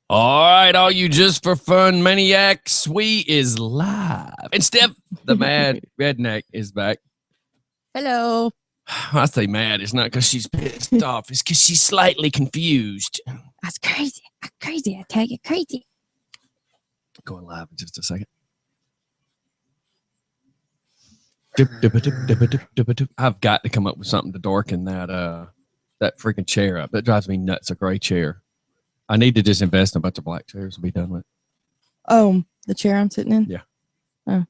All right, all you just for fun maniacs, we is live. And Steph, the mad redneck, is back. Hello. I say mad, it's not because she's pissed off, it's because she's slightly confused. That's crazy. I'm crazy. I tell you, crazy. Going live in just a second. I've got to come up with something to darken that freaking chair up. That drives me nuts, a gray chair. I need to just invest in a bunch of black chairs to be done with. Oh, the chair I'm sitting in? Yeah. Oh.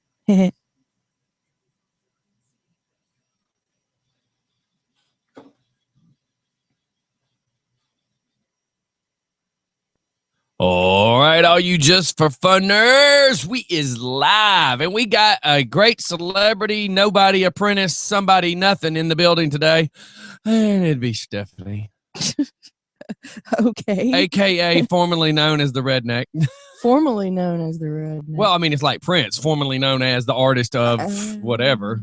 All right, all you just for funners, we is live, and we got a great celebrity, nobody apprentice, somebody nothing in the building today, and it'd be Stephanie. Okay. AKA formerly known as the Redneck. Formerly known as the Redneck. Well, I mean, it's like Prince, formerly known as the artist of whatever.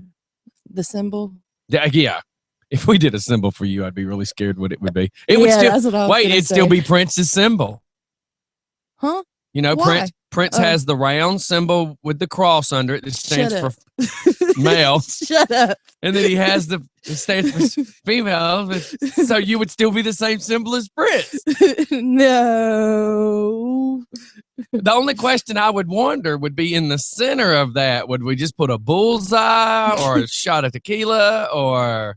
The symbol? Yeah. If we did a symbol for you, I'd be really scared what it would be. It yeah, would still that's what I was wait, it'd say. still be Prince's symbol. Huh? You know, Why? Prince has the round symbol with the cross under it that stands for male. Shut up. And then he has it stands for female. So you would still be the same symbol as Prince. No. The only question I would wonder would be in the center of that. Would we just put a bullseye or a shot of tequila or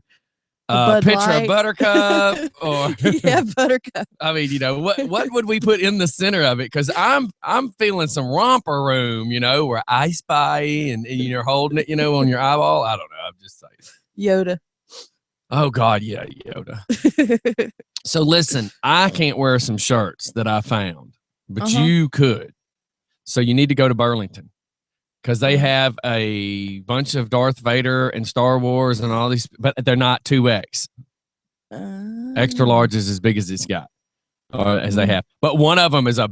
a pitcher of Buttercup or yeah, Buttercup. I mean, you know, what would we put in the center of it? Because I'm feeling some romper room, you know, where I spy and you're holding it, you know, on your eyeball. I don't know. I'm just saying. Yoda. Oh God, yeah, Yoda. So listen, I can't wear some shirts that I found, but you could. So you need to go to Burlington because they have a bunch of Darth Vader and Star Wars and all these, but they're not 2X. Extra large is as big as it's got, or as they have. But one of them is a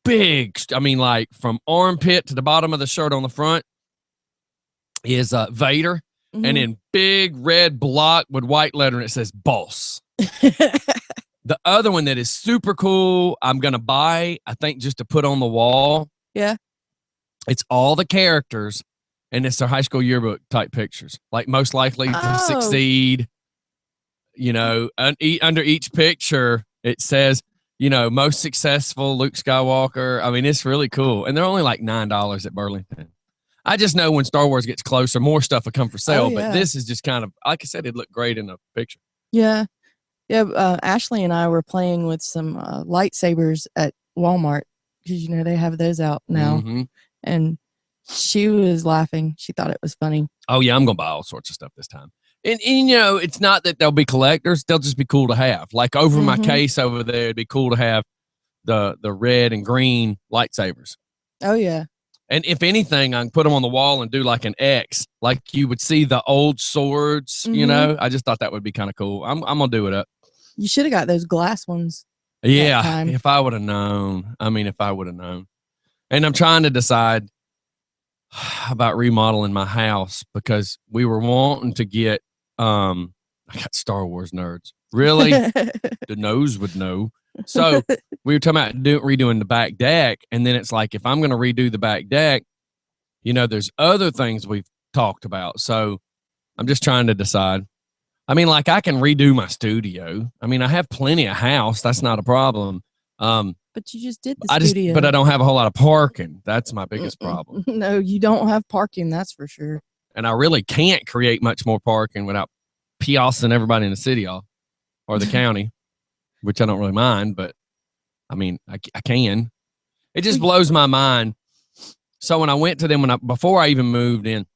big, I mean, like from armpit to the bottom of the shirt on the front is Vader. And in big red block with white lettering, it says boss. The other one that is super cool, I'm going to buy, I think, just to put on the wall. Yeah. It's all the characters, and it's their high school yearbook type pictures. Like most likely to succeed. You know, under each picture, it says, you know, most successful Luke Skywalker. I mean, it's really cool. And they're only like $9 at Burlington. I just know when Star Wars gets closer, more stuff will come for sale. But this is just kind of, like I said, it looked great in the picture. Yeah. Yeah. Ashley and I were playing with some lightsabers at Walmart because, you know, they have those out now. And she was laughing. She thought it was funny. Oh, yeah. I'm going to buy all sorts of stuff this time. And, you know, it's not that they'll be collectors. They'll just be cool to have. Like over my case over there, it'd be cool to have the red and green lightsabers. Oh, yeah. And if anything, I can put them on the wall and do like an X, like you would see the old swords, you know? I just thought that would be kind of cool. I'm going to do it up. You should have got those glass ones. Yeah, if I would have known. I mean, if I would have known. And I'm trying to decide about remodeling my house because we were wanting to get, I got Star Wars nerds. Really? The nose would know. So we were talking about redoing the back deck. And then it's like, if I'm going to redo the back deck, you know, there's other things we've talked about. So I'm just trying to decide. I mean, like I can redo my studio. I mean, I have plenty of house. That's not a problem. But you just did the studio. But I don't have a whole lot of parking. That's my biggest problem. No, you don't have parking. That's for sure. And I really can't create much more parking without piassing everybody in the city off or the county, which I don't really mind. But I mean, I can. It just blows my mind. So when I went to them, before I even moved in,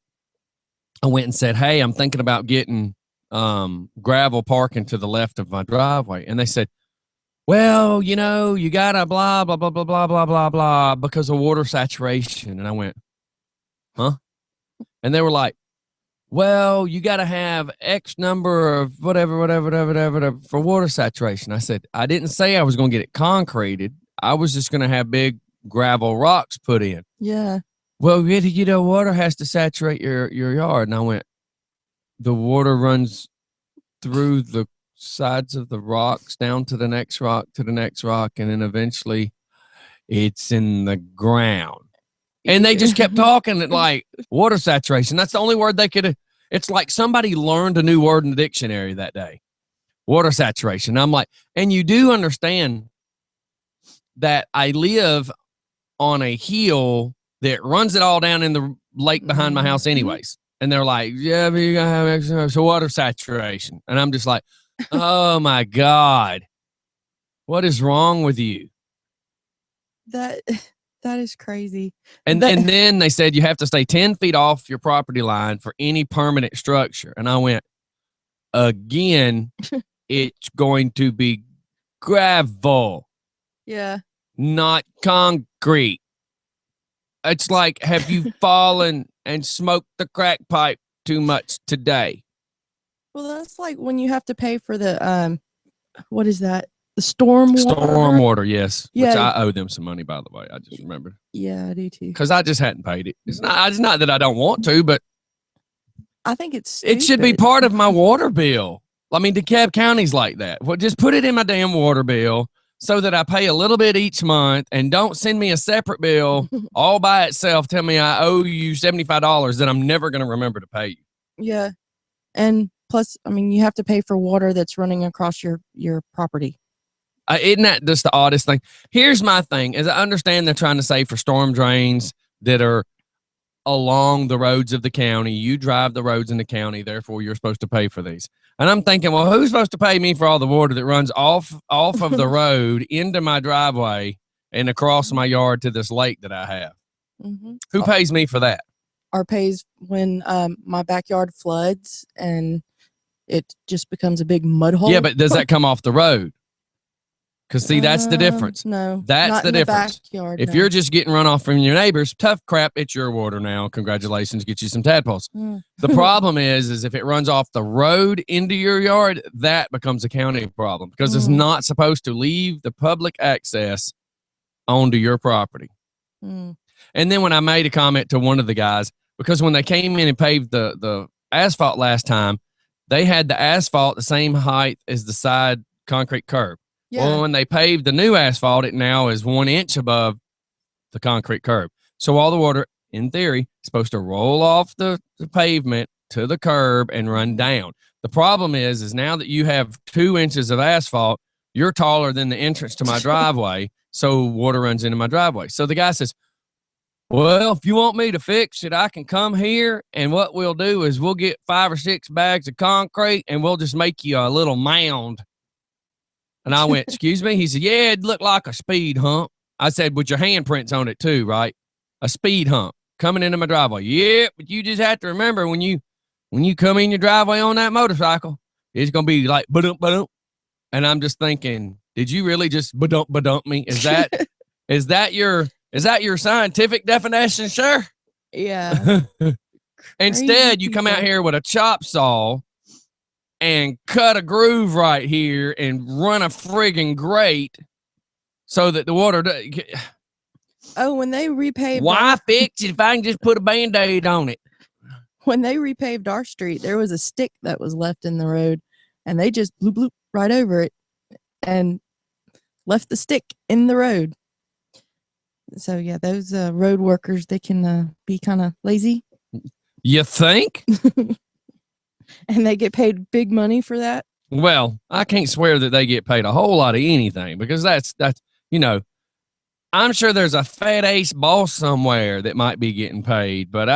I went and said, hey, I'm thinking about getting gravel parking to the left of my driveway. And they said, well, you know, you got to blah, blah, blah, blah, blah, blah, blah, blah, because of water saturation. And I went, huh? And they were like, well, you got to have X number of whatever, for water saturation. I said, I didn't say I was going to get it concreted. I was just going to have big gravel rocks put in. Yeah. Well, you know, water has to saturate your yard. And I went, the water runs through the sides of the rocks down to the next rock, and then eventually It's in the ground. And they just kept talking like water saturation. That's the only word they could. It's like somebody learned a new word in the dictionary that day. Water saturation. I'm like, and you do understand that I live on a hill that runs it all down in the lake behind my house anyways. And they're like, yeah, but you gotta have water saturation. And I'm just like, oh my God, what is wrong with you? That is crazy. And then they said you have to stay 10 feet off your property line for any permanent structure. And I went, again, it's going to be gravel. Yeah. Not concrete. It's like, have you fallen and smoked the crack pipe too much today? Well, that's like when you have to pay for the, what is that? The stormwater. Stormwater, yes. Yeah. Which I owe them some money, by the way. I just remembered. Yeah, I do too. Because I just hadn't paid it. It's not that I don't want to, but I think it should be part of my water bill. I mean, DeKalb County's like that. Well, just put it in my damn water bill so that I pay a little bit each month and don't send me a separate bill all by itself. Tell me I owe you $75 that I'm never going to remember to pay you. Yeah. And plus, I mean, you have to pay for water that's running across your property. Isn't that just the oddest thing? Here's my thing, is I understand they're trying to save for storm drains that are along the roads of the county. You drive the roads in the county, therefore you're supposed to pay for these. And I'm thinking, well, who's supposed to pay me for all the water that runs off of the road into my driveway and across my yard to this lake that I have? Mm-hmm. Who pays me for that? Or pays when my backyard floods and it just becomes a big mud hole. Yeah, but does that come off the road? Because, see, that's the difference. No. That's the difference. Backyard, if you're just getting runoff from your neighbors, tough crap, it's your water now. Congratulations, get you some tadpoles. The problem is if it runs off the road into your yard, that becomes a county problem because it's not supposed to leave the public access onto your property. And then when I made a comment to one of the guys, because when they came in and paved the asphalt last time, they had the asphalt the same height as the side concrete curb. Yeah. Well, when they paved the new asphalt, it now is 1 inch above the concrete curb. So all the water, in theory, is supposed to roll off the pavement to the curb and run down. The problem is now that you have 2 inches of asphalt, you're taller than the entrance to my driveway, so water runs into my driveway. So the guy says, well, if you want me to fix it, I can come here, and what we'll do is we'll get 5 or 6 bags of concrete, and we'll just make you a little mound. And I went, excuse me? He said, yeah, it looked like a speed hump. I said, with your handprints on it too, right? A speed hump coming into my driveway. Yeah, but you just have to remember when you come in your driveway on that motorcycle, it's going to be like, ba-dump, ba-dump. And I'm just thinking, did you really just ba-dump, ba-dump me? Is that your scientific definition, sir? Yeah. Instead, you come out here with a chop saw and cut a groove right here and run a friggin' grate so that the water Oh, when they repaved. Why fix it if I can just put a Band-Aid on it? When they repaved our street, there was a stick that was left in the road and they just bloop, bloop right over it and left the stick in the road. So yeah, those road workers, they can be kind of lazy. You think? And they get paid big money for that? Well, I can't swear that they get paid a whole lot of anything because that's I'm sure there's a fat ace boss somewhere that might be getting paid, but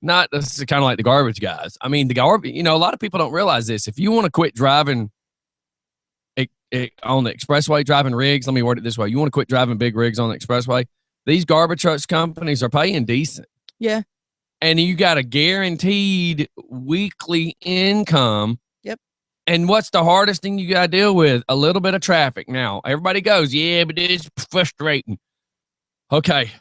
not this is kind of like the garbage guys. I mean, a lot of people don't realize this. If you want to quit driving on the expressway, driving rigs, let me word it this way. You want to quit driving big rigs on the expressway, these garbage trucks companies are paying decent. Yeah. And you got a guaranteed weekly income. Yep. And what's the hardest thing you got to deal with? A little bit of traffic. Now, everybody goes, yeah, but it's frustrating. Okay.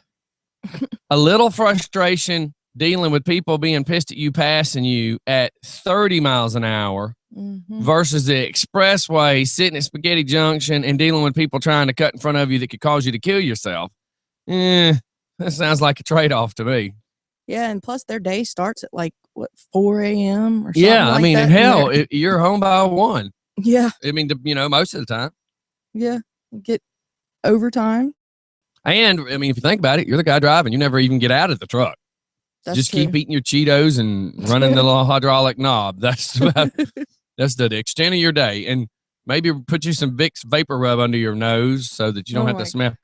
A little frustration dealing with people being pissed at you, passing you at 30 miles an hour versus the expressway, sitting at Spaghetti Junction and dealing with people trying to cut in front of you that could cause you to kill yourself. That sounds like a trade-off to me. Yeah, and plus their day starts at 4 a.m. or something. Yeah, like I mean, that. in hell, you're home by 1. Yeah. I mean, most of the time. Yeah, get overtime. And I mean, if you think about it, you're the guy driving. You never even get out of the truck. That's Just true. keep eating your Cheetos and running the little hydraulic knob. That's the extent of your day. And maybe put you some Vicks Vapor Rub under your nose so that you don't have to smell.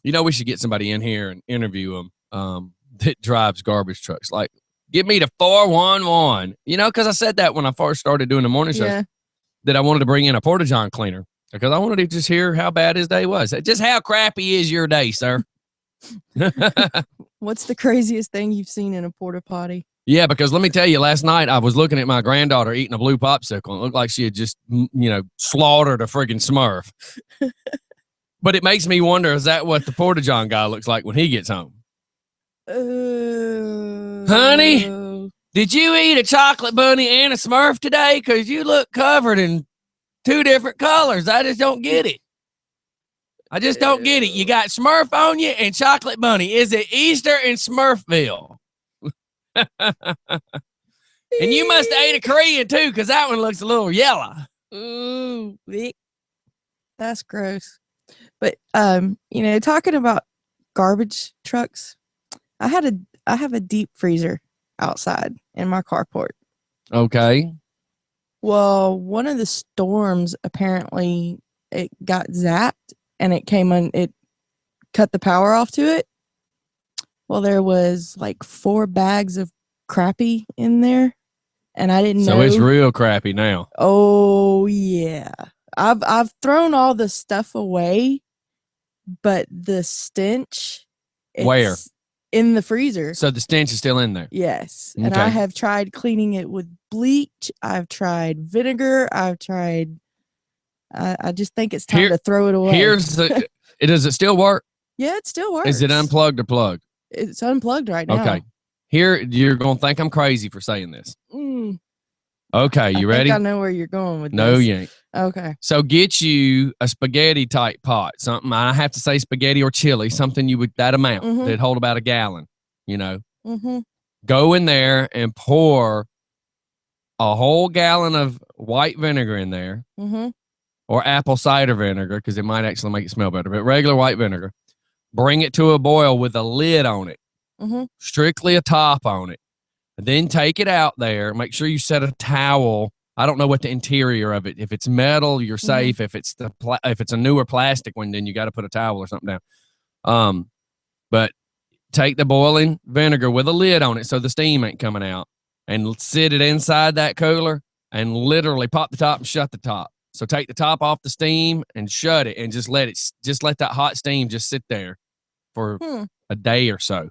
You know, we should get somebody in here and interview them that drives garbage trucks. Like, give me the 411. You know, because I said that when I first started doing the morning shows, that I wanted to bring in a Porta-John cleaner because I wanted to just hear how bad his day was. Just how crappy is your day, sir? What's the craziest thing you've seen in a porta potty? Yeah, because let me tell you, last night I was looking at my granddaughter eating a blue popsicle. It looked like she had just, slaughtered a friggin' Smurf. But it makes me wonder, is that what the Porta-John guy looks like when he gets home? Honey, did you eat a chocolate bunny and a Smurf today? Because you look covered in 2 different colors. I just don't get it. I just don't get it. You got Smurf on you and chocolate bunny. Is it Easter in Smurfville? And you must have ate a Korean too, because that one looks a little yellow. Ooh, that's gross. But talking about garbage trucks, I have a deep freezer outside in my carport. Okay. Well, one of the storms, apparently it got zapped and it cut the power off to it. Well, there was like 4 bags of crappy in there, and I didn't know. So it's real crappy now. Oh yeah. I've thrown all the stuff away, but the stench, where? In the freezer. So the stench is still in there. Yes. Okay. And I have tried cleaning it with bleach. I've tried vinegar. I've tried. I just think it's time to throw it away. Does it still work? Yeah, it still works. Is it unplugged or plugged? It's unplugged right now. Okay. Here, you're going to think I'm crazy for saying this. Okay, you ready? I know where you're going with this. No, you ain't. Okay. So get you a spaghetti type pot, something. I have to say spaghetti or chili, something you would, that amount, that'd hold about a gallon, Go in there and pour a whole gallon of white vinegar in there, or apple cider vinegar, because it might actually make it smell better, but regular white vinegar. Bring it to a boil with a lid on it, strictly a top on it. And then take it out there. Make sure you set a towel. I don't know what the interior of it. If it's metal, you're safe. If it's if it's a newer plastic one, then you got to put a towel or something down. But take the boiling vinegar with a lid on it so the steam ain't coming out, and sit it inside that cooler and literally pop the top and shut the top. So take the top off the steam and shut it, and just let that hot steam just sit there for a day or so,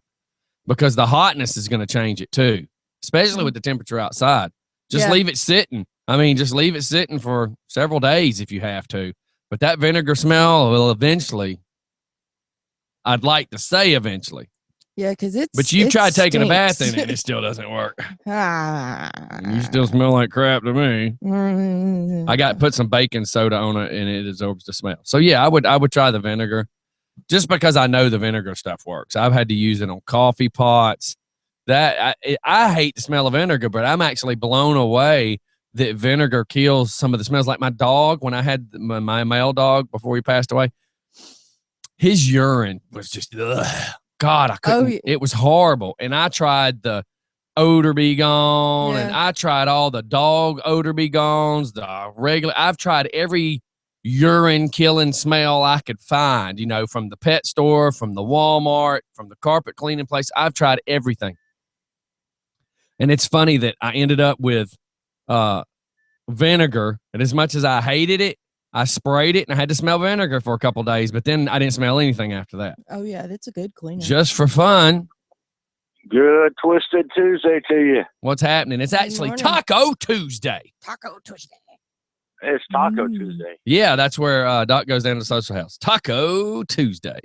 because the hotness is going to change it too, especially with the temperature outside. Just leave it sitting. I mean, just leave it sitting for several days if you have to. But that vinegar smell will eventually, I'd like to say eventually. Yeah, because But you've tried taking a bath in it and it still doesn't work. You still smell like crap to me. I put some baking soda on it and it absorbs the smell. So yeah, I would try the vinegar, just because I know the vinegar stuff works. I've had to use it on coffee pots. I hate the smell of vinegar, but I'm actually blown away that vinegar kills some of the smells. Like my dog, when I had my male dog before he passed away, his urine was just, God, I couldn't. It was horrible. And I tried the Odor Be Gone, and I tried all the dog Odor Be Gones, the regular. I've tried every urine killing smell I could find, from the pet store, from the Walmart, from the carpet cleaning place. I've tried everything. And it's funny that I ended up with vinegar, and as much as I hated it, I sprayed it and I had to smell vinegar for a couple of days, but then I didn't smell anything after that. Oh yeah, that's a good cleaner. Just for fun. Good Twisted Tuesday to you. What's happening? It's actually Taco Tuesday. Taco Tuesday. It's Taco Tuesday. Yeah, that's where Doc goes down to the social house. Taco Tuesday.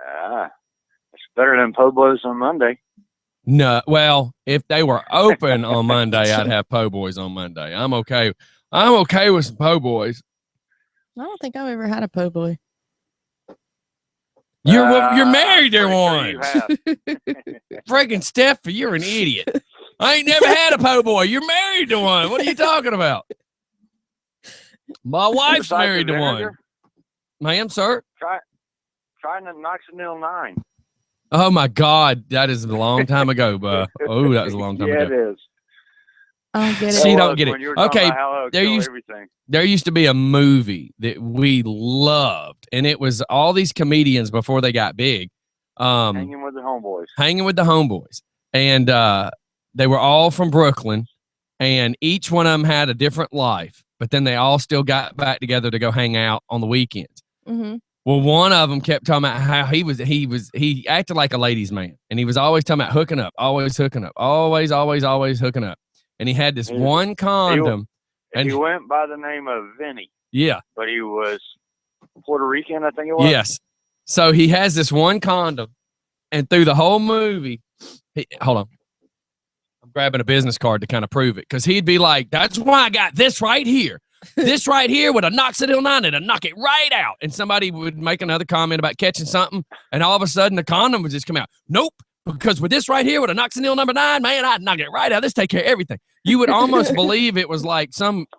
It's better than po' boys on Monday. No, well, if they were open on Monday, I'd have po' boys on Monday. I'm okay with some po' boys. I don't think I've ever had a po' boy. You're married to one. Sure Freaking Steph, you're an idiot. I ain't never had a po' boy. You're married to one. What are you talking about? My wife's married to one. Ma'am, sir? trying the Knoxville 9. Oh my God, that is a long time ago, oh, that was a long time Yeah, ago. it is. I don't get See, it. don't get it. When you were talking Okay, about how it'll there kill used- everything. There used to be a movie that we loved, and it was all these comedians before they got big. Hanging with the Homeboys. Hanging with the Homeboys. And they were all from Brooklyn, and each one of them had a different life, but then they all still got back together to go hang out on the weekends. Mm-hmm. Well, one of them kept talking about how he acted like a ladies' man, and he was always talking about hooking up, always hooking up, always hooking up. And he had this one condom. He went by the name of Vinny. Yeah. But he was Puerto Rican, I think it was. Yes. So he has this one condom, and through the whole movie, hold on. I'm grabbing a business card to kind of prove it, because he'd be like, that's why I got this right here. This right here with a Knoxville 9 and knock it right out. And somebody would make another comment about catching something, and all of a sudden the condom would just come out. Nope. Because with this right here with a Knoxville number 9, man, I'd knock it right out. This take care of everything. You would almost believe it was like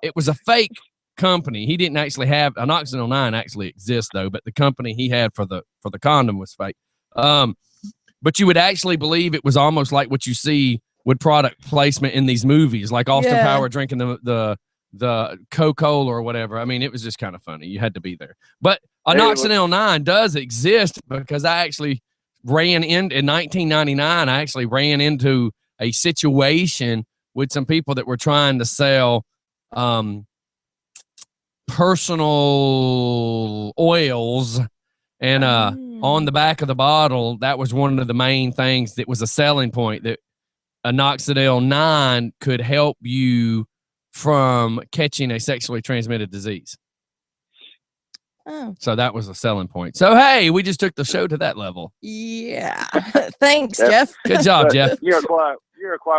it was a fake company. He didn't actually have a Knoxville 9 actually exists though, but the company he had for the condom was fake. But you would actually believe it was almost like what you see with product placement in these movies, like Austin Power drinking the Coca-Cola or whatever. I mean, it was just kind of funny. You had to be there. But a Knoxville 9 does exist, because I actually in 1999, I actually ran into a situation with some people that were trying to sell personal oils, and on the back of the bottle, that was one of the main things that was a selling point, that a Knoxville 9 could help you from catching a sexually transmitted disease. Oh. So that was a selling point. So, hey, we just took the show to that level. Yeah. Thanks, Jeff. Good job, Jeff. You're quite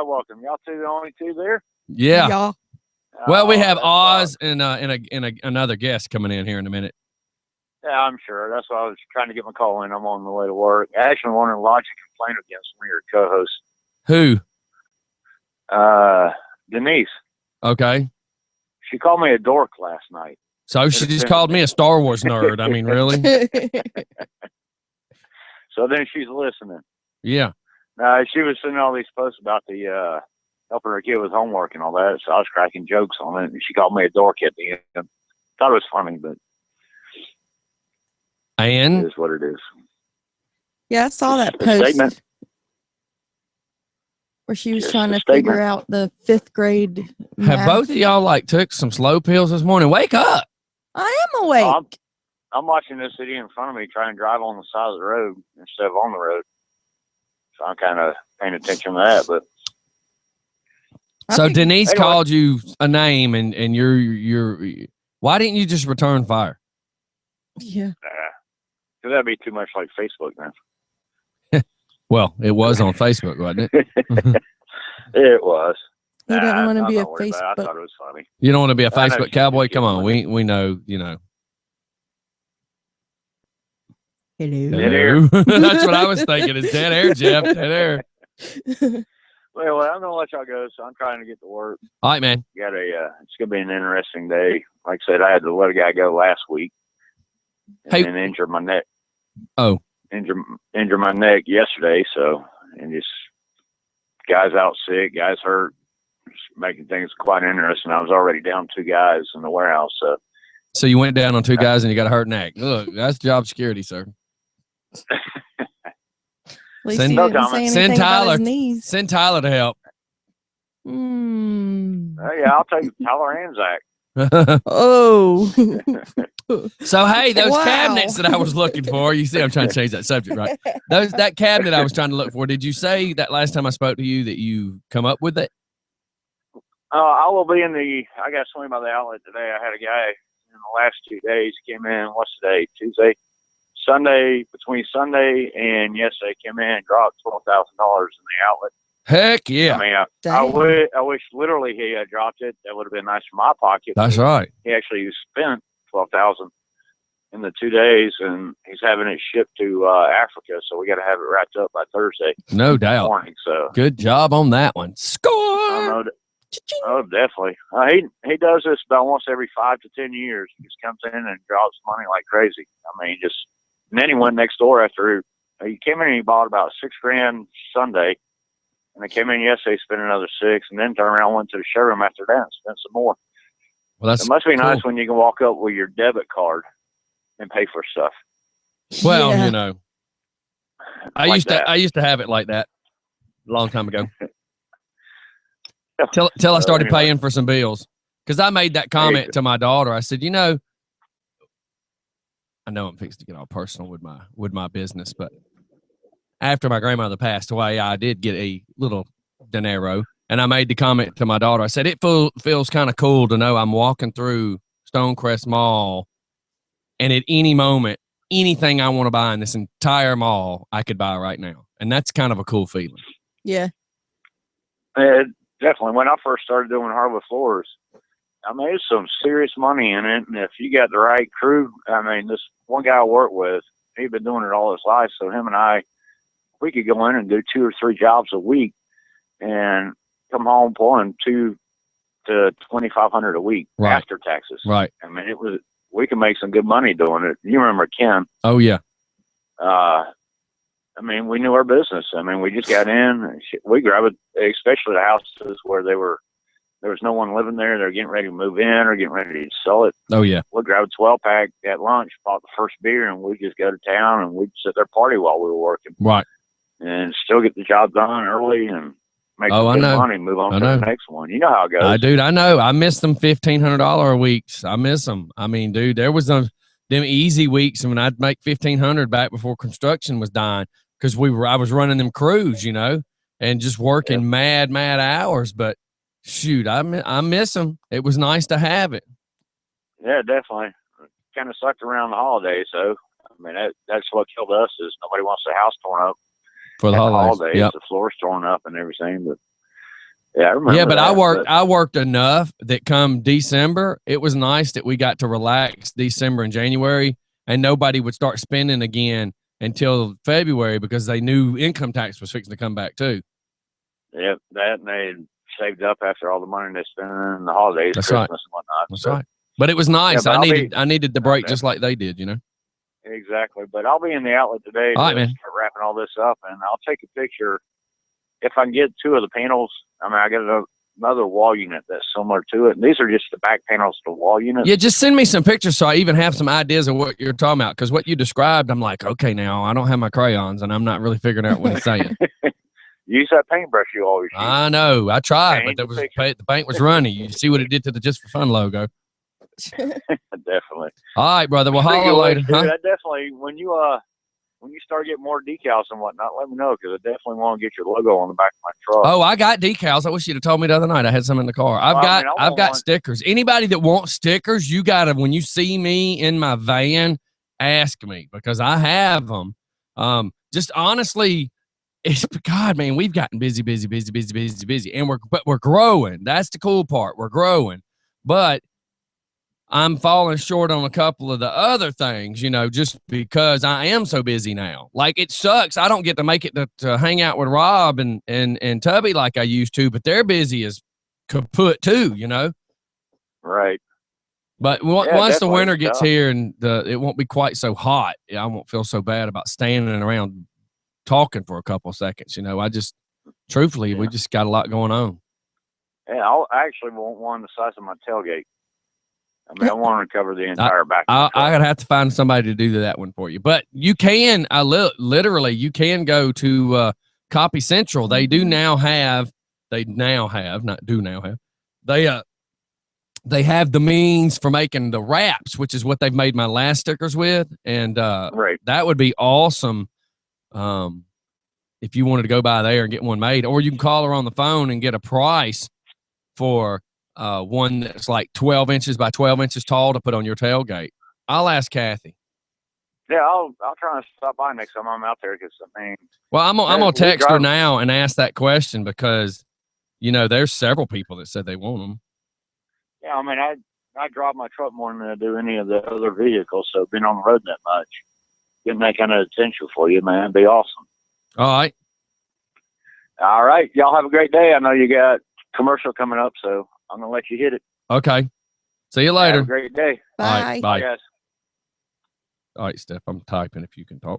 welcome. Y'all two the only two there? Yeah. Y'all. Well, we have that's Oz and another guest coming in here in a minute. Yeah, I'm sure. That's why I was trying to get my call in. I'm on the way to work. I actually wanted to lodge a complaint against one of your co-hosts. Who? Denise. Okay. She called me a dork last night. So she just called me a Star Wars nerd. I mean, really? So then she's listening. Yeah. She was sending all these posts about the helping her kid with homework and all that. So I was cracking jokes on it, and she called me a dork at the end. Thought it was funny, but and it is what it is. Yeah, I saw that A post statement. where she was Just trying a to statement. figure out the 5th grade have math. both of y'all took some slow pills this morning? Wake up. I am awake. I'm watching this city in front of me try and drive on the side of the road instead of on the road. So I'm kind of paying attention to that. But So Denise Anyway. called you a name, and you're why didn't you just return fire? Yeah. because that'd be too much like Facebook, man. Well, it was on Facebook, wasn't it? It was. He doesn't want to I'm be a not worried about it. I Facebook. thought it was funny. You don't want to be a I know Facebook she's cowboy? just Come on, kidding. we know, you know. Hello. Dead air. That's what I was thinking. It's dead air, Jeff. Dead air. Well, I'm gonna let y'all go, so I'm trying to get to work. All right, man. It's gonna be an interesting day. Like I said, I had to let a guy go last week, and then injure my neck. Oh. Injure my neck yesterday. So, and just guys out sick, guys hurt, just making things quite interesting. I was already down 2 guys in the warehouse. So you went down on 2 guys and you got a hurt neck. Look, that's job security, sir. At least Send- he No didn't say comment. anything Send about Tyler. his knees. Send Tyler to help. Yeah, I'll take Tyler and Zach. Oh. So hey, those Wow. cabinets that I was looking for, you see I'm trying to change that subject, right? That cabinet I was trying to look for, did you say that last time I spoke to you that you come up with it? I will be I got swing by the outlet today. I had a guy in the last 2 days came in. What's today? Tuesday? Sunday, between Sunday and yesterday, came in and dropped $12,000 in the outlet. Heck yeah. I mean, I Dang. wish literally he had dropped it. That would have been nice for my pocket. That's right. He actually spent $12,000 in the 2 days, and he's having it shipped to Africa. So we got to have it wrapped up by Thursday No doubt. morning. So Good job on that one. I Score. know. Oh, definitely. He does this about once every 5 to 10 years. He just comes in and drops money like crazy. I mean, just And then he went next door after he came in and he bought about $6,000 Sunday. And they came in yesterday, spent another $6,000, and then turned around and went to the showroom after that and spent some more. Well, that's it must be cool. nice when you can walk up with your debit card and pay for stuff. Well, Yeah. you know, I Like used that. to have it like that a long time ago. Till I started Anyway. paying for some bills. Because I made that comment to my daughter. I said, you know, I know I'm fixing to get all personal with my business, but after my grandmother passed away, I did get a little dinero, and I made the comment to my daughter. I said, it feels kind of cool to know I'm walking through Stonecrest Mall, and at any moment, anything I want to buy in this entire mall, I could buy right now. And that's kind of a cool feeling. Yeah. Definitely. When I first started doing hardwood floors, I mean, there's some serious money in it. And if you got the right crew, I mean, this one guy I work with, he'd been doing it all his life. So him and I, we could go in and do 2 or 3 jobs a week and come home pulling $2,000 to $2,500 a week after taxes. Right. I mean, we can make some good money doing it. You remember Ken? Oh yeah. I mean, we knew our business. I mean, we just got in. We grabbed, especially the houses where there was no one living there. They're getting ready to move in or getting ready to sell it. Oh yeah. We grabbed a 12-pack at lunch, bought the first beer, and we just go to town and we'd sit there party while we were working. Right. And still get the job done early and make some good money, move on to the next one. You know how it goes. Dude, I know. I miss them $1,500 weeks. I miss them. I mean, dude, there was them easy weeks when I'd make $1,500 back before construction was dying because I was running them crews, you know, and just working mad hours. But shoot, I miss them. It was nice to have it. Yeah, definitely. Kind of sucked around the holidays, so I mean that's what killed us is nobody wants the house torn up for the holidays. Yep. The floor's torn up and everything. But yeah, I remember. Yeah, but that, I worked enough that come December, it was nice that we got to relax December and January, and nobody would start spending again until February because they knew income tax was fixing to come back too. Yep, that and they saved up after all the money they spent in the holidays, That's Christmas right. and whatnot. That's right. But it was nice. Yeah, I needed the break just like they did, you know. Exactly. But I'll be in the outlet today all right, to man. start wrapping all this up, and I'll take a picture. If I can get 2 of the panels, I mean, I got another wall unit that's similar to it. And these are just the back panels to the wall unit. Yeah, just send me some pictures so I even have some ideas of what you're talking about. Because what you described, I'm like, okay, now I don't have my crayons, and I'm not really figuring out what he's saying. Use that paintbrush you always use. I know. I tried, Paint but the the paint was runny. You see what it did to the Just for Fun logo. Definitely. All right, brother. Well, Speaking holler of later. which, dude, Huh? I definitely, when you start getting more decals and whatnot, let me know because I definitely want to get your logo on the back of my truck. Oh, I got decals. I wish you'd have told me the other night. I had some in the car. I've got stickers. Anybody that wants stickers, you gotta, when you see me in my van, ask me because I have them. Just honestly, it's God, man, we've gotten busy, and we're growing. That's the cool part. We're growing, but I'm falling short on a couple of the other things, you know, just because I am so busy now. Like, it sucks. I don't get to make it to hang out with Rob and Tubby like I used to, but they're busy as kaput too, you know? Right. But once the winter definitely. gets here and it won't be quite so hot, I won't feel so bad about standing around talking for a couple of seconds. You know, truthfully, we just got a lot going on. Yeah, I actually want one the size of my tailgate. I mean, I want to cover the entire back. I'm gonna have to find somebody to do that one for you. But you can, literally, you can go to Copy Central. They now have. They have the means for making the wraps, which is what they've made my last stickers with, and that would be awesome. If you wanted to go by there and get one made, or you can call her on the phone and get a price for one that's like 12 inches by 12 inches tall to put on your tailgate. I'll ask Kathy. Yeah, I'll try to stop by next time I'm out there because I mean. Well, I'm gonna text her now and ask that question because, you know, there's several people that said they want them. Yeah, I mean, I drive my truck more than I do any of the other vehicles, so being on the road that much, getting that kind of attention for you, man, it'd be awesome. All right. All right, y'all have a great day. I know you got commercial coming up, so I'm gonna let you hit it. Okay. See you later. Have a great day. Bye. All right, bye. Bye, guys. All right, Steph, I'm typing if you can talk.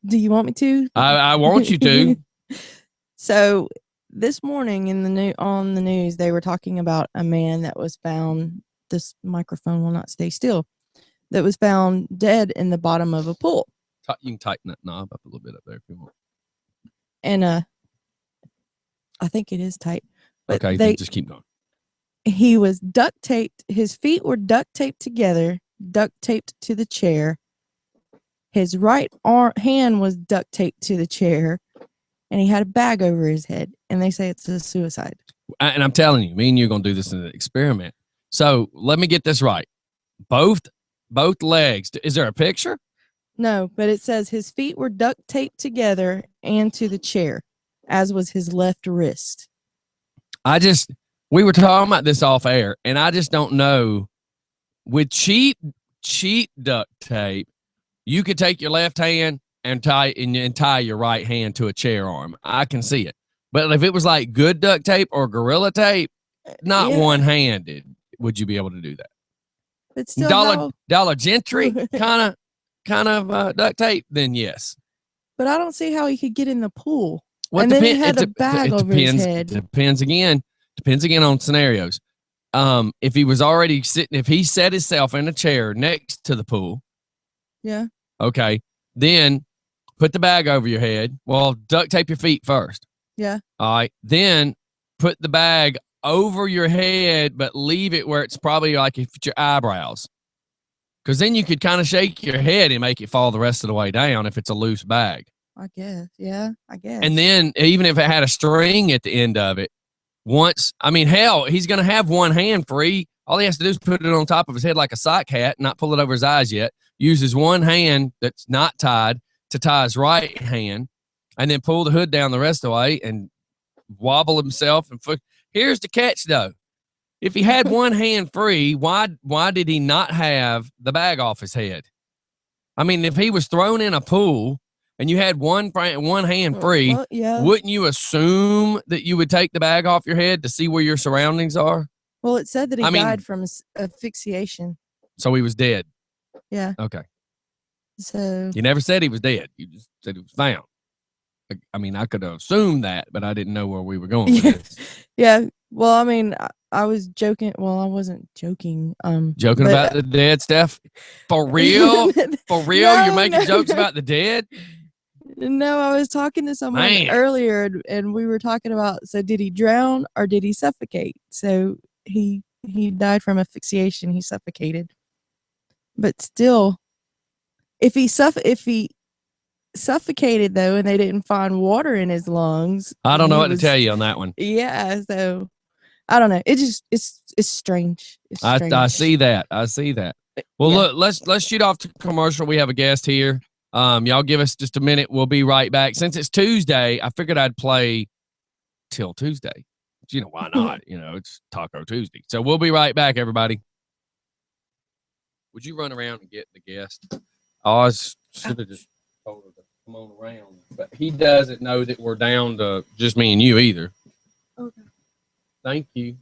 Do you want me to? I want you to. So this morning on the news, they were talking about a man that was found. This microphone will not stay still. That was found dead in the bottom of a pool. You can tighten that knob up a little bit up there if you want. And I think it is tight. But Okay, then just keep going. He was duct taped. His feet were duct taped together, duct taped to the chair. His right hand was duct taped to the chair, and he had a bag over his head. And they say it's a suicide. And I'm telling you, me and you are going to do this in an experiment. So let me get this right. Both legs. Is there a picture? No, but it says his feet were duct taped together and to the chair, as was his left wrist. We were talking about this off air, and I just don't know. With cheap duct tape, you could take your left hand and tie your right hand to a chair arm. I can see it. But if it was like good duct tape or Gorilla tape, not one-handed, would you be able to do that? It's still Dollar Gentry kind of duct tape, then yes. But I don't see how he could get in the pool. Well, and then he had a bag over his head. Depends again on scenarios. If he was already sitting, if he set himself in a chair next to the pool. Yeah. Okay. Then put the bag over your head. Well, duct tape your feet first. Yeah. All right. Then put the bag over your head, but leave it where it's probably like if it's your eyebrows. Because then you could kind of shake your head and make it fall the rest of the way down if it's a loose bag. I guess. Yeah, I guess. And then even if it had a string at the end of it, he's going to have one hand free. All he has to do is put it on top of his head like a sock hat, not pull it over his eyes yet. Use his one hand that's not tied to tie his right hand, and then pull the hood down the rest of the way and wobble himself. Here's the catch, though. If he had one hand free, why did he not have the bag off his head? I mean, if he was thrown in a pool and you had one hand free, wouldn't you assume that you would take the bag off your head to see where your surroundings are? Well, it said that he died from asphyxiation. So he was dead. Yeah. Okay. So you never said he was dead. You just said he was found. I mean, I could have assumed that, but I didn't know where we were going with this. Yeah. Well, I mean, I was joking. Well, I wasn't joking. Joking about the dead, Steph? For real? For real? No, You're making jokes about the dead? No, I was talking to someone earlier, and we were talking about, so did he drown or did he suffocate? So he died from asphyxiation. He suffocated. But still, if he suffocated though, and they didn't find water in his lungs, I don't know what to tell you on that one. Yeah, so I don't know. It's strange. It's strange. I see that. Well, look, let's shoot off to commercial. We have a guest here. Y'all give us just a minute. We'll be right back. Since it's Tuesday, I figured I'd play till Tuesday. You know, why not? It's Taco Tuesday. So we'll be right back, everybody. Would you run around and get the guest? I should have just told her to come on around. But he doesn't know that we're down to just me and you either. Okay. Thank you.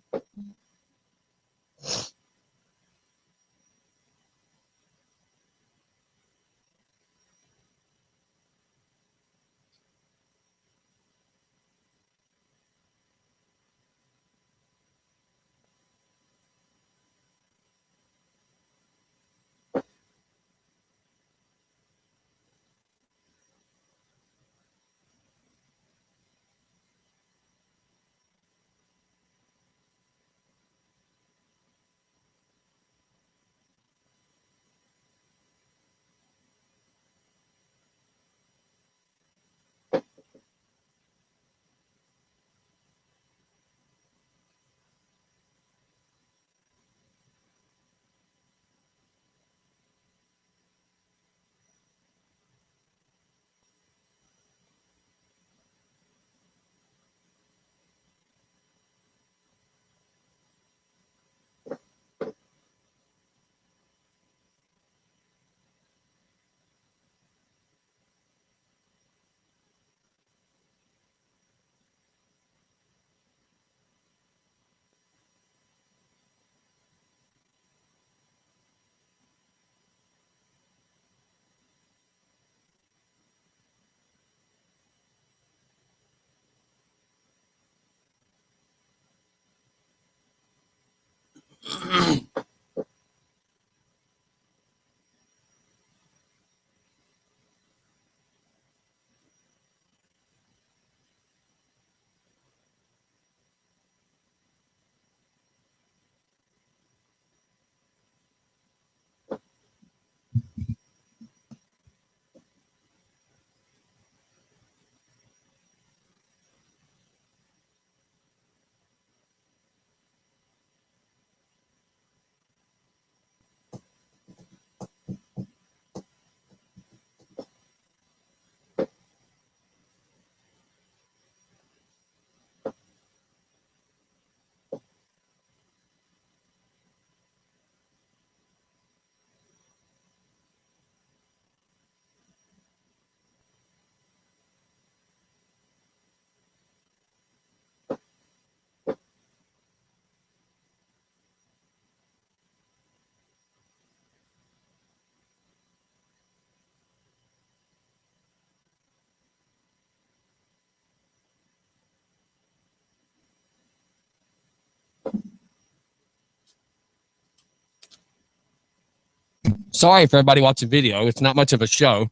Sorry for everybody watching video. It's not much of a show.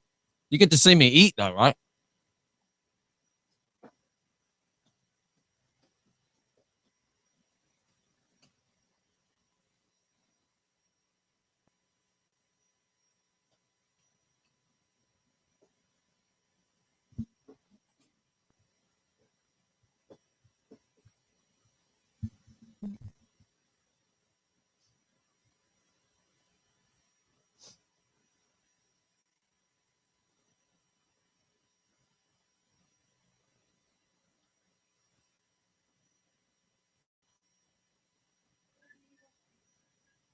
You get to see me eat, though, right?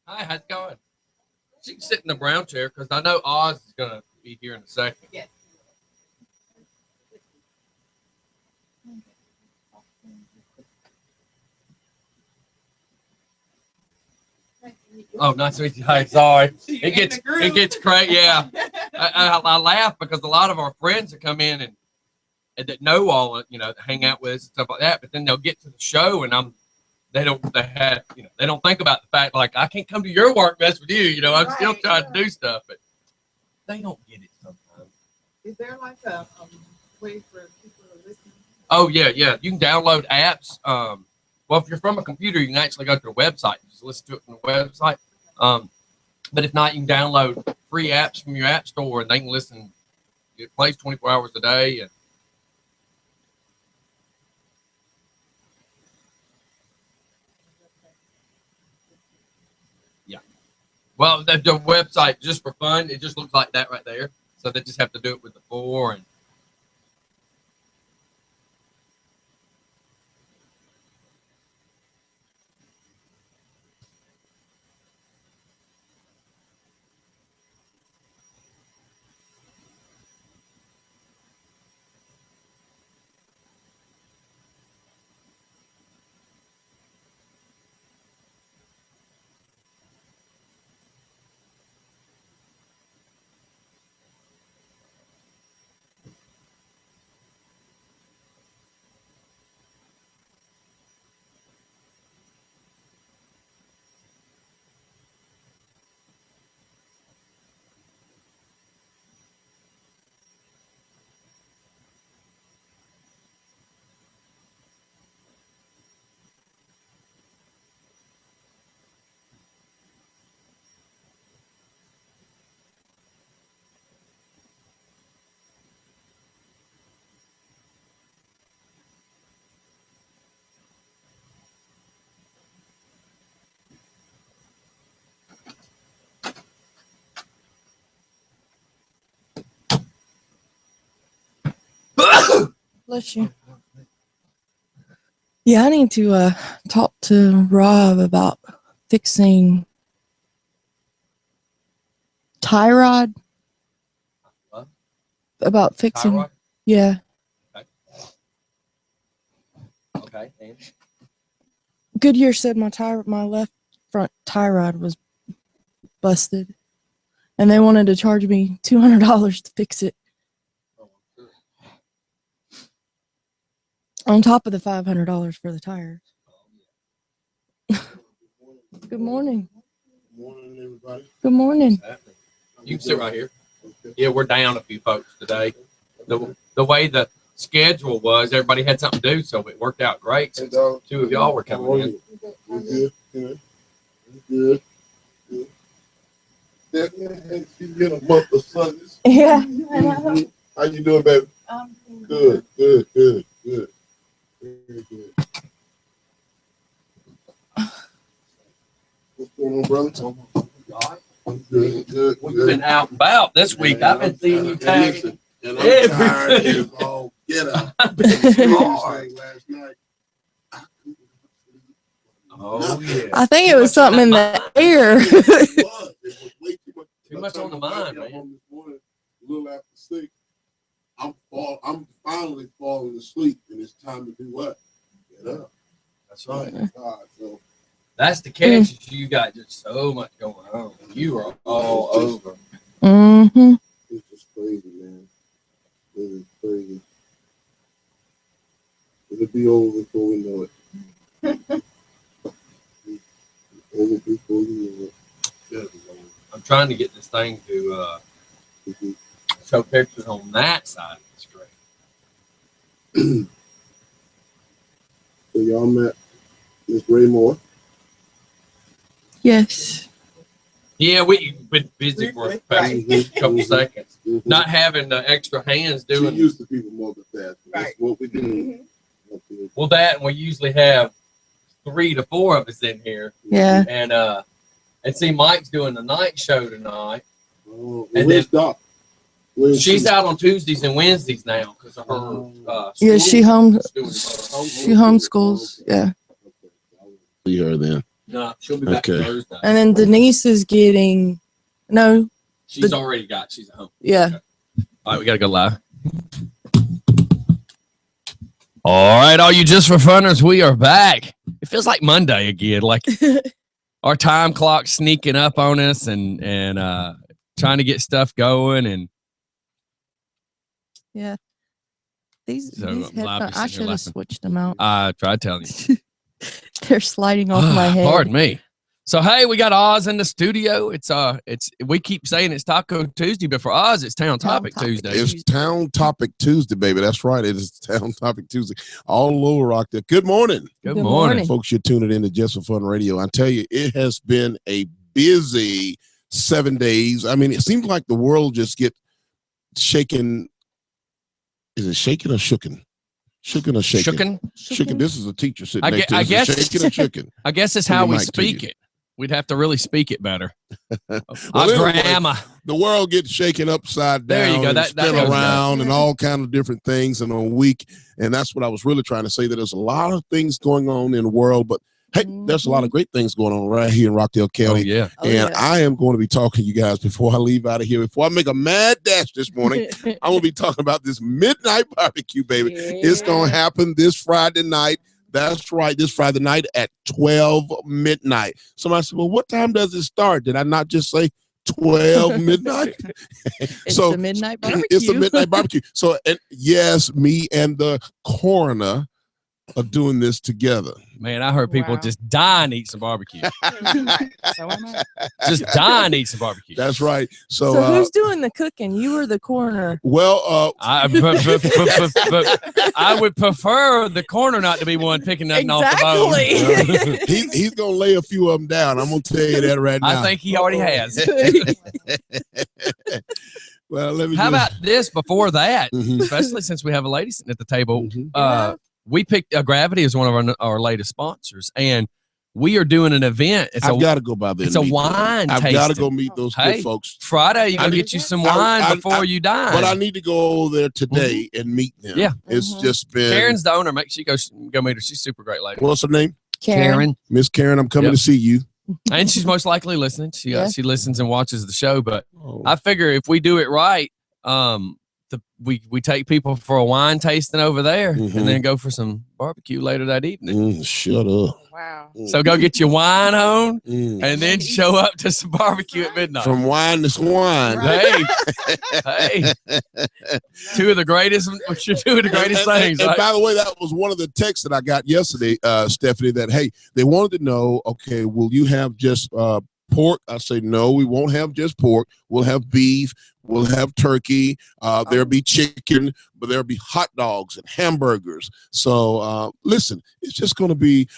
Hi, how's it going? She can sit in the brown chair because I know Oz is going to be here in a second. Yes. Oh, nice to meet you. Hi, sorry. It gets crazy. Yeah. I laugh because a lot of our friends that come in and that know all, hang out with us and stuff like that, but then they'll get to the show and they don't think about the fact, like, I can't come to your work mess with you. I'm still trying to do stuff, but they don't get it sometimes. Is there like a way for people to listen? Oh, yeah. You can download apps. Well, if you're from a computer, you can actually go to the website and just listen to it from the website. But if not, you can download free apps from your app store and they can listen. It plays 24 hours a day. And yeah. Well, the website, just for fun, it just looks like that right there. So they just have to do it with the 4 and Bless you. Yeah, I need to talk to Rob about fixing tie rod. What? About fixing. Thyroid? Yeah. Okay. And Goodyear said my left front tie rod was busted, and they wanted to charge me $200 to fix it, on top of the $500 for the tires. Good morning. Good morning, everybody. Good morning. You can sit right here. Yeah, we're down a few folks today. The way the schedule was, everybody had something to do, so it worked out great. Since two of y'all were coming in. Good. Good. Definitely. She's been a month of Sundays. Yeah. How you doing, baby? Good. Very good. What's going on, brother? Good. We've been out and about this week. I've been seeing you tagging. And I'm tired as all get up. I've been hard. Last night. Oh, yeah. I think it was something in the air. It was way Too much on the mind, man. This morning, a little after 6. I'm finally falling asleep, and it's time to do what? Get up. That's right. God, so That's the catch. Is you got just so much going on. You are all over. Mm-hmm. it's just crazy, man. It is crazy. It'll be over before we know it. Over before we know it. Good Lord. I'm trying to get this thing to show pictures on that side of the screen. So y'all met Miss Ray Moore. Yes. Yeah, we've been busy for a couple seconds. Mhm. Not having the extra hands She doing used to people multitask. That's Right. what we do. Mm-hmm. Okay. well that, and we usually have 3 to 4 of us in here. Yeah. And see, Mike's doing the night show tonight. Oh, And where's Doc? Where's She's she? out on Tuesdays and Wednesdays now because of her Yeah, she school. home Doing she homeschools. Yeah. See her then. No, she'll be back Okay. Thursday. And then Denise is getting She's already got. She's at home. yeah. All right, we gotta go live. All right, all you just for funners, we are back. It feels like Monday again. Like our time clock sneaking up on us and trying to get stuff going. And These So, headphones, Bobby's I sitting here should have laughing. switched them out. I tried telling you. They're sliding off my head. Pardon me. So hey, we got Oz in the studio. It's we keep saying it's Taco Tuesday, but for Oz, it's Town Topic Tuesday. It's Town Topic Tuesday, baby. That's right. It is Town Topic Tuesday. All over Rockdale. Good morning. Good Good morning. morning. Folks, you're tuning in to Just for Fun Radio. I tell you, it has been a busy 7 days. I mean, it seems like the world just get shaken. Is it shaken or shooken? Shooken or shaken? Shooken. This is a teacher sitting next to us. I guess Shaken or shooken? I guess it's how we Mic to speak you. it. We'd have to really speak it better. Well, Our anyway, grandma. The world gets shaken upside down. There you go. And That spin goes around and all kind of different things in a week. And that's what I was really trying to say, that there's a lot of things going on in the world, but hey, there's a lot of great things going on right here in Rockdale Oh County. yeah. And I am going to be talking to you guys before I leave out of here. Before I make a mad dash this morning, I'm going to be talking about this midnight barbecue, baby. It's going to happen this Friday night. That's right, this Friday night at 12 midnight. Somebody said, well, what time does it start? Did I not just say 12 midnight? It's the midnight barbecue. It's the midnight barbecue. So, and yes, me and the coroner are doing this together. Man, I heard people Wow. just die and eat some barbecue. So am I. Just die and eat some barbecue. That's right. So, So who's doing the cooking? You or the coroner? well, but I would prefer the corner not to be one picking nothing off the bone. he's gonna lay a few of them down. I'm gonna tell you that right now. I think he already has. Well, let me. How about this before that? Mhm. Especially since we have a lady sitting at the table. Mhm. We picked Gravity as one of our latest sponsors, and we are doing an event. I've got to go by there. it's and a meet them. wine I've got to tasting. go meet those Hey, good folks. Friday, you're I gonna need- get you some I- wine I- before you dine. But I need to go over there today and meet them. Yeah. It's Mhm. just been. Karen's the owner. Make sure you go meet her. She's a super great lady. What's her name? Karen. Miss Karen. I'm coming Yep. to see you. And she's most likely listening. She Yeah. she listens and watches the show. But Oh. I figure if we do it right, we take people for a wine tasting over there, Mhm. and then go for some barbecue later that evening. Shut up. Wow. So go get your wine on, Mm. and then show up to some barbecue at midnight. From wine to swine. Hey, hey, two of the greatest things. And right? by the way, that was one of the texts that I got yesterday, Stephanie, that, hey, they wanted to know, okay, will you have just pork? I say, no, we won't have just pork. We'll have beef. We'll have turkey. There'll be chicken, but there'll be hot dogs and hamburgers. So listen, it's just going to be,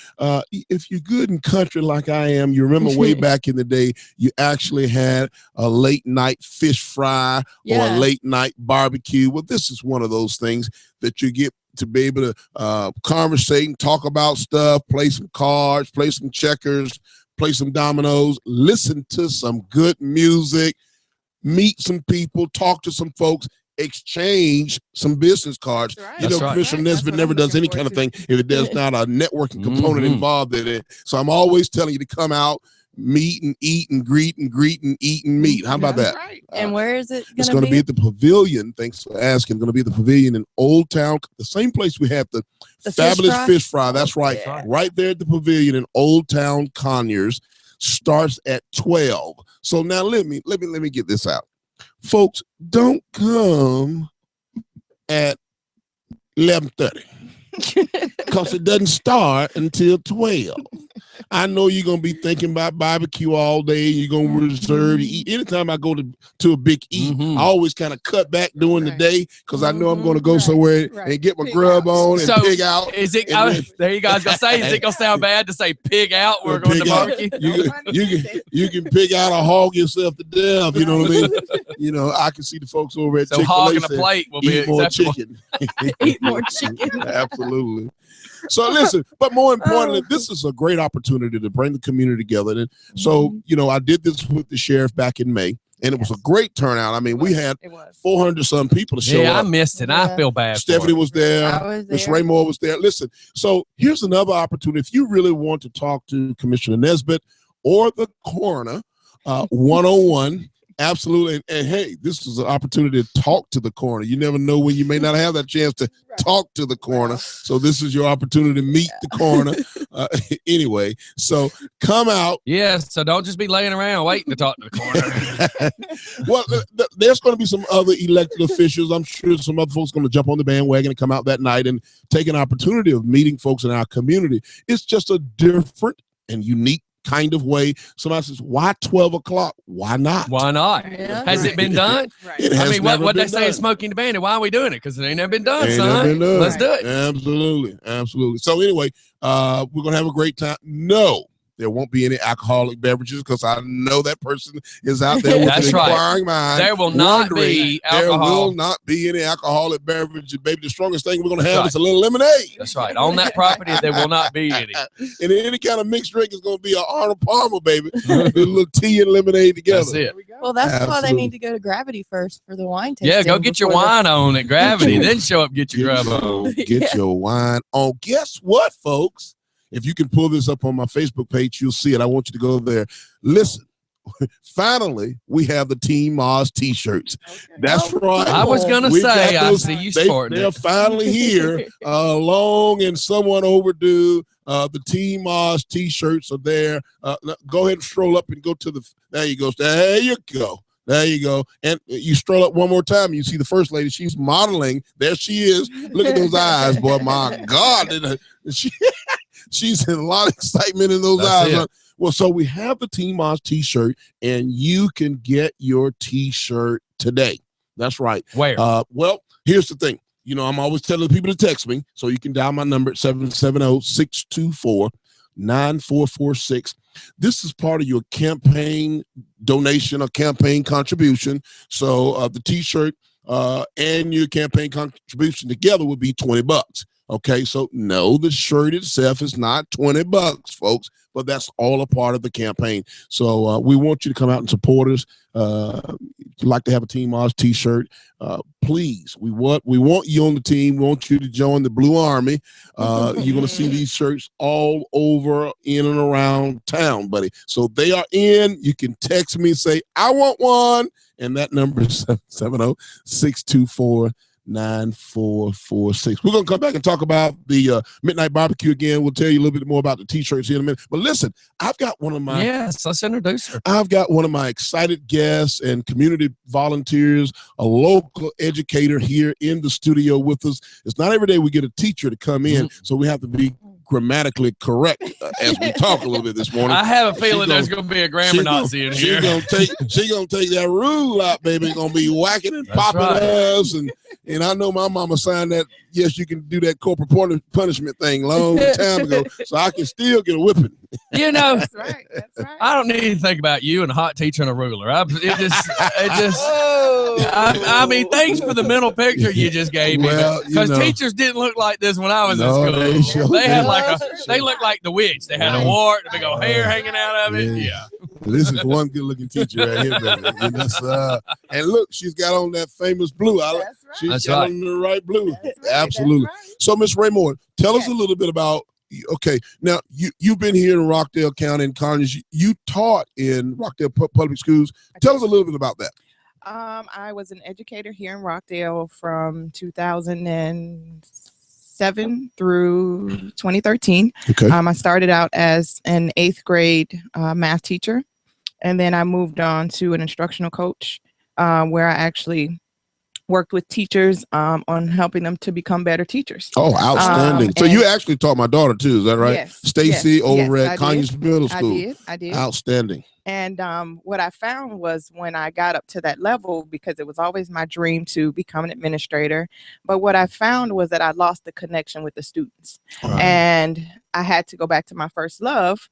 if you're good in country like I am, you remember way back in the day, you actually had a late night fish fry or a late night barbecue. Well, this is one of those things that you get to be able to conversate and talk about stuff, play some cards, play some checkers, play some dominoes, listen to some good music, meet some people, talk to some folks, exchange some business cards. That's right. You know, That's right. Commissioner That's Nesbitt what never I'm does any looking kind of forward thing if it does not a networking component involved in it. So I'm always telling you to come out, meet and eat and greet and eat and meet. How about That's that? right. And where is it It's going going to be at the Pavilion. Thanks for asking. Going to be at the Pavilion in Old Town, the same place we had the fabulous fish fry. That's right, right there at the Pavilion in Old Town Conyers. Starts at 12. So now let me get this out, folks. Don't come at 11:30 because it doesn't start until 12. I know you're gonna be thinking about barbecue all day. You're gonna reserve to eat. Anytime I go to a big eat, I always kind of cut back during the day because I know I'm gonna go somewhere and get my grub on and pig out. Is it? There you go. I was gonna say, is it gonna sound bad to say pig out? We're going to barbecue. You can pig out or hog yourself to death. You know what I mean? You know, I can see the folks over at So Chick-fil-A hogging a plate will be eat more acceptable. chicken. Eat more chicken. Absolutely. So listen, but more importantly, this is a great opportunity to bring the community together. And so, you know, I did this with the sheriff back in May, and it was a great turnout. I mean, we had 400 some people to show Yeah, up. I missed it. I feel bad. Stephanie was there. I was Miss there. Raymore was there. Listen, so here's another opportunity. If you really want to talk to Commissioner Nesbitt or the coroner, 101. Absolutely. And hey, this is an opportunity to talk to the coroner. You never know when you may not have that chance to talk to the coroner. So this is your opportunity to meet the coroner. Anyway, so come out. Yeah, so don't just be laying around waiting to talk to the coroner. Well, there's going to be some other elected officials. I'm sure some other folks going to jump on the bandwagon and come out that night and take an opportunity of meeting folks in our community. It's just a different and unique kind of way. Somebody says, why 12 o'clock? Why not? Why not? Yeah. Has it been done? It I has mean, never what they been say done. is Smoking the Bandit. Why are we doing it? Because it ain't never been done, Ain't son. never been done. Let's do it. Absolutely. Absolutely. So anyway, we're going to have a great time. No, there won't be any alcoholic beverages because I know that person is out there with That's an right. inquiring mind. There will not wondering, be There alcohol. will not be any alcoholic beverages. Baby, the strongest thing we're going to have That's is a little lemonade. That's right. On that property, there will not be any. And any kind of mixed drink is going to be an Arnold Palmer, baby. A little tea and lemonade together. That's it. Well, that's why they Absolutely. need to go to Gravity first for the wine tasting. Yeah, go get your before wine on at Gravity, then show up and get your grub on. Get your wine on. Guess what, folks? If you can pull this up on my Facebook page, you'll see it. I want you to go there. Listen, finally, we have the Team Oz t-shirts. That's right. I was going to We've say, got I those- see you sporting They're it. finally here, long and somewhat overdue. The Team Oz t-shirts are there. Go ahead and stroll up and go to the, there you go. There you go. There you go. And you stroll up one more time, and you see the first lady. She's modeling. There she is. Look at those eyes, boy. My God. She's in a lot of excitement in those That's eyes. it. Well, so we have the Team Oz t-shirt, and you can get your t-shirt today. That's right. Where? Well, here's the thing. You know, I'm always telling people to text me, so you can dial my number at 770-624-9446. This is part of your campaign donation or campaign contribution. So the t-shirt and your campaign contribution together would be $20. Okay, so no, the shirt itself is not $20, folks, but that's all a part of the campaign. So we want you to come out and support us. If you'd like to have a Team Oz t-shirt, please, we want you on the team. We want you to join the Blue Army. You're going to see these shirts all over, in and around town, buddy. So they are in. You can text me and say, I want one. And that number is 770-624-9446. We're going to come back and talk about the Midnight Barbecue again. We'll tell you a little bit more about the t-shirts here in a minute. But listen, I've got one of my... Yes, let's introduce her. I've got one of my excited guests and community volunteers, a local educator here in the studio with us. It's not every day we get a teacher to come in, so we have to be grammatically correct as we talk a little bit this morning. I have a feeling there's going to be a grammar Nazi in here. She's gonna take that rule out, baby. Gonna be whacking and popping us, and I know my mama signed that. Yes, you can do that corporal punishment thing long time ago, so I can still get a whipping. You know, That's right. That's right. I don't need to think about you and a hot teacher and a ruler. I mean, thanks for the mental picture you just gave me. Because teachers didn't look like this when I was in school. They had they looked like the witch. They had a wart, a big old hair hanging out of it. Yeah. This is one good-looking teacher right here, baby. And look, she's got on that famous blue. She's got on the right blue. Absolutely. Right. So, Miss Raymore, tell us a little bit about. Okay, now you've been here in Rockdale County and Carnegie. You taught in Rockdale Public Schools. Tell us a little bit about that. I was an educator here in Rockdale from 2007 through 2013. Okay. I started out as an 8th grade math teacher, and then I moved on to an instructional coach, where I actually worked with teachers on helping them to become better teachers. Oh, outstanding. So you actually taught my daughter too, is that right? Yes. Stacy over at Conyers Middle School. I did. Outstanding. And what I found was when I got up to that level, because it was always my dream to become an administrator, but what I found was that I lost the connection with the students. Right. And I had to go back to my first love,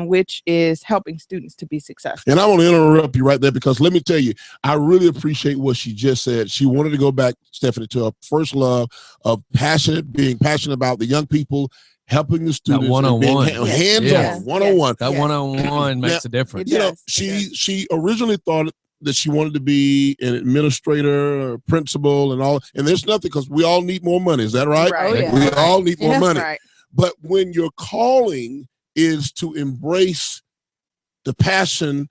which is helping students to be successful. And I want to interrupt you right there, because let me tell you, I really appreciate what she just said. She wanted to go back, Stephanie, to her first love of being passionate about the young people, helping the students, one-on-one, hands-on, one-on-one. That one-on-one makes a difference. You know, she originally thought that she wanted to be an administrator or principal and all, and there's nothing, because we all need more money. Is that right? Right. We all need more money. Right. But when your calling is to embrace the passion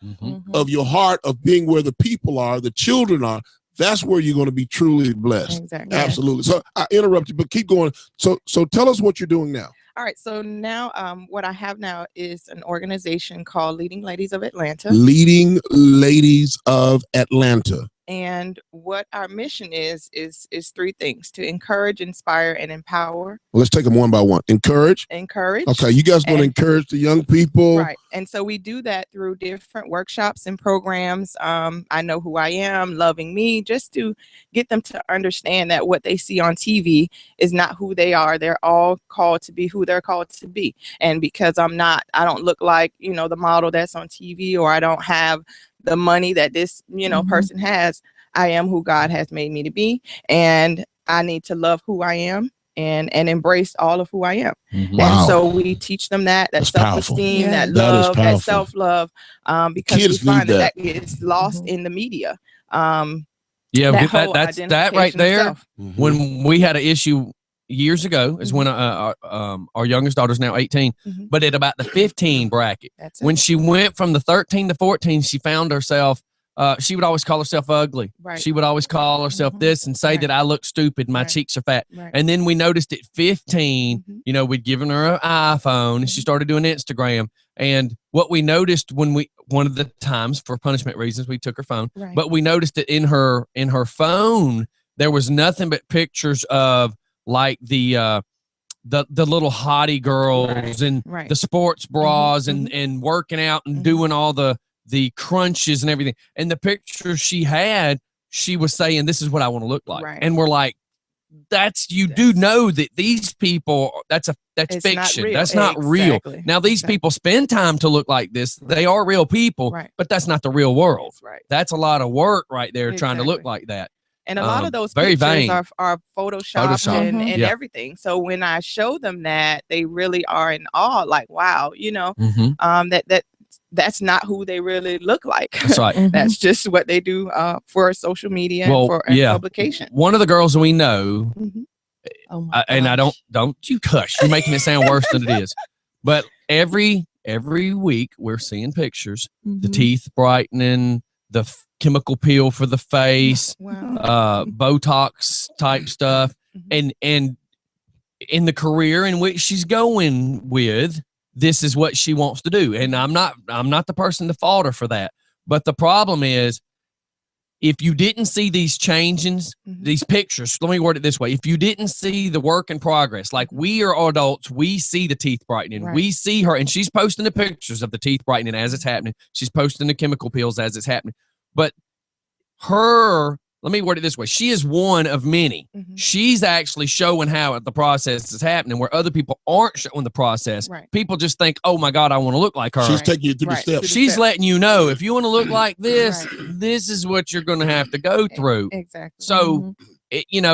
of your heart of being where the people are, the children are, that's where you're going to be truly blessed. Exactly. Absolutely. So I interrupted, but keep going. So tell us what you're doing now. All right. So now what I have now is an organization called Leading Ladies of Atlanta. Leading Ladies of Atlanta. And what our mission is 3 things: to encourage, inspire, and empower. Well, let's take them one by one. Encourage. Okay, you guys going to encourage the young people. Right. And so we do that through different workshops and programs. I Know Who I Am, Loving Me, just to get them to understand that what they see on TV is not who they are. They're all called to be who they're called to be. And because I don't look like, the model that's on TV, or I don't have the money that this, person has, I am who God has made me to be. And I need to love who I am and embrace all of who I am. Wow. And so we teach them that self-esteem, that love, that self-love, because kids we find that is lost in the media. That's that right there. When we had an issue years ago is when our youngest daughter's now 18, but at about the 15 bracket, when she went from the 13 to 14, she found herself, she would always call herself ugly. Right. She would always call herself this and say that I look stupid, my cheeks are fat. Right. And then we noticed at 15, we'd given her an iPhone and she started doing Instagram. And what we noticed one of the times, for punishment reasons, we took her phone, but we noticed that in her phone, there was nothing but pictures of like the little hottie girls and the sports bras and working out and doing all the crunches and everything. And the pictures she had, she was saying, this is what I want to look like. Right. And we're like, do know that these people, that's fiction. That's not real. Now these people spend time to look like this. They are real people, but that's not the real world. That's a lot of work right there trying to look like that. And a lot of those very pictures vain. are photoshopped and Yeah. everything. So when I show them that, they really are in awe, like, wow, you know, that's not who they really look like. That's right. That's just what they do for social media and for publication. One of the girls we know, Oh and I don't you cuss. You're making it sound worse than it is. But every week we're seeing pictures, the teeth brightening, the chemical peel for the face, Botox type stuff, and in the career in which she's going with, this is what she wants to do. And I'm not the person to fault her for that. But the problem is, if you didn't see these changes, these pictures, let me word it this way. If you didn't see the work in progress, like we are adults, we see the teeth brightening. Right. We see her, and she's posting the pictures of the teeth brightening as it's happening. She's posting the chemical peels as it's happening. But let me word it this way. She is one of many. She's actually showing how the process is happening, where other people aren't showing the process. Right. People just think, oh my God, I want to look like her. She's taking you through the steps. She's letting you know, if you want to look like this, this is what you're going to have to go through. Exactly. So,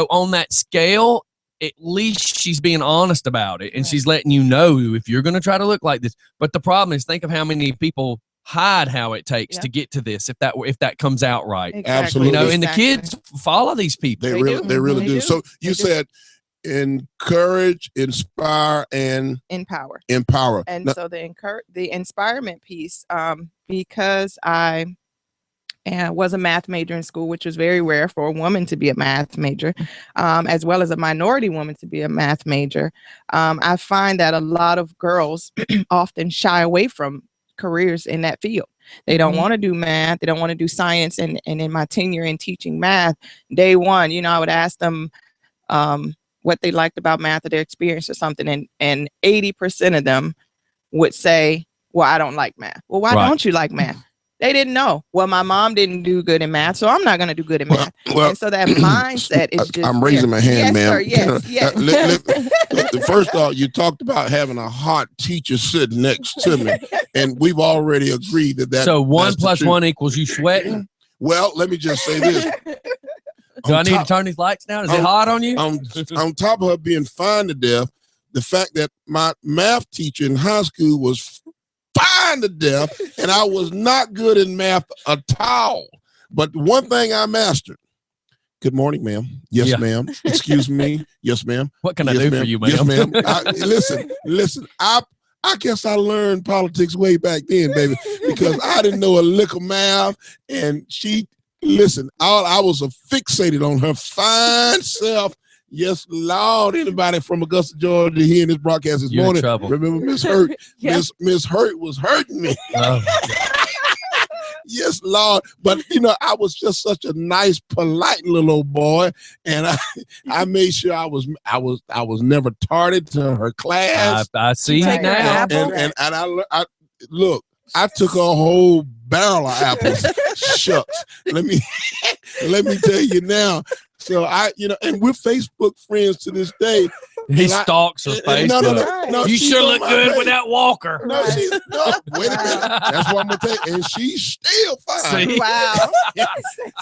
on that scale, at least she's being honest about it, and she's letting you know if you're going to try to look like this. But the problem is, think of how many people hide how it takes to get to this, if that comes out right. Exactly. Absolutely. And the kids follow these people. They really do. So you said encourage, inspire, and empower. And now, so the inspirement piece, because I was a math major in school, which was very rare for a woman to be a math major, as well as a minority woman to be a math major. I find that a lot of girls often shy away from careers in that field. They don't want to do math. They don't want to do science. And in my tenure in teaching math, day one, I would ask them what they liked about math or their experience or something. And 80% of them would say, well, I don't like math. Well, why don't you like math? They didn't know. Well, my mom didn't do good in math, so I'm not going to do good in math. And so that mindset is just. I'm raising my hand, ma'am. Yes. First off, you talked about having a hot teacher sitting next to me, and we've already agreed that. So 1 + 1 equals you sweating? Well, let me just say this. Do I need to turn these lights down? Is it hot on you? On top of her being fine to death, the fact that my math teacher in high school was fine to death, and I was not good in math at all. But one thing I mastered. Good morning, ma'am. Yes, ma'am. Excuse me. Yes, ma'am. What can I do for you, ma'am? Yes, ma'am. Listen. I guess I learned politics way back then, baby, because I didn't know a lick of math, and I was fixated on her fine self. Yes, Lord. Anybody from Augusta, Georgia, hearing this broadcast this morning, remember Miss Hurt? Miss Hurt was hurting me. Oh. Yes, Lord. But I was just such a nice, polite little old boy, and I made sure I was never tardy to her class. I see now. And I look. I took a whole barrel of apples. Shucks. Let me tell you now. So and we're Facebook friends to this day. He stalks her Facebook. No, you sure look good with that walker. No, wait a minute. That's what I'm gonna tell you. And she's still fine. See? Wow.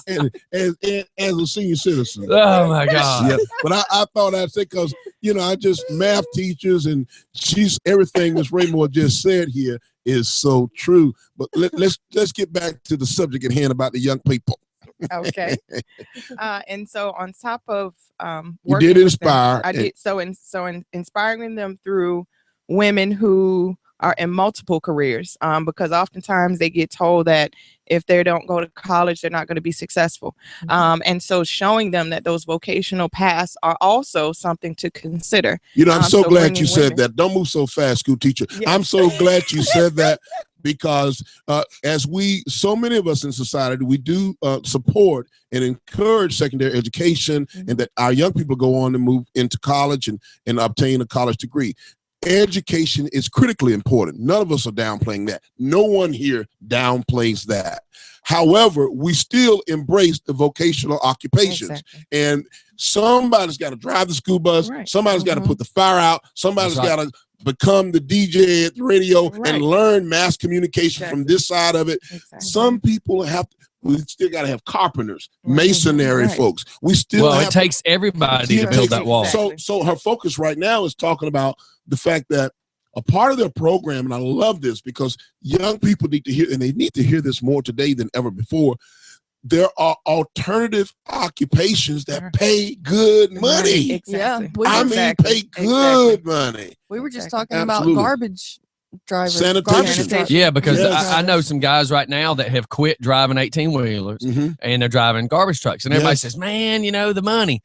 and as a senior citizen. Oh my God. Yeah. But I thought I'd say, because I just math teachers, and everything Ms. Raymore just said here is so true. But let's get back to the subject at hand about the young people. Okay. And so on top of you did inspire. I did inspiring them through women who are in multiple careers, because oftentimes they get told that if they don't go to college, they're not going to be successful. And so showing them that those vocational paths are also something to consider. I'm so glad you said that. Don't move so fast, school teacher. Yeah. I'm so glad you said that, because so many of us in society, we do support and encourage secondary education, and that our young people go on to move into college and obtain a college degree. Education is critically important. None of us are downplaying that. No one here downplays that. However, we still embrace the vocational occupations. Exactly. And somebody's got to drive the school bus. Right. Somebody's got to put the fire out. Somebody's got to become the DJ at the radio and learn mass communication from this side of it. Exactly. Some people We still got to have carpenters, masonry folks. We still it takes everybody to build that wall. So her focus right now is talking about the fact that a part of their program, and I love this because young people need to hear, and they need to hear this more today than ever before. There are alternative occupations that pay good money. Exactly. Yeah, pay good money. We were just talking Absolutely. about garbage drivers. Sanitation. Yeah, because Yes. I know some guys right now that have quit driving 18-wheelers and they're driving garbage trucks. And everybody says, man, the money.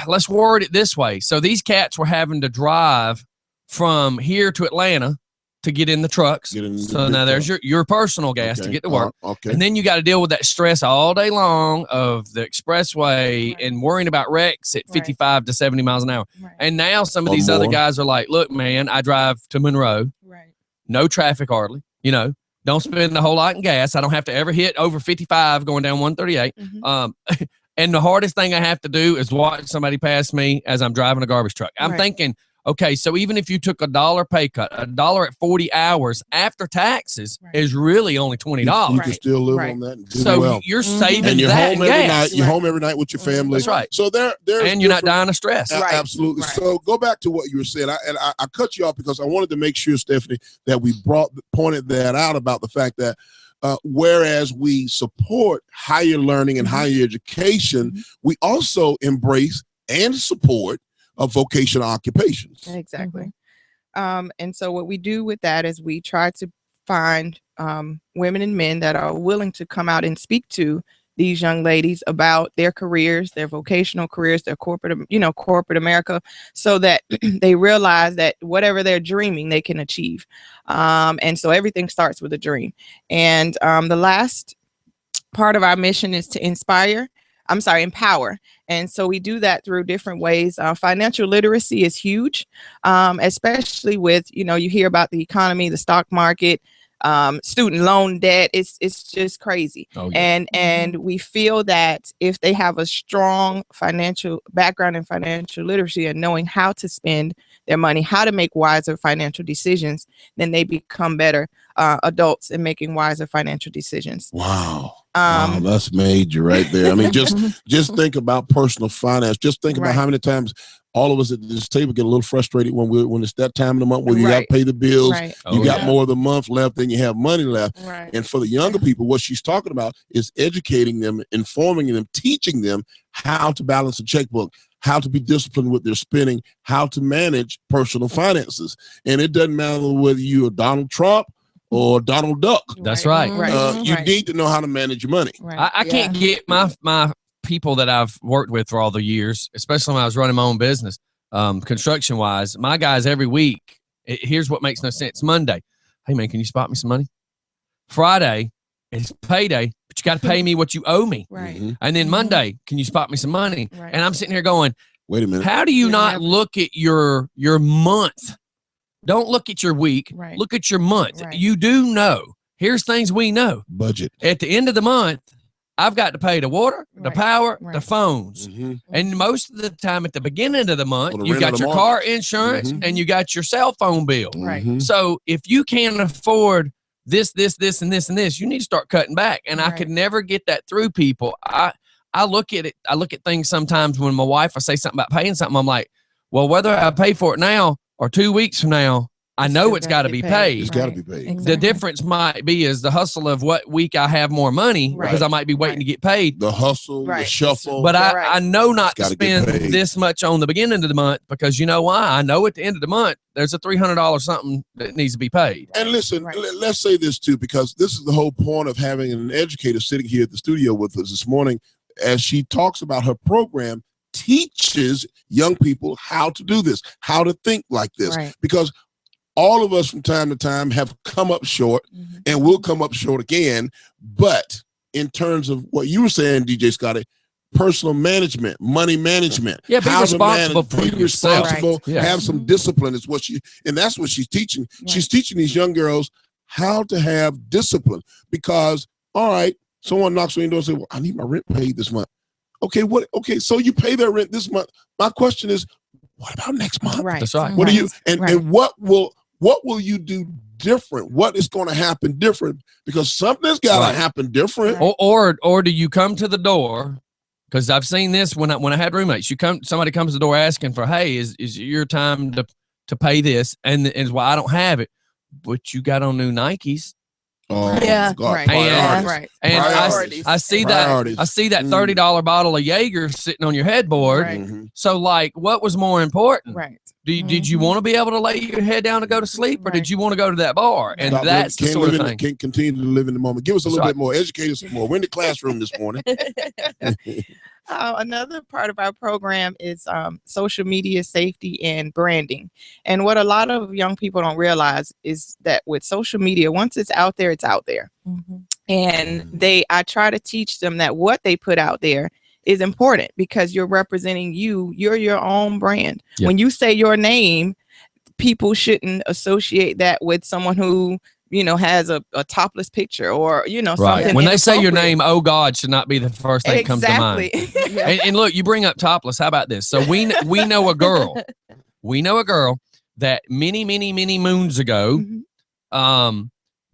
Let's word it this way. So these cats were having to drive from here to Atlanta to get in the trucks. So now there's your personal gas to get to work. And then you got to deal with that stress all day long of the expressway and worrying about wrecks at 55 to 70 miles an hour. And now some of these other guys are like, look, man, I drive to Monroe. No traffic hardly. Don't spend a whole lot in gas. I don't have to ever hit over 55 going down 138. And the hardest thing I have to do is watch somebody pass me as I'm driving a garbage truck. I'm thinking, okay, so even if you took $1 pay cut, $1 at 40 hours after taxes is really only $20. You can still live on that. And do so well. You're saving and you're that home every night. You're home every night with your family. That's right. So there's and you're not dying of stress. Absolutely. So go back to what you were saying. I cut you off because I wanted to make sure, Stephanie, that we pointed that out about the fact that whereas we support higher learning and higher education, we also embrace and support of vocational occupations. Exactly. And so what we do with that is we try to find women and men that are willing to come out and speak to these young ladies about their careers, their vocational careers, their corporate America, so that they realize that whatever they're dreaming, they can achieve. And so everything starts with a dream. And the last part of our mission is to empower. And so we do that through different ways. Financial literacy is huge, especially with, you hear about the economy, the stock market, student loan debt. It's just crazy. And we feel that if they have a strong financial background in financial literacy and knowing how to spend their money, how to make wiser financial decisions, then they become better adults in making wiser financial decisions. Wow. Wow, that's major right there. I mean, just think about personal finance. Just think about how many times all of us at this table get a little frustrated when it's that time of the month where you got to pay the bills. You got more of the month left than you have money left. And for the younger people, what she's talking about is educating them, informing them, teaching them how to balance a checkbook, how to be disciplined with their spending, how to manage personal finances. And it doesn't matter whether you're Donald Trump or Donald Duck. That's right. You need to know how to manage your money. I can't get my people that I've worked with for all the years, especially when I was running my own business, construction wise, my guys every week, here's what makes no sense. Monday, hey man, can you spot me some money? Friday, it's payday, but you got to pay me what you owe me. And then Monday, can you spot me some money? And I'm sitting here going, wait a minute. How do you not look at your month? Don't look at your week. Look at your month. You do know. Here's things we know. Budget. At the end of the month, I've got to pay the water, the power, the phones. And most of the time at the beginning of the month, you got your car insurance and you got your cell phone bill. So if you can't afford this, and this, you need to start cutting back. And I could never get that through people. I look at it. I look at things sometimes when my wife, I say something about paying something. I'm like, well, whether I pay for it now or 2 weeks from now, I know it's got to be paid. It's got to be paid. The difference might be is the hustle of what week I have more money because I might be waiting to get paid. The hustle, the shuffle. But I know not to spend this much on the beginning of the month because you know why? I know at the end of the month, there's a $300 something that needs to be paid. And listen, let's say this too, because this is the whole point of having an educator sitting here at the studio with us this morning as she talks about her program, teaches young people how to do this, how to think like this. Because all of us from time to time have come up short and will come up short again. But in terms of what you were saying, DJ Scotty, personal management, money management. Yeah, be responsible for yourself. Have some discipline is what that's what she's teaching. She's teaching these young girls how to have discipline because, all right, someone knocks on your door and says, well, I need my rent paid this month. Okay, so you pay their rent this month. My question is, what about next month? That's right. What do you and what will you do different? What is going to happen different? Because something's got to happen different. Or do you come to the door? Because I've seen this when I had roommates. Somebody comes to the door asking for, hey, is your time to pay this? And it's why I don't have it. But you got on new Nikes. Oh, yeah, God. Right. Priorities. Right. And Priorities. I see Priorities. that $30 bottle of Jaeger sitting on your headboard. Right. Mhm. So like, what was more important? Right. Did you want to be able to lay your head down to go to sleep, or Right. did you want to go to that bar? And Stop that's the living- sort of can't thing. Can't continue to live in the moment. Give us a That's little right. bit more. Educate us more. We're in the classroom this morning. Another part of our program is social media safety and branding. And what a lot of young people don't realize is that with social media, once it's out there, it's out there. And I try to teach them that what they put out there is important because you're representing you're your own brand. Yep. When you say your name, people shouldn't associate that with someone who has a topless picture or Right. something When they say your inappropriate. name, oh God, should not be the first thing that comes to mind. And look, you bring up topless. How about this? So we know a girl. We know a girl that many moons ago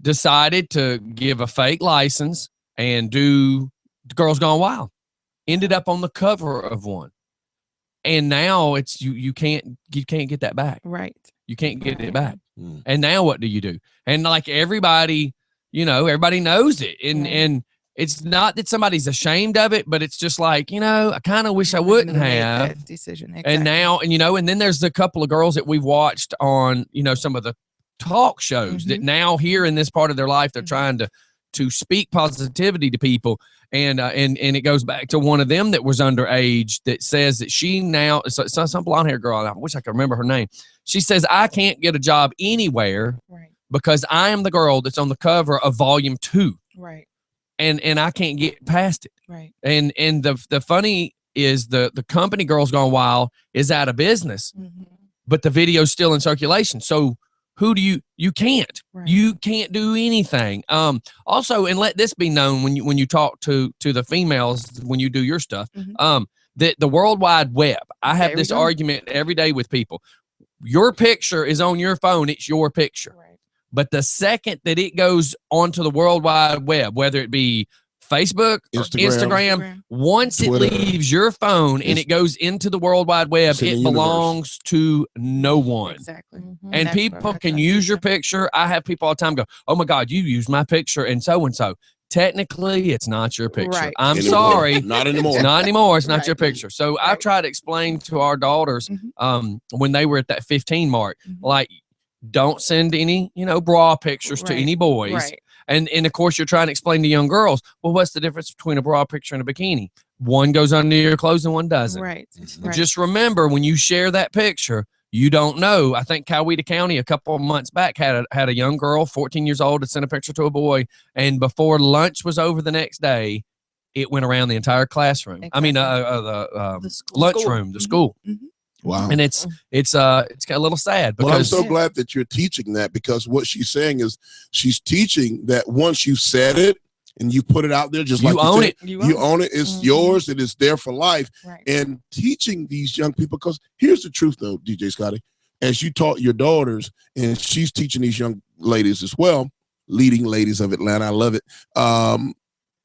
decided to give a fake license and do Girls Gone Wild. Ended up on the cover of one. And now it's you can't get that back. Right. You can't get it back. Mm. And now what do you do? And like everybody knows it. And it's not that somebody's ashamed of it, but it's just like, I kind of wish I wouldn't have. That decision. And now, and then there's a couple of girls that we've watched on, some of the talk shows that now here in this part of their life, they're trying to speak positivity to people. And it goes back to one of them that was underage that says that she now, some blonde hair girl, I wish I could remember her name. She says, I can't get a job anywhere because I am the girl that's on the cover of volume 2. Right. And I can't get past it. Right. And the funny is the company Girls Gone Wild is out of business, but the video's still in circulation. So who do you can't. Right. You can't do anything. Also, and let this be known when you talk to the females when you do your stuff, that the World Wide Web, I have this argument every day with people. Your picture is on your phone, it's your picture. Right. But the second that it goes onto the World Wide Web, whether it be Facebook, or Instagram, once Twitter, it leaves your phone and it goes into the World Wide Web, it belongs to no one. Exactly. And That's people what can I use see. your picture. I have people all the time go, oh my God, you used my picture and so. Technically, it's not your picture. Right. I'm Anymore. sorry. Not anymore. It's not anymore. It's not your Right. picture. So I try to explain to our daughters when they were at that 15 mark, like, don't send any, bra pictures to any boys. Right. And of course, you're trying to explain to young girls, well, what's the difference between a bra picture and a bikini? One goes under your clothes and one doesn't. Right. Just remember, when you share that picture, you don't know. I think Coweta County a couple of months back had a young girl, 14 years old, that sent a picture to a boy, and before lunch was over the next day, it went around the entire classroom. I mean, the school. lunchroom, the school. Wow. And it's got a little sad because Well, I'm so glad that you're teaching that, because what she's saying is she's teaching that once you said it and you put it out there, just you like own you it. said, you own it. It's yours. It is there for life. Right. And teaching these young people, because here's the truth, though, DJ Scotty, as you taught your daughters, and she's teaching these young ladies as well, leading ladies of Atlanta. I love it.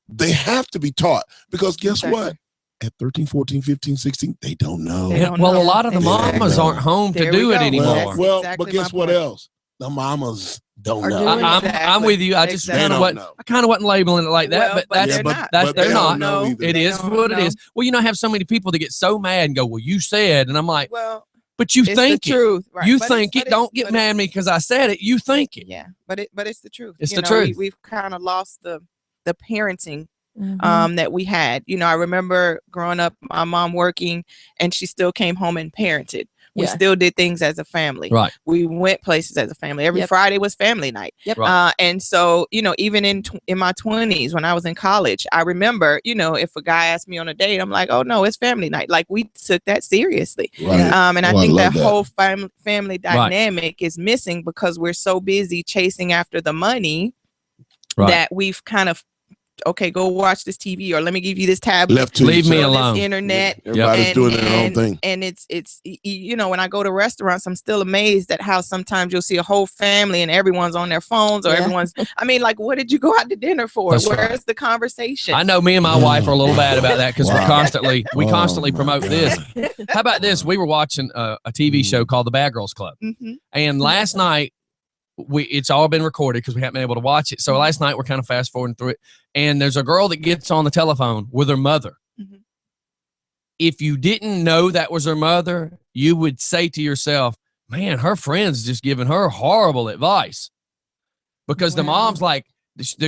They have to be taught, because guess what? At 13, 14, 15, 16, they don't know. They don't Well, know. a lot of the Exactly. mamas aren't home to There do we it go. anymore. Well, exactly but guess my what point. else? The mamas don't Are know. doing I'm Exactly. with you. I just Exactly. kind They of don't wasn't. know. I kind of wasn't labeling it like that, Well, but but that's they're but- not. that's but they're they not. don't know either. It They is don't what it know. is. Well, I have so many people that get so mad and go, "Well, you said," and I'm like, Well, "But you it's think the it. truth. Right. You But think it's- it. Don't get but mad at me because I said it. You think it." Yeah, but it's the truth. It's You the know, truth. We've kind of lost the parenting Mm-hmm. that we had. I remember growing up, my mom working, and she still came home and parented. We Yeah. still did things as a family. Right. We went places as a family. Every Yep. Friday was family night. Yep. Right. And so, even in my 20s, when I was in college, I remember, if a guy asked me on a date, I'm like, oh no, it's family night. Like, we took that seriously. Right. And I Oh, I think love that that. whole family dynamic is missing because we're so busy chasing after the money Right. that we've kind of okay, go watch this TV, or let me give you this tablet. Left to Leave me yourself. alone. This internet. Everybody's And- doing their own thing. And it's you know, when I go to restaurants, I'm still amazed at how sometimes you'll see a whole family and everyone's on their phones, or Yeah. everyone's. I mean, like, what did you go out to dinner for? That's Where's right. the conversation? I know me and my wife are a little bad about that because Wow. we constantly Oh, my promote God. this. How about this? We were watching a TV show called The Bad Girls Club, Mhm. and last night it's all been recorded because we haven't been able to watch it. So last night we're kind of fast forwarding through it, and there's a girl that gets on the telephone with her mother. Mhm. If you didn't know that was her mother, you would say to yourself, "Man, her friend's just giving her horrible advice," because the Wow. mom's like,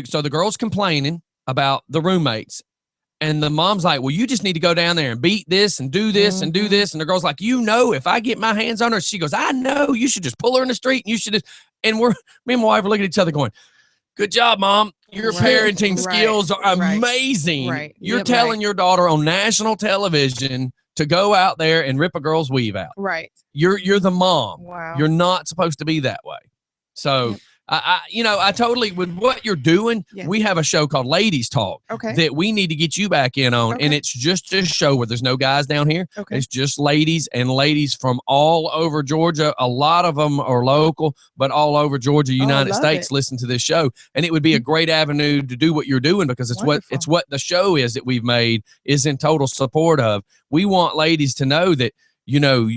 so the girl's complaining about the roommates. And the mom's like, well, you just need to go down there and beat this and do this and do Mhm. this. And the girl's like, you know, if I get my hands on her, she goes, I know, you should just pull her in the street and you should just, and me and my wife are looking at each other going, good job, Mom. Your Right, parenting right, skills are right, amazing. right. You're Yep. telling your daughter on national television to go out there and rip a girl's weave out. Right. You're the mom. Wow. You're not supposed to be that way. So Yep. I totally, with what you're doing, Yeah. we have a show called Ladies Talk Okay. that we need to get you back in on. And Okay. it's just a show where there's no guys down here. Okay. It's just ladies and ladies from all over Georgia. A lot of them are local, but all over Georgia, United love States it. listen to this show. And it would be a great avenue to do what you're doing because it's Wonderful. what the show is that we've made is in total support of. We want ladies to know that, you know,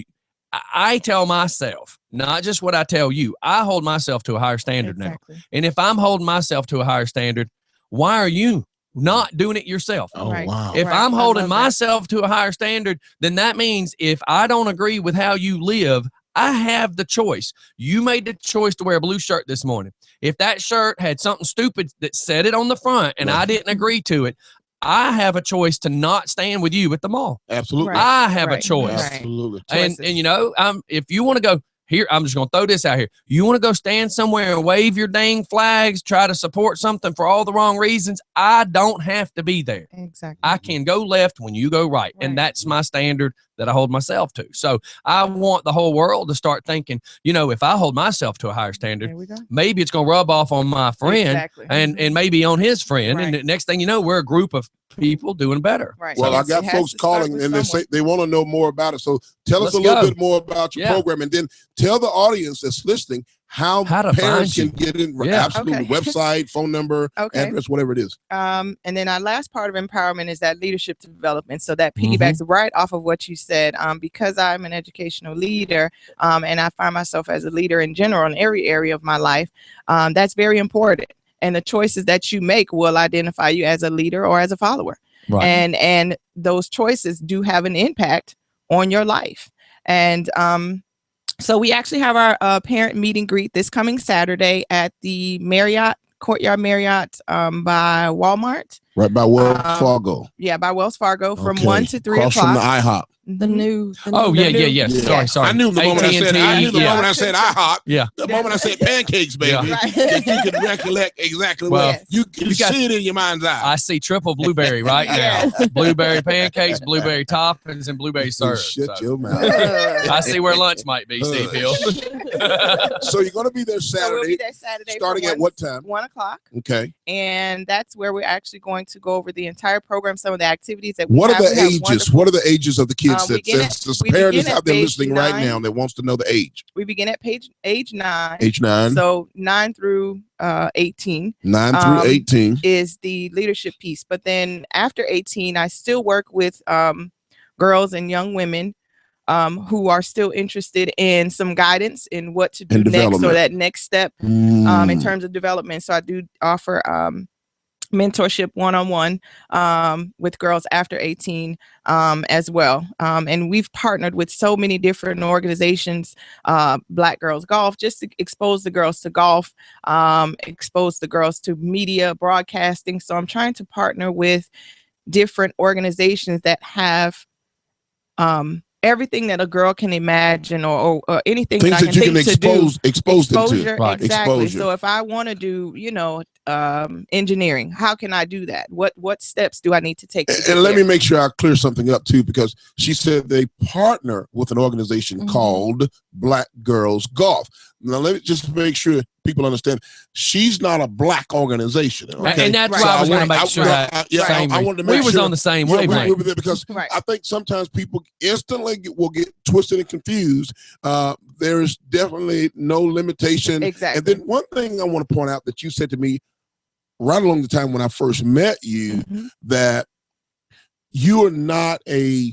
I tell myself, not just what I tell you, I hold myself to a higher standard now. Exactly. And if I'm holding myself to a higher standard, why are you not doing it yourself? Oh, Right. wow. If Right. I'm I holding love that. myself to a higher standard, then that means if I don't agree with how you live, I have the choice. You made the choice to wear a blue shirt this morning. If that shirt had something stupid that said it on the front and I didn't agree to it, I have a choice to not stand with you at the mall. Absolutely. Right. I have a Right. choice. Right. Absolutely. And Choices. you know, if you want to go here, I'm just going to throw this out here. You want to go stand somewhere and wave your dang flags, try to support something for all the wrong reasons. I don't have to be there. Exactly. I can go left when you go right. Right. And that's my standard that I hold myself to. So I want the whole world to start thinking, you know, if I hold myself to a higher standard, There we go. maybe it's going to rub off on my friend Exactly. and maybe on his friend. And Right. the next thing you know, we're a group of people doing better. Right. Well, Yes, I got it has folks to start calling with and they someone. say they want to know more about it. So tell us Let's a little go. bit more about your Yeah. program, and then tell the audience that's listening how to parents find can you. get in. Yeah. Absolutely, Okay. website, phone number, Okay. address, whatever it is. And then our last part of empowerment is that leadership development. So that Mm-hmm. piggybacks right off of what you said. Because I'm an educational leader, and I find myself as a leader in general in every area of my life, that's very important. And the choices that you make will identify you as a leader or as a follower. Right. And those choices do have an impact on your life. And so we actually have our parent meet and greet this coming Saturday at the Courtyard Marriott by Walmart. Right by Wells Um, Fargo. Yeah, by Wells Fargo from Okay. 1 to 3 Across from the o'clock. IHOP. The new. The Oh, new- yeah, the yeah, new- yeah. Yeah. Sorry. I knew the moment I said AT&T, yeah. moment I said IHOP. Yeah. The moment I said pancakes, baby. Yeah. Right. That you can recollect exactly Well, what you got- see it in your mind's eye. I see triple blueberry right now. Yes. Blueberry pancakes, blueberry toppings, and blueberry syrup. Shut So, your mouth. I see where lunch might be, Steve Hill. So you're going to be there So we'll be Saturday, there Saturday starting from at what time? 1 o'clock. Okay. And that's where we're actually going to go over the entire program, some of the activities that What have. are We the have ages? wonderful- What are the ages of the kids? we That begin at- the we parent is begin out at there age listening right 9. now that wants to know the age. We begin at age 9. Age 9, So 9 through 18 9 through 18. is the leadership piece. But then after 18, I still work with girls and young women who are still interested in some guidance in what to do And next, or development. that next step Mm. in terms of development. So I do offer mentorship one-on-one with girls after 18 as well. And we've partnered with so many different organizations, Black Girls Golf, just to expose the girls to golf, expose the girls to media, broadcasting. So I'm trying to partner with different organizations that have everything that a girl can imagine, or anything Things that I that can you can think to do. expose them to. Exposure, Right. exactly. Exposure. So if I want to do, engineering, how can I do that? What steps do I need to take? And let me make sure I clear something up too, because she said they partner with an organization Mhm. called Black Girls Golf. Now let me just make sure people understand she's not a black organization. Okay? And that's Right. why I was So going to make sure that I wanted to make we was sure on the same we wavelength. were there because Right. I think sometimes people instantly will get twisted and confused. There's definitely no limitation. Exactly. And then one thing I want to point out that you said to me right along the time when I first met you, Mhm. that you are not a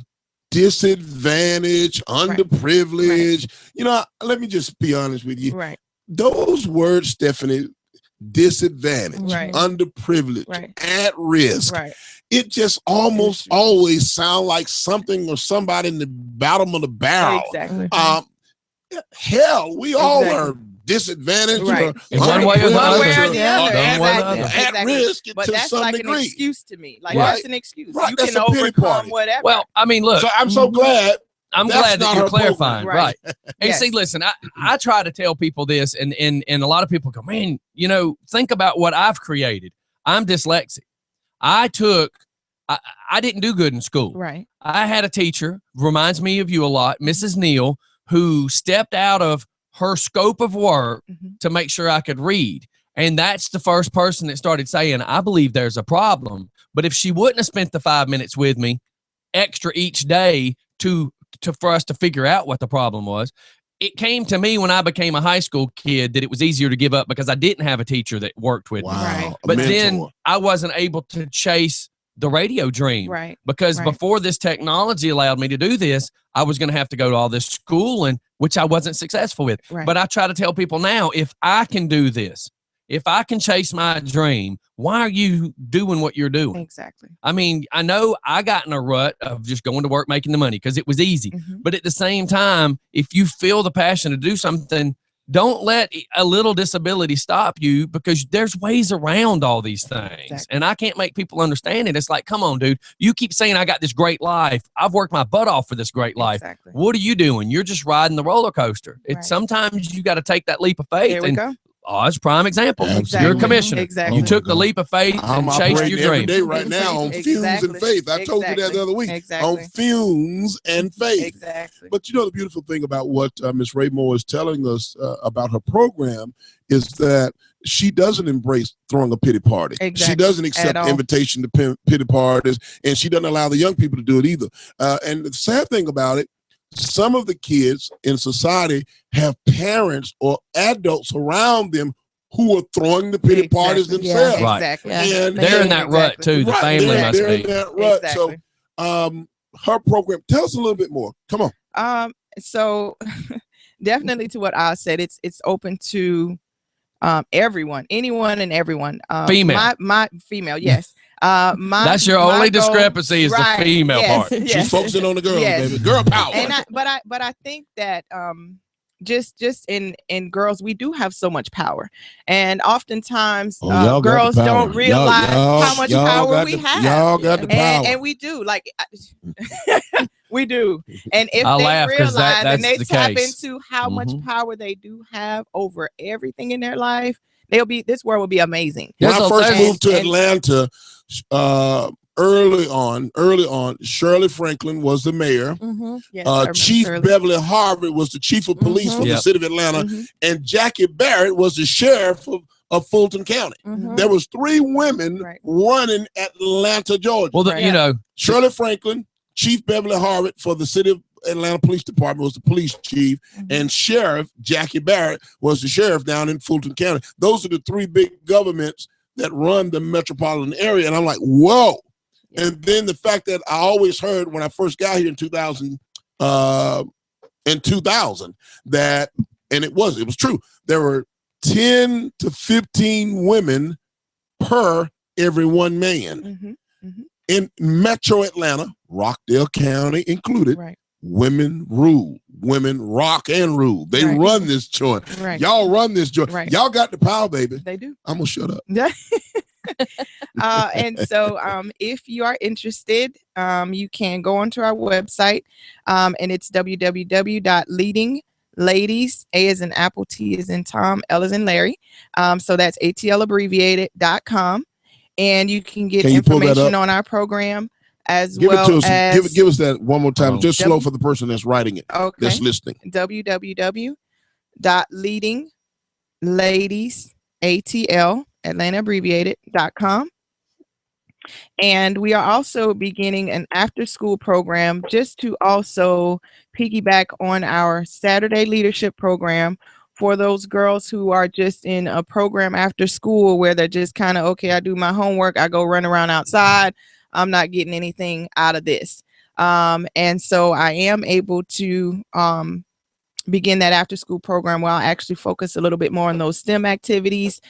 disadvantaged, underprivileged. You know, let me just be honest with you. Right. Those words, Stephanie, disadvantaged, Right. underprivileged, Right. at risk, Right. it just almost always sound like something or somebody in the bottom of the barrel. Exactly. Hell, we all Exactly. are disadvantaged, Right. or In one way or the One other. way or the Yeah. other. One way or the Exactly. other. at Exactly. risk But to that's some like degree. an excuse to me. Like Right. that's an excuse. Right, You that's can a pity overcome party. whatever. Well, I mean, look, So I'm so glad. I'm that's glad that not you're her program. clarifying, Right. right? And Yes. see, listen, I try to tell people this, and a lot of people go, man, you know, think about what I've created. I'm dyslexic. I didn't do good in school. Right. I had a teacher, reminds me of you a lot, Mrs. Neal, who stepped out of her scope of work Mhm. to make sure I could read. And that's the first person that started saying, I believe there's a problem. But if she wouldn't have spent the 5 minutes with me extra each day for us to figure out what the problem was, it came to me when I became a high school kid that it was easier to give up because I didn't have a teacher that worked with me. Wow. Right. a But then mentor. I wasn't able to chase the radio dream. Right. Because Right. before this technology allowed me to do this, I was going to have to go to all this schooling, which I wasn't successful with. Right. But I try to tell people now, if I can do this, if I can chase my dream, why are you doing what you're doing? Exactly. I mean, I know I got in a rut of just going to work, making the money because it was easy. Mhm. But at the same time, if you feel the passion to do something, don't let a little disability stop you, because there's ways around all these things. Exactly. And I can't make people understand it. It's like, come on, dude, you keep saying I got this great life. I've worked my butt off for this great life. Exactly. What are you doing? You're just riding the roller coaster. Right. It's sometimes you got to take that leap of faith. There we And go. Oz, prime example. Absolutely. You're a commissioner. Exactly. You took the leap of faith I'm and chased operating your every dream. day right now on fumes and Exactly. faith. I told you that Exactly. the other week. Exactly. On fumes and faith. Exactly. But you know, the beautiful thing about what Ms. Raymore is telling us about her program is that she doesn't embrace throwing a pity party. She Exactly. doesn't accept all. invitation to pity parties, and she doesn't allow the young people to do it either. And the sad thing about it, some of the kids in society have parents or adults around them who are throwing the pity parties Exactly. themselves. Right. Exactly. Yeah. And They're in that rut too. The Right, family they're, must they're be. in that rut. Exactly. So her program, tell us a little bit more. Come on. So definitely to what I said, it's open to everyone, anyone and everyone. Female. My female, yes. That's your my only goal- discrepancy is right, the female yes, part. yes. She's focusing on the girls, Yes. baby. Girl power. And I think that just in girls, we do have so much power, and oftentimes Oh, y'all got the girls power. don't realize Y'all- how much y'all power got we the- have. Y'all got the power. And we do, like we do. And if I they laugh 'cause realize that's and they the tap case. into how much Mhm. power they do have over everything in their life, this world will be amazing. When There's I a- first there's- moved to and- Atlanta, early on, Shirley Franklin was the mayor. Mm-hmm. Yes, I remember Chief Shirley. Beverly Harvard was the chief of police Mhm. for the Yep. city of Atlanta, Mhm. and Jackie Barrett was the sheriff of Fulton County. Mm-hmm. There was 3 women Right. running Atlanta, Georgia. Well, Right. you know, Shirley Franklin, Chief Beverly Harvard for the city of Atlanta Police Department was the police chief, Mhm. and Sheriff Jackie Barrett was the sheriff down in Fulton County. Those are the 3 big governments that run the metropolitan area. And I'm like, whoa. Yeah. And then the fact that I always heard when I first got here in 2000, that, and it was true. There were 10 to 15 women per every 1 man. Mhm. In Metro Atlanta, Rockdale County included, Right. women rule. Women rock and rule. They Right. run this joint. Right. Y'all run this joint. Right. Y'all got the power, baby. They do. I'm gonna shut up. And so if you are interested, you can go onto our website, and it's www.leadingladies, A as in Apple, T as in Tom, L as in Larry. So that's ATL abbreviated.com. And you can get Can you pull that information up? on our program as Give well it to us. as Give us that one more time. Oh. Just slow for the person that's writing it, okay. that's listening. www.leadingladies, ladies, ATL, Atlanta abbreviated.com. And we are also beginning an after school program just to also piggyback on our Saturday leadership program for those girls who are just in a program after school where they're just kind of, okay, I do my homework, I go run around outside, I'm not getting anything out of this. And so I am able to begin that after school program where I'll actually focus a little bit more on those STEM activities,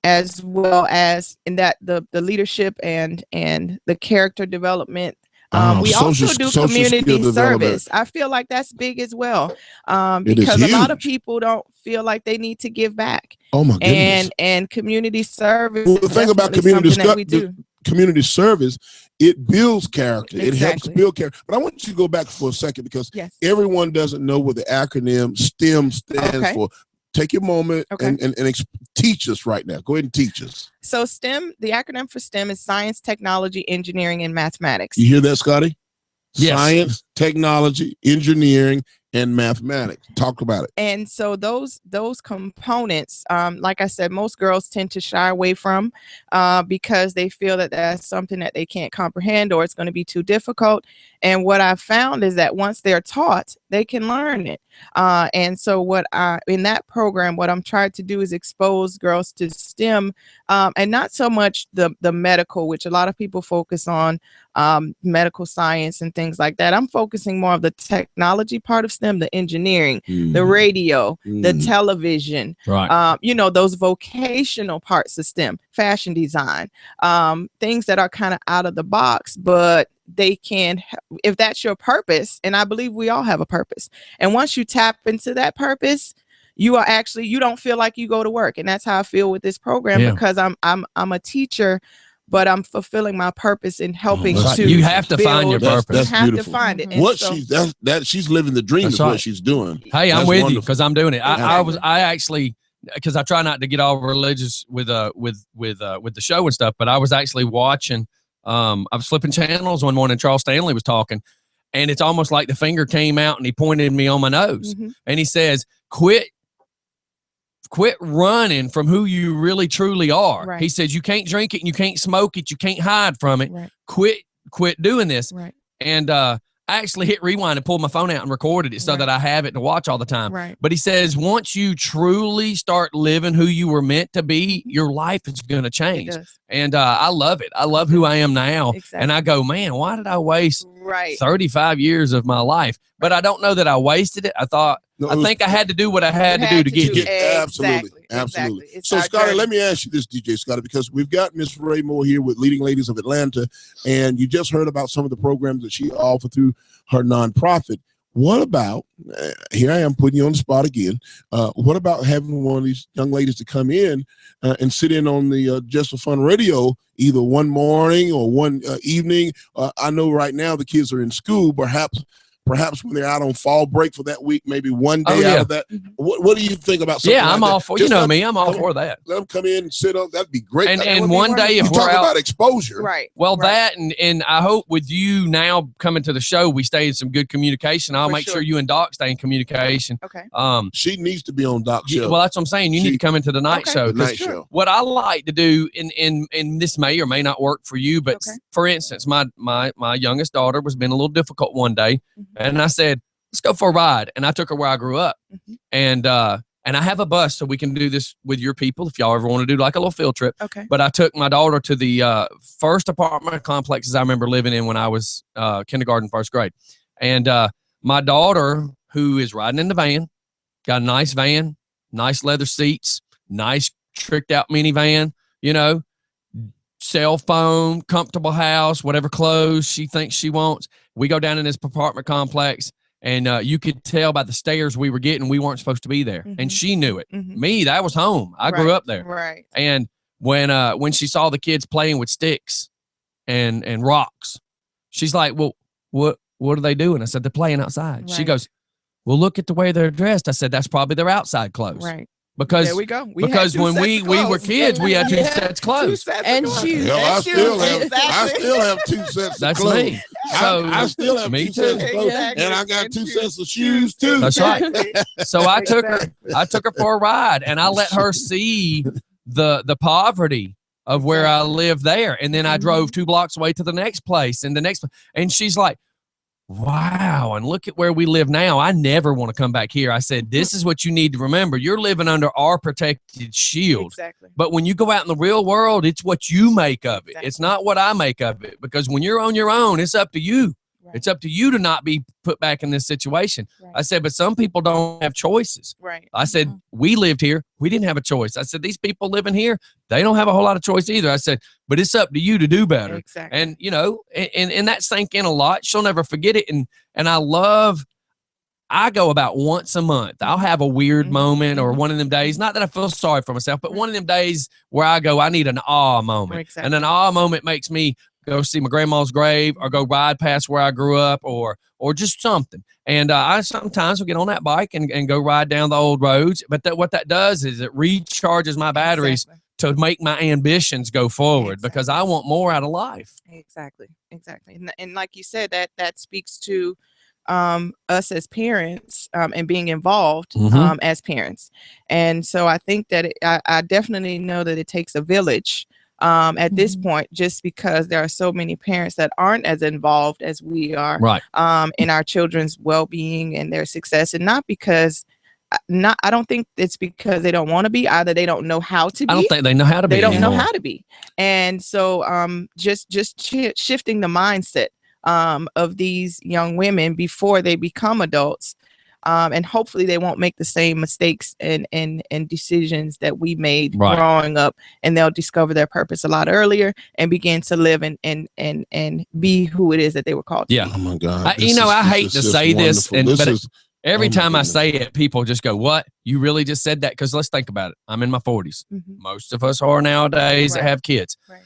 as well as in that the leadership and the character development. We also do community service. I feel like that's big as well, because a lot of people don't feel like they need to give back. Oh my goodness! And community service. Well, the thing about community service, it builds character. Exactly. It helps build character. But I want you to go back for a second because everyone doesn't know what the acronym STEM stands for. Take your moment and teach us right now. Go ahead and teach us. So STEM, the acronym for STEM is science, technology, engineering, and mathematics. You hear that, Scotty? Yes. Science, technology, engineering, and mathematics. Talk about it. And so those components, like I said, most girls tend to shy away from because they feel that that's something that they can't comprehend or it's going to be too difficult. And what I've found is that once they're taught, they can learn it. And so in that program, what I'm trying to do is expose girls to STEM and not so much the medical, which a lot of people focus on, medical science and things like that. I'm focusing more of the technology part of STEM, the engineering, the radio, the television, those vocational parts of STEM, fashion design, things that are kind of out of the box, but they can, if that's your purpose, and I believe we all have a purpose. And once you tap into that purpose, you don't feel like you go to work. And that's how I feel with this program, because I'm a teacher, but I'm fulfilling my purpose in helping to. You have to find your purpose. That's beautiful. To find it. What she's living the dream is what she's doing. Hey, I'm with you because I'm doing it. I actually, because I try not to get all religious with the show and stuff, but I was actually watching. I was flipping channels one morning. Charles Stanley was talking, and it's almost like the finger came out and he pointed me on my nose, and he says, "Quit running from who you really truly are." Right. He says, "You can't drink it and you can't smoke it. You can't hide from it. Right. Quit doing this." Right. And I actually hit rewind and pulled my phone out and recorded it so that I have it to watch all the time. Right. But he says, once you truly start living who you were meant to be, your life is going to change. And I love it. I love who I am now. Exactly. And I go, man, why did I waste 35 years of my life? But I don't know that I wasted it. I think I had to do what I had to do to get here. Absolutely. So, Scotty, let me ask you this, DJ Scotty, because we've got Miss Ray Moore here with Leading Ladies of Atlanta, and you just heard about some of the programs that she offered through her nonprofit. What about, here I am putting you on the spot again, what about having one of these young ladies to come in and sit in on the Just for Fun radio, either one morning or one evening? I know right now the kids are in school, perhaps when they're out on fall break for that week, maybe one day out of that. What do you think about something I'm like all that? for, I'm all for that. Let them come in and sit on. That'd be great. And one day if we're out, about exposure. Right. Well, that and I hope with you now coming to the show, we stay in some good communication. I'll make sure you and Doc stay in communication. Okay. She needs to be on Doc's show. Well, that's what I'm saying. You need to come into the night show. The night show. What I like to do, in this may or may not work for you, but for instance, my youngest daughter was being a little difficult one day, and I said, let's go for a ride. And I took her where I grew up. And I have a bus so we can do this with your people if y'all ever want to do like a little field trip. Okay. But I took my daughter to the first apartment complexes I remember living in when I was kindergarten, first grade. And my daughter, who is riding in the van, got a nice van, nice leather seats, nice tricked out minivan, cell phone, comfortable house, whatever clothes she thinks she wants. We go down in this apartment complex. And you could tell by the stares we were getting, we weren't supposed to be there. And she knew it. Me, that was home. I grew up there. Right. And when she saw the kids playing with sticks and rocks, she's like, well, what are they doing? I said, they're playing outside. Right. She goes, well, look at the way they're dressed. I said, that's probably their outside clothes. Right. because there we go. because when we were kids, we had two sets clothes. And shoes. Hell, I And still shoes. have Exactly. I still have 2 sets of That's clothes. me. So I still have me 2 sets too. of clothes, Exactly. and I got And 2 shoes. sets of shoes too. That's right. Exactly. So I took her Exactly. for a ride, and I let her see the poverty of where I lived there. And then I drove 2 blocks away to the next place and the next, and she's like, wow, and look at where we live now. I never want to come back here. I said, this is what you need to remember. You're living under our protected shield. Exactly. But when you go out in the real world, it's what you make of it. Exactly. It's not what I make of it. Because when you're on your own, it's up to you. Right. It's up to you to not be put back in this situation. Right. I said, but some people don't have choices. Right. I said, we lived here. We didn't have a choice. I said, these people living here, they don't have a whole lot of choice either. I said, but it's up to you to do better. Exactly. And, you know, and that sank in a lot. She'll never forget it. And I go about once a month. I'll have a weird moment or one of them days. Not that I feel sorry for myself, but one of them days where I go, I need an awe moment. Exactly. And an awe moment makes me go see my grandma's grave or go ride past where I grew up or just something. And I sometimes will get on that bike and go ride down the old roads. But what that does is it recharges my batteries to make my ambitions go forward because I want more out of life. Exactly. And like you said, that speaks to us as parents and being involved as parents. And so I think that I definitely know that it takes a village at this point, just because there are so many parents that aren't as involved as we are in our children's well-being and their success. And not because I don't think it's because they don't want to be. Either they don't know how to be. I don't think they know how to be. They don't anymore. know how to be. And so just shifting the mindset of these young women before they become adults. And hopefully they won't make the same mistakes and decisions that we made growing up, and they'll discover their purpose a lot earlier and begin to live and be who it is that they were called to be. Oh my God. I hate to say this, but every time I goodness. say it, people just go, what? You really just said that? Because let's think about it. I'm in my 40s. Most of us are nowadays that have kids. Right.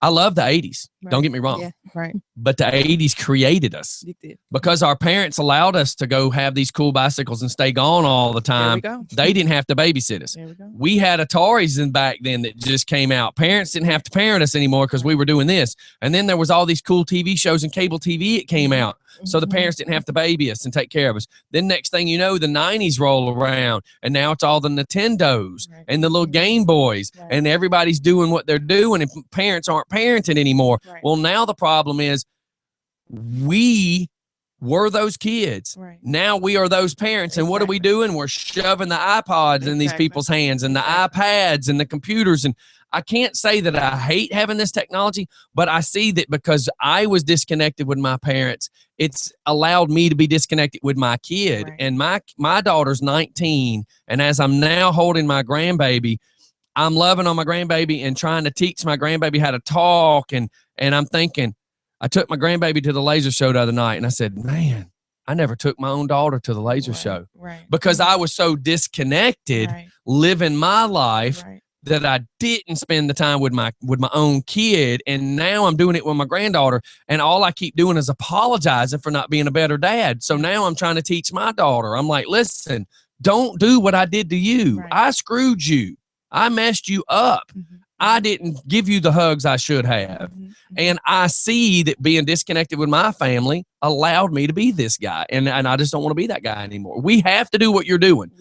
I love the 80s. Right. Don't get me wrong. Yeah, right. But the 80s created us You did. because our parents allowed us to go have these cool bicycles and stay gone all the time. There we go. They didn't have to babysit us. There we go. We had Ataris in back then that just came out. Parents didn't have to parent us anymore because we were doing this. And then there was all these cool TV shows and cable TV that came out. So the parents didn't have to baby us and take care of us. Then next thing you know, the 90s roll around and now it's all the Nintendos and the little Game Boys and everybody's doing what they're doing and parents aren't parenting anymore. Right. Well, now the problem is we were those kids. Right. Now we are those parents. And what are we doing? We're shoving the iPods in these people's hands and the iPads and the computers. And I can't say that I hate having this technology, but I see that because I was disconnected with my parents, it's allowed me to be disconnected with my kid. Right. And my daughter's 19. And as I'm now holding my grandbaby, I'm loving on my grandbaby and trying to teach my grandbaby how to talk. And I'm thinking, I took my grandbaby to the laser show the other night and I said, man, I never took my own daughter to the laser show because I was so disconnected living my life that I didn't spend the time with my own kid. And now I'm doing it with my granddaughter. And all I keep doing is apologizing for not being a better dad. So now I'm trying to teach my daughter. I'm like, listen, don't do what I did to you. I screwed you. I messed you up. I didn't give you the hugs I should have. And I see that being disconnected with my family allowed me to be this guy. And I just don't want to be that guy anymore. We have to do what you're doing.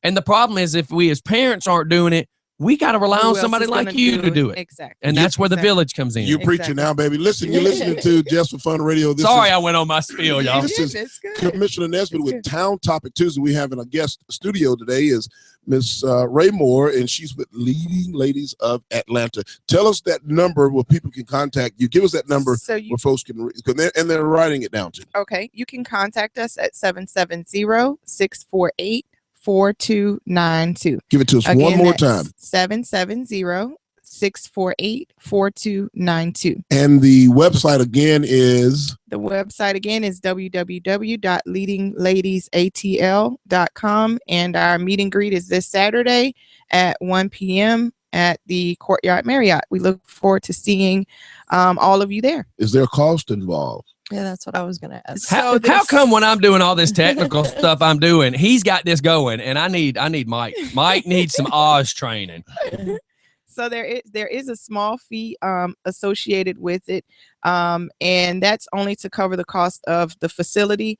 And the problem is if we as parents aren't doing it, we got to rely on somebody like you to do it. Exactly. And that's where the village comes in. You're preaching now, baby. Listen, you're listening to Just for Fun Radio. Sorry, I went on my spiel, y'all. This is Commissioner Nesbitt with Town Topic Tuesday. We have a guest studio today is Miss Ray Moore, and she's with Leading Ladies of Atlanta. Tell us that number where people can contact you. Give us that number where folks can, they're writing it down too. Okay, you can contact us at 770-648-4292. Give it to us one more time. 770-648-4292. And the website again is? The website again is www.leadingladesatl.com. And our meet and greet is this Saturday at 1 p.m. at the Courtyard Marriott. We look forward to seeing all of you there. Is there a cost involved? Yeah, that's what I was gonna ask. How come when I'm doing all this technical stuff I'm doing, he's got this going, and I need Mike. Mike needs some Oz training. So there is a small fee associated with it, and that's only to cover the cost of the facility,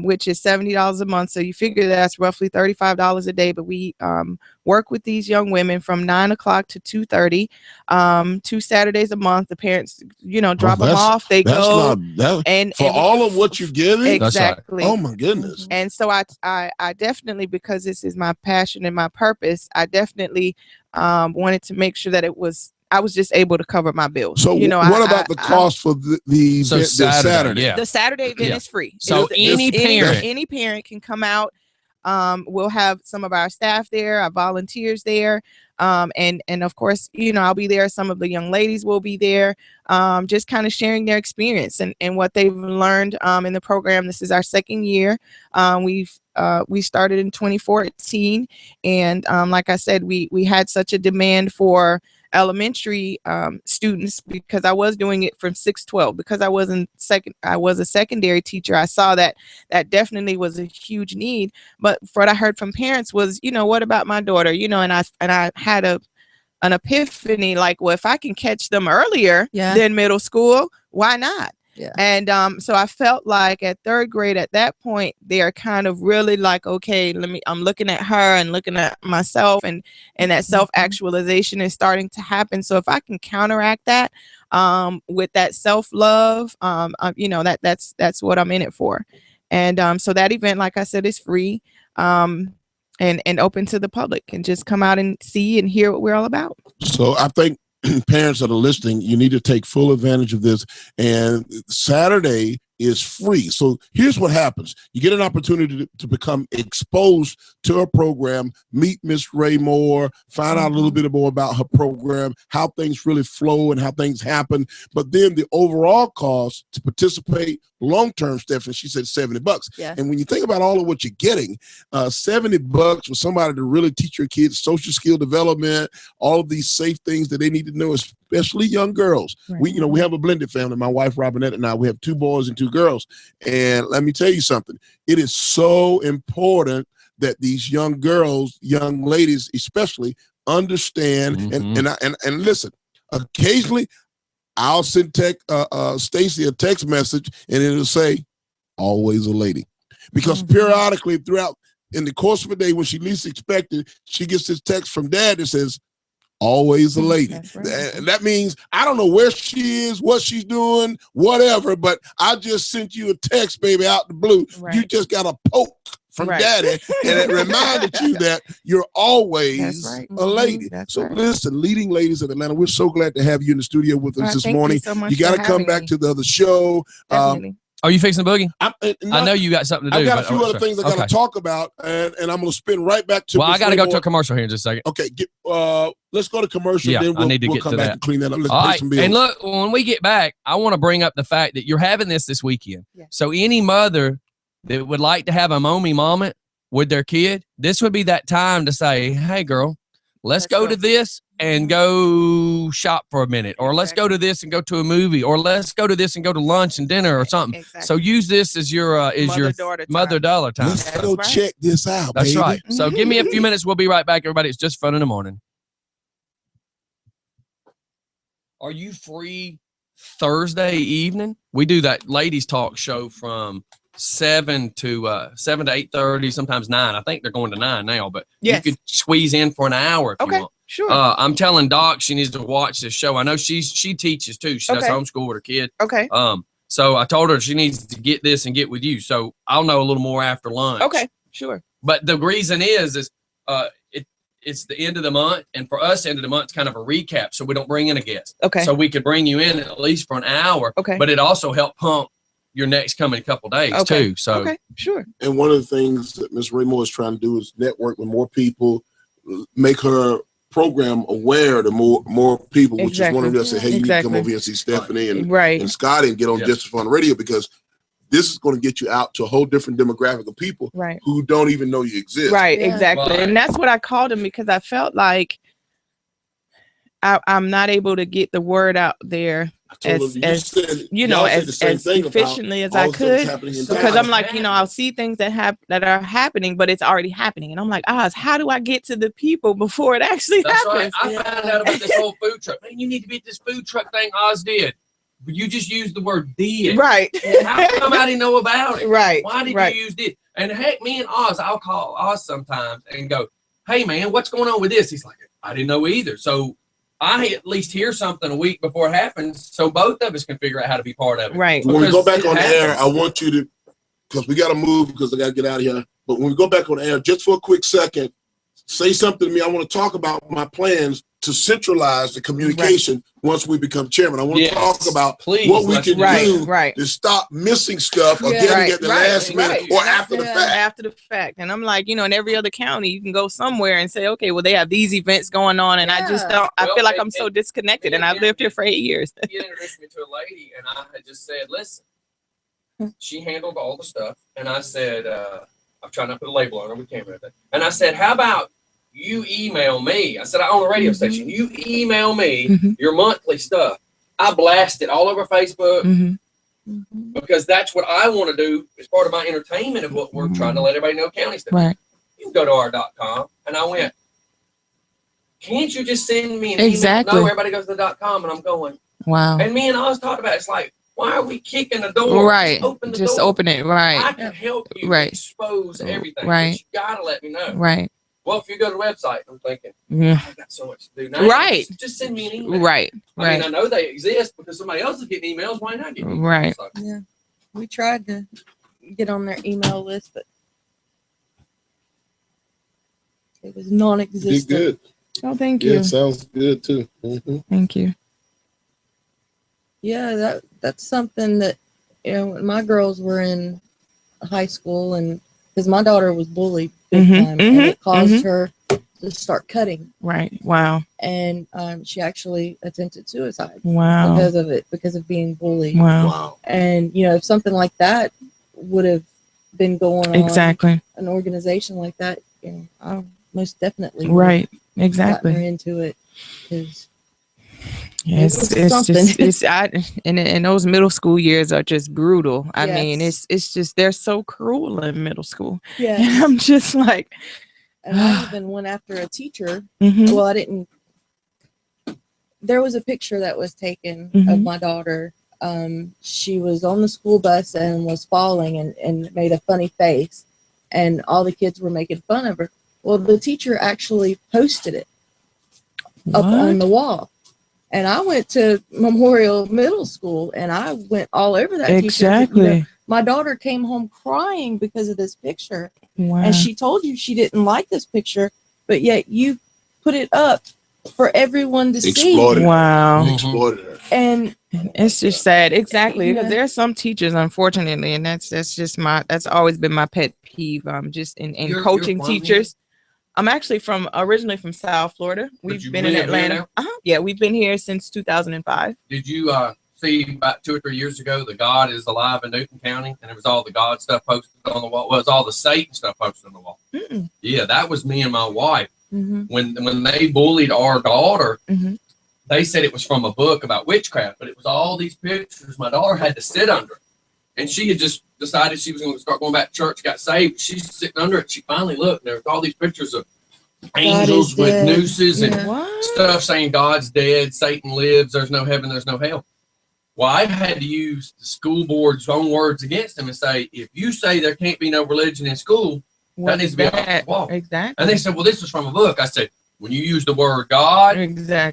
which is $70 a month. So you figure that's roughly $35 a day. But we work with these young women from 9 o'clock to 2:30, 2 Saturdays a month. The parents, drop them off. They go and all of what you're getting. Exactly. Oh my goodness. And so I definitely, because this is my passion and my purpose, I definitely wanted to make sure that I was just able to cover my bills. So what about the cost for the Saturday? Yeah. The Saturday event is free. So any parent can come out. We'll have some of our staff there, our volunteers there. And of course, I'll be there. Some of the young ladies will be there, just kind of sharing their experience and what they've learned in the program. This is our second year. We started in 2014, and like I said, we had such a demand for elementary students because I was doing it from 6-12 because I was a secondary teacher. I saw that definitely was a huge need. But what I heard from parents was, what about my daughter? And I had an epiphany, like, well, if I can catch them earlier than middle school, why not? Yeah. And so I felt like at third grade, at that point, they're kind of really like, okay, I'm looking at her and looking at myself, and that self-actualization is starting to happen. So if I can counteract that with that self-love, that's what I'm in it for. And so that event, like I said, is free and open to the public, and just come out and see and hear what we're all about. So I think parents that are listening, you need to take full advantage of this. And Saturday is free. So here's what happens. You get an opportunity to become exposed to a program, meet Miss Ray Moore, find out a little bit more about her program, how things really flow and how things happen. But then the overall cost to participate long-term, Stephanie, she said $70. Yeah. And when you think about all of what you're getting, $70 for somebody to really teach your kids social skill development, all of these safe things that they need to know, especially young girls. Right. We have a blended family. My wife, Robinette, and I, we have 2 boys and 2 girls. And let me tell you something. It is so important that these young girls, young ladies especially, understand and listen. Occasionally, I'll send Stacy a text message, and it'll say, "Always a lady," because periodically throughout in the course of a day, when she least expected, she gets this text from Dad that says, "Always a lady." Right. And that means I don't know where she is, what she's doing, whatever, but I just sent you a text, baby, out the blue. Right. You just got a poke from Daddy, and it reminded you that you're always a lady. Listen, leading ladies of Atlanta, we're so glad to have you in the studio with us this morning. You got to come back to the other show. Are you fixing the boogie? I know you got something to do. I've got a few other things I got to talk about, and I'm going to spin right back to. Well, I got to go to a commercial here in just a second. Okay, let's go to commercial. Yeah, then I need to we'll get come to back that. and clean that up. Let's all pay right, some bills. and look, when we get back, I want to bring up the fact that you're having this weekend. Yeah. So any mother that would like to have a moment with their kid, this would be that time to say, "Hey, girl, let's go to this and go shop for a minute, or let's go to this and go to a movie, or let's go to this and go to lunch and dinner or something." Exactly. So use this as your mother-daughter time. Let's go check this out. That's baby. right. So give me a few minutes. We'll be right back, everybody. It's Just Fun in the Morning. Are you free Thursday evening? We do that ladies talk show from 7 to 8:30, sometimes 9. I think they're going to 9 now, but you could squeeze in for an hour if you want. Sure. I'm telling Doc she needs to watch this show. I know she teaches too. She does homeschool with her kid. Okay. So I told her she needs to get this and get with you. So I'll know a little more after lunch. Okay. Sure. But the reason is it's the end of the month, and for us, end of the month, it's kind of a recap, so we don't bring in a guest. Okay. So we could bring you in at least for an hour. Okay. But it also helped pump your next coming couple days too. So sure. And one of the things that Ms. Ray Moore is trying to do is network with more people, make her program aware to more people, which is one of them that say, "Hey, you need to come over here and see Stephanie and Scotty and get on Just Fun Radio," because this is going to get you out to a whole different demographic of people who don't even know you exist. Right, exactly. And that's what I called him, because I felt like I'm not able to get the word out there as thing efficiently as I could, because I'm like, I'll see things that are happening, but it's already happening, and I'm like, Oz, how do I get to the people before it actually happens? Right. I found out about this whole food truck. Man, you need to be at this food truck thing Oz did. But you just used the word did. Right. How come I didn't know about it? Right. Why did you use did? And heck, me and Oz, I'll call Oz sometimes and go, hey man, what's going on with this? He's like, I didn't know either. So I at least hear something a week before it happens, so both of us can figure out how to be part of it. Right. When we go back on air, I want you to, because we got to move because I got to get out of here. But when we go back on air, just for a quick second, say something to me. I want to talk about my plans to centralize the communication once we become chairman. I want to talk about what we can do to stop missing stuff or getting at the last minute or after the fact. After the fact. And I'm like, in every other county, you can go somewhere and say, okay, well, they have these events going on. And I just don't, I feel like I'm so disconnected. And I've lived here for 8 years. He introduced me to a lady, and I had just said, listen, she handled all the stuff. And I said, I'm trying not to put a label on her with camera. And I said, how about you email me? I said, I own a radio station. You email me your monthly stuff. I blast it all over Facebook because that's what I want to do as part of my entertainment of what we're trying to let everybody know county stuff. Right. You can go to our.com. And I went, can't you just send me an email? Exactly. No, everybody goes to the .com. And I'm going, wow. And me and Oz talked about it. It's like, why are we kicking the door? Right. Just open it. Right. I can help you expose everything. Right. But you got to let me know. Right. Well, if you go to the website, I'm thinking, I've got so much to do now. Right. Just send me an email. Right. I mean, I know they exist because somebody else is getting emails. Why not get emails? Right. So, Yeah. We tried to get on their email list, but it was non-existent. Did good. Oh, thank you. Yeah, it sounds good too. Thank you. Yeah, that's something that, when my girls were in high school, and because my daughter was bullied big time, and it caused her to start cutting. Right. Wow. And she actually attempted suicide Wow. because of being bullied. Wow. And if something like that would have been going on, exactly, an organization like that, I most definitely right. gotten Exactly. her into it, because yes, and those middle school years are just brutal. I mean, it's just, they're so cruel in middle school. Yeah. And I'm just like, and I even went after a teacher. Well, I didn't. There was a picture that was taken of my daughter. She was on the school bus and was falling and made a funny face, and all the kids were making fun of her. Well, the teacher actually posted it up on the wall. And I went to Memorial Middle School, and I went all over that exactly. teacher. My daughter came home crying because of this picture. Wow. And she told you she didn't like this picture, but yet you put it up for everyone to see. Wow. Exploited her. And it's just sad. Exactly. Because there are some teachers, unfortunately, and that's that's always been my pet peeve. Just in coaching teachers. I'm actually originally from South Florida. We've been in Atlanta. Yeah, we've been here since 2005. Did you see about 2 or 3 years ago, the God is alive in Newton County, and it was all the God stuff posted on the wall? Well, it was all the Satan stuff posted on the wall. Yeah, that was me and my wife. When they bullied our daughter, they said it was from a book about witchcraft, but it was all these pictures my daughter had to sit under. And she had just decided she was going to start going back to church, got saved. She's sitting under it. She finally looked, and there was all these pictures of angels with nooses and stuff saying God's dead, Satan lives, there's no heaven, there's no hell. Well, I had to use the school board's own words against them and say, if you say there can't be no religion in school, that needs to be off the wall. Exactly. And they said, well, this was from a book. I said, when you use the word God,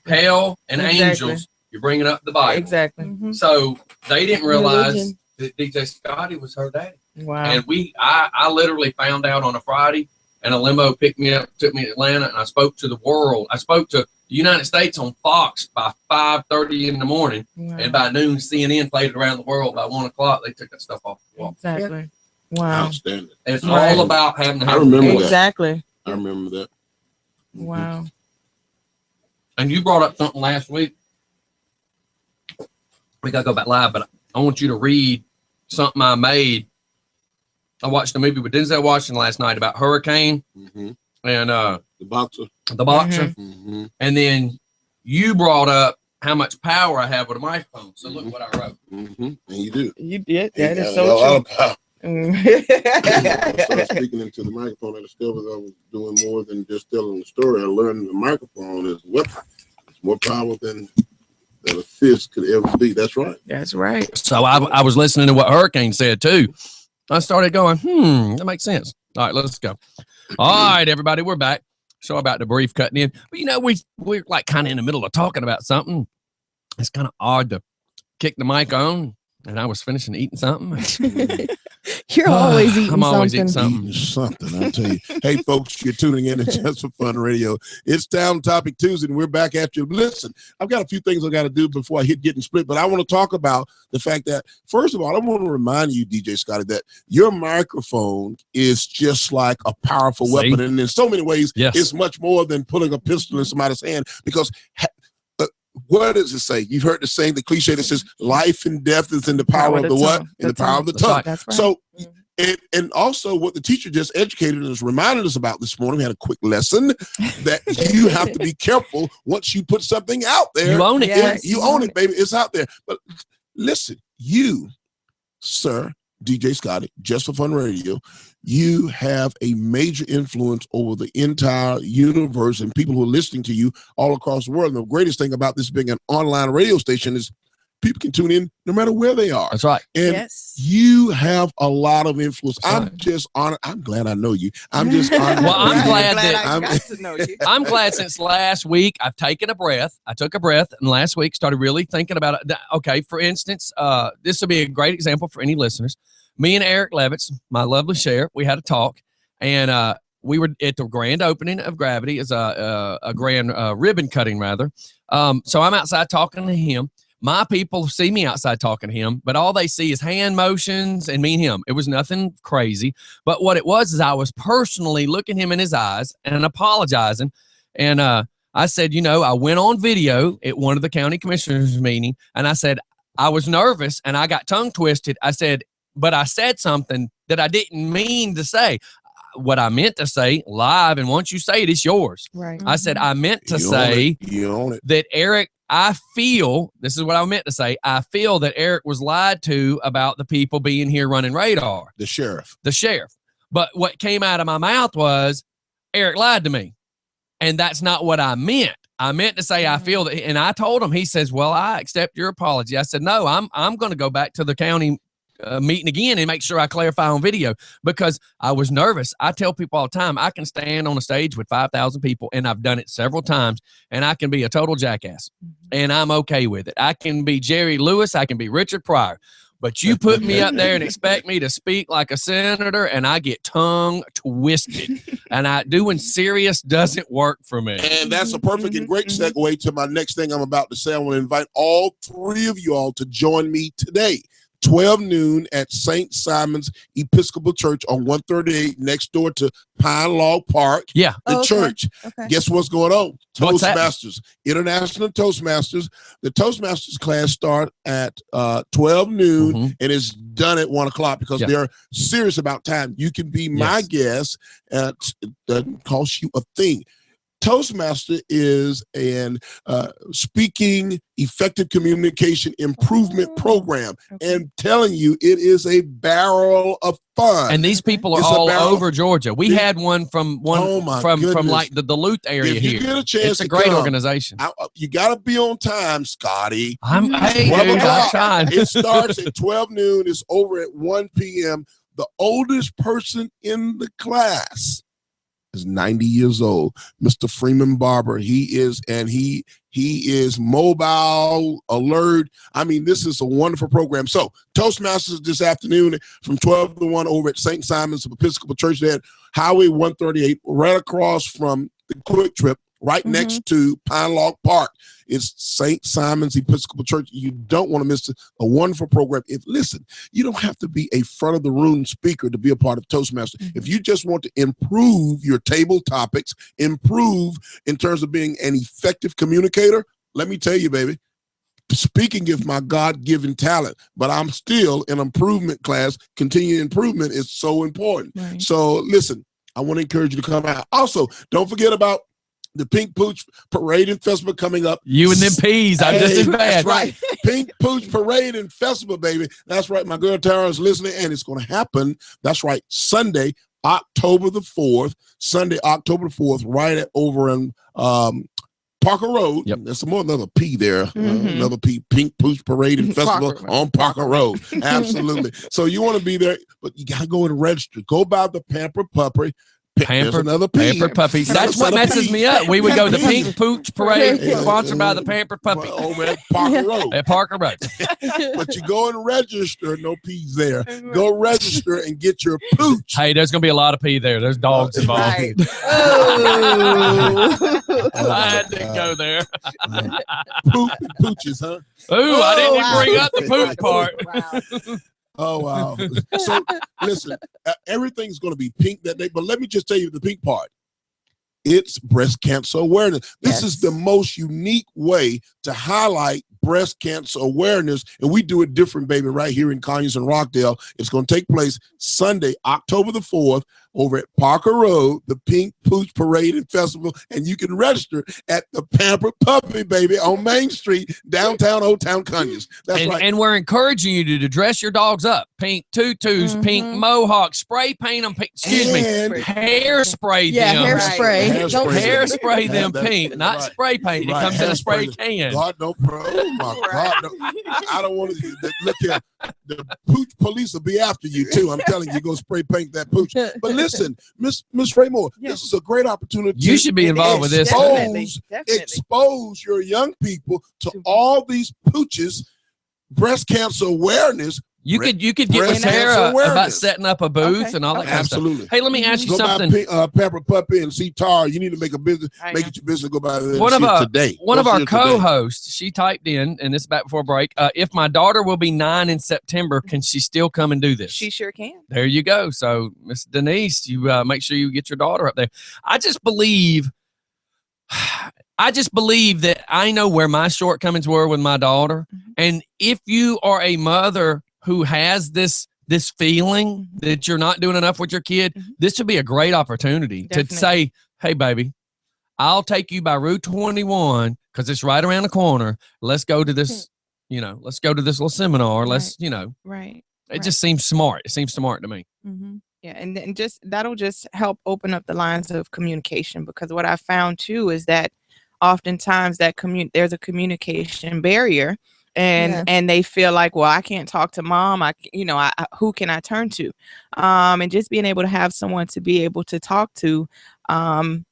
hell, and angels, you're bringing up the Bible. Exactly. So they didn't realize that DJ Scotty was her daddy. Wow. And I literally found out on a Friday, and a limo picked me up, took me to Atlanta, and I spoke to the world. I spoke to the United States on Fox by 5:30 in the morning, and by noon, CNN played it around the world. By 1 o'clock, they took that stuff off the wall. Exactly. Wow. Outstanding. It's all about having to have. I remember that. Exactly. I remember that. Wow. And you brought up something last week. We got to go back live, but I want you to read something I made. I watched a movie with Denzel Washington last night about Hurricane and the boxer. And then you brought up how much power I have with a microphone. So look what I wrote. And you do. You did. You That is got a so lot true. of power. I started speaking into the microphone. I discovered I was doing more than just telling the story. I learned the microphone is weapon. It's more power than a fist could ever be. That's right. That's right. So I was listening to what Hurricane said too. I started going, that makes sense. All right, let's go. All right, everybody, we're back. Sorry about the brief cutting in. But we're like kind of in the middle of talking about something. It's kind of odd to kick the mic on, and I was finishing eating something. You're always eating I'm always something. eating something. Something, I tell you. Hey, folks, you're tuning in to Just for Fun Radio. It's Town Topic Tuesday, and we're back at you. Listen, I've got a few things I got to do before I hit getting split, but I want to talk about the fact that, first of all, I want to remind you, DJ Scotty, that your microphone is just like a powerful weapon, and in so many ways, it's much more than putting a pistol in somebody's hand, because what does it say? You've heard the saying, the cliche that says, life and death is in the power of the what? In the power of the tongue. That's right. So, and also what the teacher just educated us, reminded us about this morning, we had a quick lesson that you have to be careful once you put something out there. You own it. Yes. You own it, baby. It's out there. But listen, you, sir, DJ Scotty, Just for Fun Radio, you have a major influence over the entire universe and people who are listening to you all across the world. And the greatest thing about this being an online radio station is people can tune in no matter where they are. That's right. And you have a lot of influence. I'm just honored. I'm glad I know you. I'm just honored. Well, I'm glad that I got to know you. I'm glad since last week I've taken a breath. I took a breath, and last week started really thinking about it. Okay, for instance, this will be a great example for any listeners. Me and Eric Levitz, my lovely sheriff, we had a talk, and we were at the grand opening of Gravity as a grand ribbon cutting, rather. So I'm outside talking to him. My people see me outside talking to him, but all they see is hand motions and me and him. It was nothing crazy. But what it was is I was personally looking him in his eyes and apologizing. And I said, I went on video at one of the county commissioners' meeting, and I said, I was nervous and I got tongue twisted. I said, but I said something that I didn't mean to say. What I meant to say live, and once you say it, it's yours. Right. I said, I meant to say that Eric, I feel, this is what I meant to say, I feel that Eric was lied to about the people being here running radar. The sheriff. But what came out of my mouth was, Eric lied to me. And that's not what I meant. I meant to say I feel that, and I told him, he says, well, I accept your apology. I said, no, I'm going to go back to the county meeting again and make sure I clarify on video, because I was nervous. I tell people all the time, I can stand on a stage with 5,000 people, and I've done it several times, and I can be a total jackass, and I'm okay with it. I can be Jerry Lewis. I can be Richard Pryor. But you put me up there and expect me to speak like a senator, and I get tongue twisted. And doing serious doesn't work for me. And that's a perfect and great segue to my next thing I'm about to say. I want to invite all three of you all to join me today. 12 noon at St. Simon's Episcopal Church on 138 next door to Pine Log Park. Yeah. The church. Okay. Guess what's going on? Toastmasters. International Toastmasters. The Toastmasters class start at 12 noon and it's done at 1 o'clock because they're serious about time. You can be my guest. It doesn't cost you a thing. Toastmaster is an speaking effective communication improvement program, and telling you it is a barrel of fun. And these people are all over Georgia. We had one from like the Duluth area if you here. Get a chance it's a great organization. You got to be on time, Scotty. I'm trying. It starts at 12 noon. It's over at 1 p.m. The oldest person in the class is 90 years old, Mr. Freeman Barber. He is mobile, alert. I mean, this is a wonderful program. So Toastmasters this afternoon from 12 to 1 over at St. Simon's Episcopal Church there at Highway 138, right across from the Quick Trip, right next to Pine Log Park. It's St. Simon's Episcopal Church. You don't want to miss a wonderful program. Listen, you don't have to be a front of the room speaker to be a part of Toastmasters. If you just want to improve your table topics, improve in terms of being an effective communicator, let me tell you, baby, speaking is my God-given talent, but I'm still in improvement class. Continuing improvement is so important. Right. So listen, I want to encourage you to come out. Also, don't forget about The Pink Pooch Parade and Festival coming up. You and them peas, I'm just as bad. That's right. Pink Pooch Parade and Festival, baby. That's right. My girl Tara is listening, and it's going to happen. That's right. Sunday, October the 4th. Sunday, October the 4th, right over in Parker Road. Yep. There's another P there. Another P. Pink Pooch Parade and Festival on Parker Road. Absolutely. So you want to be there, but you got to go and register. Go by the Pampered Puppy. There's another P. Pampered Puppy. That's what messes me up. We would go to the Pink Pooch Parade, sponsored by the Pampered Puppy. Over at Parker Road. At Parker Road. But you go and register. No P's there. Go register and get your pooch. Hey, there's going to be a lot of pee there. There's dogs involved. Right. I had to go there. Poop and pooches, huh? Ooh, I didn't even bring up the poop part. Wow. Oh, wow. So, listen, everything's going to be pink that day. But let me just tell you the pink part. It's breast cancer awareness. This is the most unique way to highlight breast cancer awareness. And we do it different, baby, right here in Conyers and Rockdale. It's going to take place Sunday, October the 4th, over at Parker Road, the Pink Pooch Parade and Festival. And you can register at the Pampered Puppy, baby, on Main Street, downtown, Old Town Conyers. That's right. And we're encouraging you to dress your dogs up. Pink tutus, pink mohawks, spray paint them pink. Hairspray them. Hairspray. Hairspray them pink, not spray paint. It comes in a spray can. God, no, bro. Oh, my God. No. I don't want to. Look here. The pooch police will be after you, too. I'm telling you, go spray paint that pooch. But listen, Miss Raymore, this is a great opportunity. You should be involved with this. Definitely. Expose your young people to all these pooches, breast cancer awareness. You could get with Tara about setting up a booth and all that kind of stuff. Absolutely. Hey, let me ask you something. Go by Pampered Puppy and see Tara. You need to make a business. Make it your business. Go by there. Today. One of our co-hosts, she typed in, and this is back before break. If my daughter will be 9 in September, can she still come and do this? She sure can. There you go. So, Miss Denise, you make sure you get your daughter up there. I just believe that I know where my shortcomings were with my daughter, and if you are a mother who has this feeling that you're not doing enough with your kid, this would be a great opportunity to say, hey, baby, I'll take you by Route 21 because it's right around the corner. Let's go to this, let's go to this little seminar. Let's, Right. It just seems smart. It seems smart to me. Yeah, and that'll just help open up the lines of communication, because what I found too is that oftentimes there's a communication barrier. And they feel like, well, I can't talk to mom. Who can I turn to? And just being able to have someone to be able to talk to. I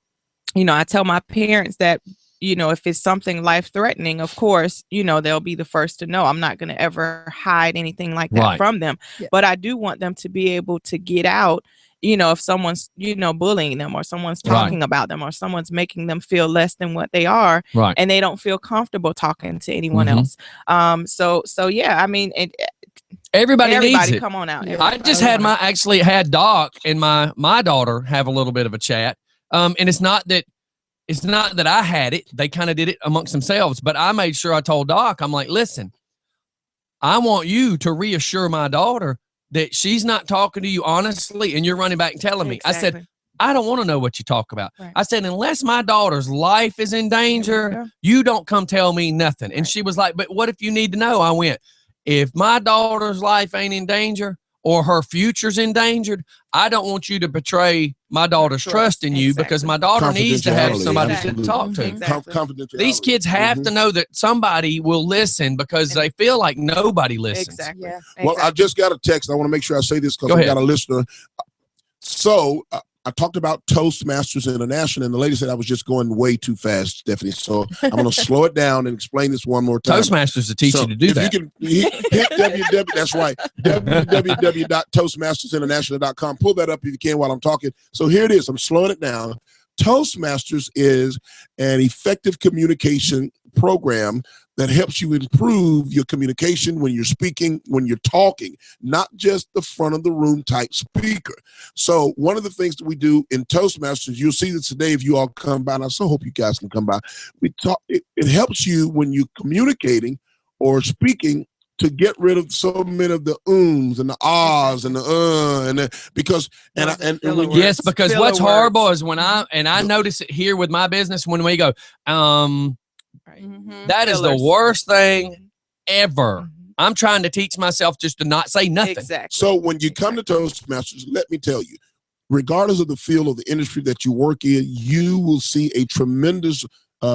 tell my parents that, if it's something life threatening, of course, they'll be the first to know. I'm not going to ever hide anything like that from them. Yeah. But I do want them to be able to get out. If someone's, bullying them, or someone's talking about them, or someone's making them feel less than what they are, and they don't feel comfortable talking to anyone else. So yeah, I mean, everybody needs it. Come on out. I just had Doc and my daughter have a little bit of a chat. And it's not that I had it. They kind of did it amongst themselves, but I made sure I told Doc, I'm like, listen, I want you to reassure my daughter that she's not talking to you honestly, and you're running back and telling me. I said, I don't want to know what you talk about. I said, unless my daughter's life is in danger, you don't come tell me nothing. And she was like, but what if you need to know? I went, if my daughter's life ain't in danger or her future's endangered, I don't want you to betray my daughter's trust in you, because my daughter needs to have somebody to talk to. These kids have to know that somebody will listen, because they feel like nobody listens. Well, I just got a text. I want to make sure I say this because I got a listener. So I talked about Toastmasters International, and the lady said I was just going way too fast, Stephanie. So I'm going to slow it down and explain this one more time. Toastmasters to teach you to do that. You can hit that's right, www.toastmastersinternational.com. Pull that up if you can while I'm talking. So here it is. I'm slowing it down. Toastmasters is an effective communication program that helps you improve your communication when you're speaking, when you're talking, not just the front of the room type speaker. So one of the things that we do in Toastmasters, you'll see this today if you all come by, and I so hope you guys can come by. We talk. It helps you when you're communicating or speaking to get rid of so many of the ums and the ahs and because yes, because what's horrible is when I notice it here with my business when we go, that is the worst thing ever. I'm trying to teach myself just to not say nothing. Exactly. So when you come to Toastmasters, let me tell you, regardless of the field or the industry that you work in, you will see a tremendous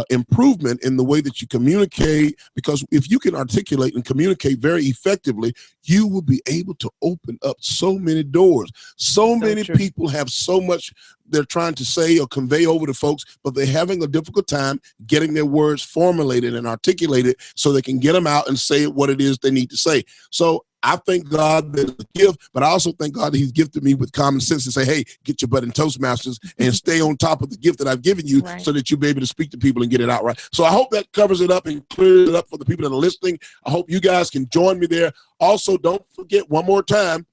improvement in the way that you communicate, because if you can articulate and communicate very effectively, you will be able to open up so many doors. So many people have so much they're trying to say or convey over to folks, but they're having a difficult time getting their words formulated and articulated so they can get them out and say what it is they need to say. So I thank God that it's a gift, but I also thank God that he's gifted me with common sense to say, hey, get your butt in Toastmasters and stay on top of the gift that I've given you so that you'll be able to speak to people and get it out right. So I hope that covers it up and clears it up for the people that are listening. I hope you guys can join me there. Also, don't forget one more time,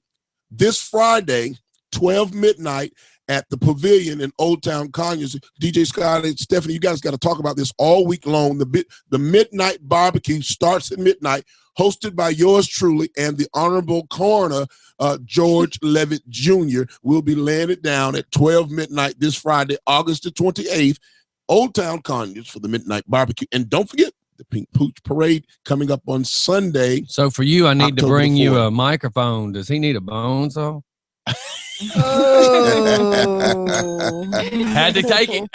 this Friday, 12 midnight, at the Pavilion in Old Town Conyers. DJ Scott and Stephanie, you guys got to talk about this all week long. The Midnight Barbecue starts at midnight, hosted by yours truly and the Honorable Coroner, George Levitt Jr. will be laying it down at 12 midnight this Friday, August the 28th, Old Town Conyers for the Midnight Barbecue. And don't forget, the Pink Pooch Parade coming up on Sunday. So for you, I need to bring you a microphone. Does he need a bone saw? Oh. Had to take it.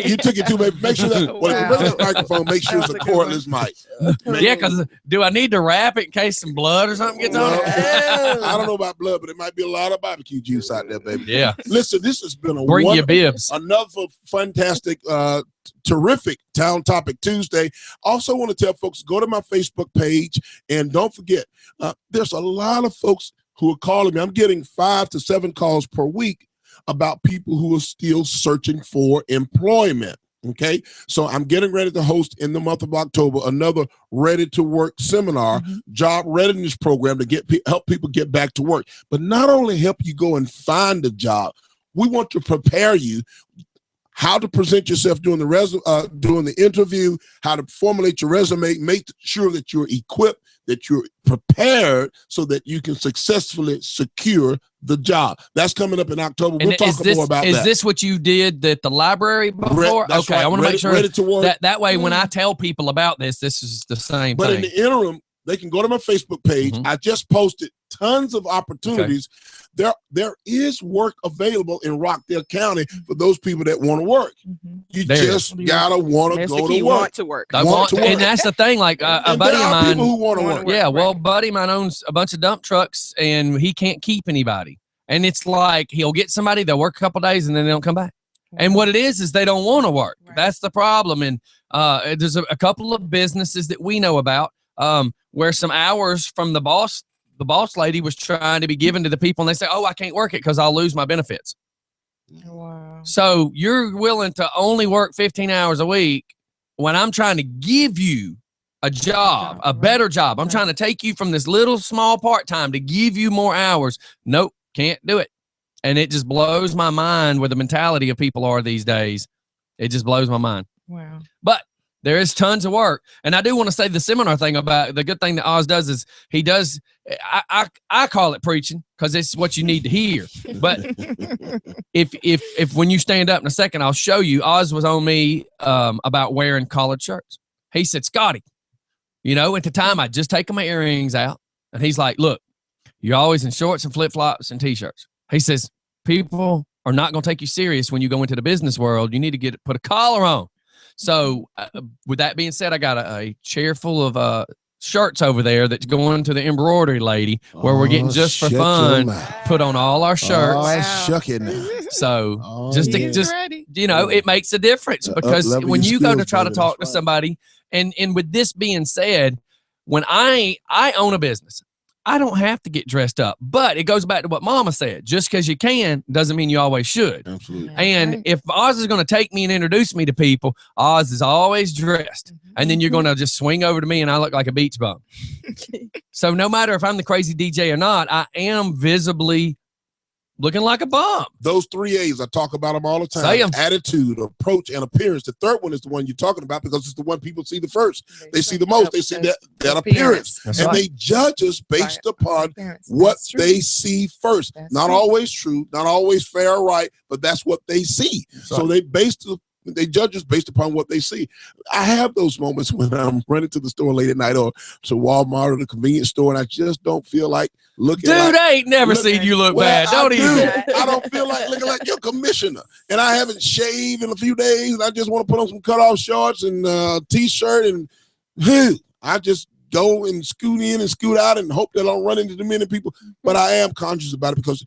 You took it too, baby. Make sure that when you bring the microphone, make sure it's a cordless mic. Yeah, because do I need to wrap it in case some blood or something gets on it? I don't know about blood, but it might be a lot of barbecue juice out there, baby. Yeah. Listen, this has been Bring your bibs. Another fantastic, terrific Town Topic Tuesday. Also want to tell folks, go to my Facebook page, and don't forget, there's a lot of folks who are calling me. I'm getting 5 to 7 calls per week about people who are still searching for employment. Okay, so I'm getting ready to host in the month of October another Ready to Work seminar, job readiness program to help people get back to work. But not only help you go and find a job, we want to prepare you how to present yourself during the interview, how to formulate your resume, make sure that you're equipped, that you're prepared so that you can successfully secure the job. That's coming up in October. We'll talk more about that. Is this what you did at the library before? That's okay, right. I want to make sure Ready to Work. that way when I tell people about this is the same but thing. In the interim, they can go to my Facebook page. I just posted tons of opportunities. Okay. There is work available in Rockdale County for those people that want to work. You just gotta want to go to work. Want to work. And that's the thing. Like a buddy of mine, people who want to work. Yeah, well, buddy of mine owns a bunch of dump trucks, and he can't keep anybody. And it's like he'll get somebody, they'll work a couple days, and then they don't come back. And what it is they don't want to work. That's the problem. And there's a couple of businesses that we know about where some hours from the boss lady was trying to be given to the people, and they say, oh, I can't work it because I'll lose my benefits. Wow. So you're willing to only work 15 hours a week when I'm trying to give you a job, a better job. I'm trying to take you from this little small part-time to give you more hours. Nope, can't do it. And it just blows my mind where the mentality of people are these days. It just blows my mind. Wow. But there is tons of work. And I do want to say the seminar thing about the good thing that Oz does is he does, I call it preaching because it's what you need to hear. But if when you stand up in a second, I'll show you. Oz was on me about wearing collared shirts. He said, Scotty, at the time I'd just taken my earrings out. And he's like, look, you're always in shorts and flip-flops and T-shirts. He says, people are not going to take you serious when you go into the business world. You need to put a collar on. So with that being said, I got a chair full of shirts over there that's going to the embroidery lady where we're getting just for fun, put on all our shirts. Oh, shuck it now. So it makes a difference because when you go to try to talk to somebody and with this being said, when I own a business, I don't have to get dressed up, but it goes back to what Mama said. Just because you can doesn't mean you always should. Absolutely. And if Oz is going to take me and introduce me to people, Oz is always dressed. And then you're going to just swing over to me and I look like a beach bum. So no matter if I'm the crazy DJ or not, I am visibly looking like a bum. Those 3 A's, I talk about them all the time. Say 'em. Attitude, approach, and appearance. The third one is the one you're talking about because it's the one people see the first. They see the most. They see that appearance. That's And right. they judge us based upon Appearance. what That's true. they see first. That's Not true. always true, not always fair or right, but that's what they see. So they judge us based upon what they see. I have those moments when I'm running to the store late at night or to Walmart or the convenience store, and I just don't feel like looking Dude, like, I ain't never look- seen you look well, bad. Don't I even. do. I don't feel like looking like your commissioner. And I haven't shaved in a few days. And I just want to put on some cutoff shorts and t-shirt. And I just go and scoot in and scoot out and hope that I don't run into too many people. But I am conscious about it because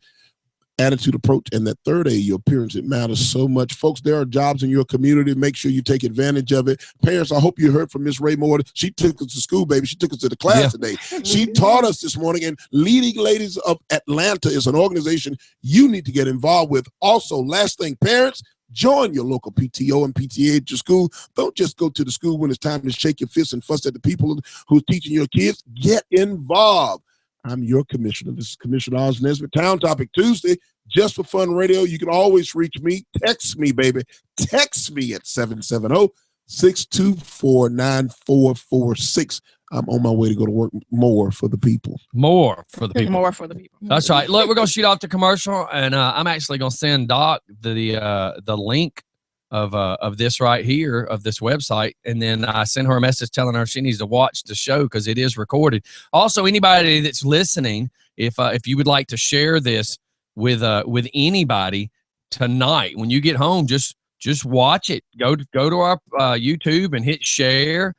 attitude, approach, and that third A, your appearance, it matters so much. Folks, there are jobs in your community. Make sure you take advantage of it. Parents, I hope you heard from Miss Ray Moore. She took us to school, baby. She took us to the class Yeah. today. She taught us this morning, and Leading Ladies of Atlanta is an organization you need to get involved with. Also, last thing, parents, join your local PTO and PTA at your school. Don't just go to the school when it's time to shake your fist and fuss at the people who's teaching your kids. Get involved. I'm your commissioner. This is Commissioner Oz Nesbitt. Town Topic Tuesday, Just for Fun Radio. You can always reach me. Text me, baby. Text me at 770-624-9446. I'm on my way to go to work more for the people. More for the people. More for the people. That's right. Look, we're gonna shoot off the commercial, and I'm actually gonna send Doc the link of this right here of this website, and then I send her a message telling her she needs to watch the show because it is recorded. Also, anybody that's listening, if you would like to share this with anybody tonight, when you get home, just watch it. Go to our YouTube and hit share.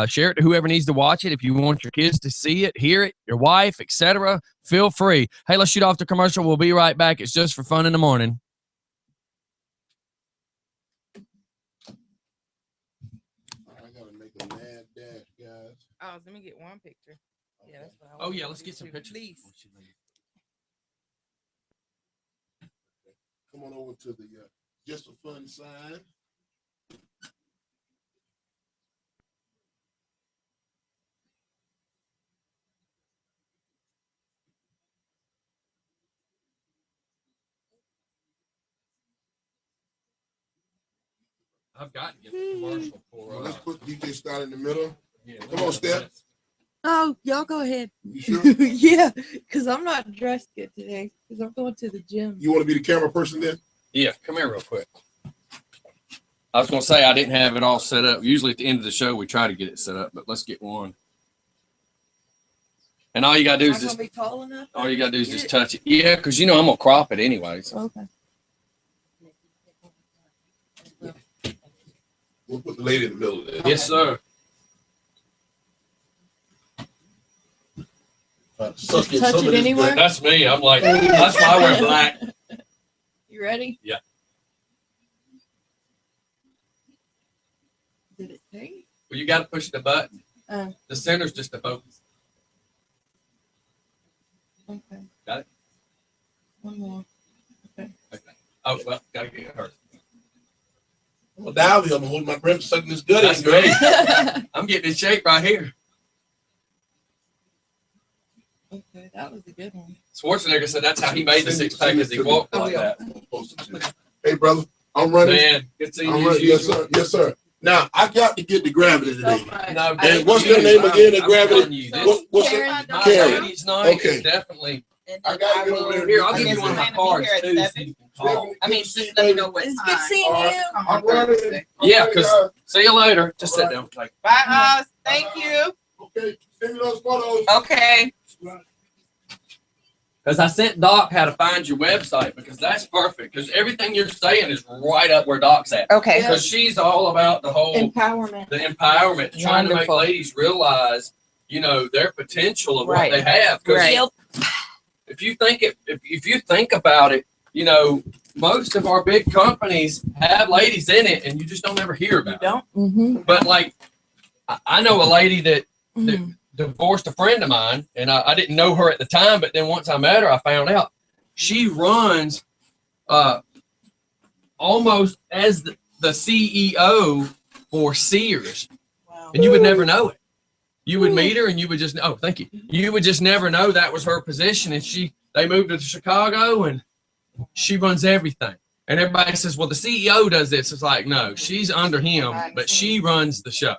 Share it to whoever needs to watch it. If you want your kids to see it, hear it, your wife, etc., feel free. Hey, let's shoot off the commercial. We'll be right back. It's Just for Fun in the Morning. I gotta make a mad dash, guys. Oh, let me get one picture. Yeah, that's what I Oh want. yeah, let's get some pictures. Please. Come on over to the Just for Fun sign. I've got to get the commercial for. Well, let's put DJ Scott in the middle. Yeah, Come on, Steph. Oh, y'all go ahead. You sure? Yeah, because I'm not dressed good today because I'm going to the gym. You want to be the camera person then? Yeah, come here real quick. I was gonna say I didn't have it all set up. Usually at the end of the show we try to get it set up, but let's get one. And all you gotta do is just be tall enough. just touch it. Yeah, because you know I'm gonna crop it anyways. Okay. We'll put the lady in the middle of that. Yes, sir. Touch it anywhere. That's me. I'm like, that's why I wear black. You ready? Yeah. Did it take? Well, you got to push the button. The center's just a focus. Okay. Got it? One more. Oh, well, gotta get her. Well, now I'm holding my breath, sucking this good. That's great. I'm getting in shape right here. Okay, that was a good one. Schwarzenegger said that's how he made the six pack as he walked like that. Hey, brother, I'm running. Man, good seeing I'm you. running. Yes, sir. Yes, sir. Now I got to get the gravity today. No, And what's their name again? The gravity. What's Karen. it? My Karen. ladies' night Okay. is definitely. I gotta get over there. Here, I'll give you one of my cards too. So you can call. I mean, just let me know what It's time. good seeing All right. you. Come I'm on running. Thursday. Yeah, because see you later. Just sit down. Like, Bye, Oz. Thank you. Okay, send me those photos. Okay. because I sent Doc how to find your website because that's perfect. Because everything you're saying is right up where Doc's at. Okay. Because she's all about the whole Empowerment. the empowerment, trying to make Wonderful. ladies realize, you know, their potential of Right. what they have. 'Cause Right. if you think about it, you know, most of our big companies have ladies in it, and you just don't ever hear You about it. don't? Mm-hmm. But like, I know a lady that Mm-hmm. divorced a friend of mine, and I didn't know her at the time, but then once I met her, I found out she runs almost as the CEO for Sears, Wow. and you would never know it. You would meet her, and you would just thank you. You would just never know that was her position, and they moved to Chicago, and She runs everything. And everybody says, well, the CEO does this. It's like, no, she's under him, but she runs the show.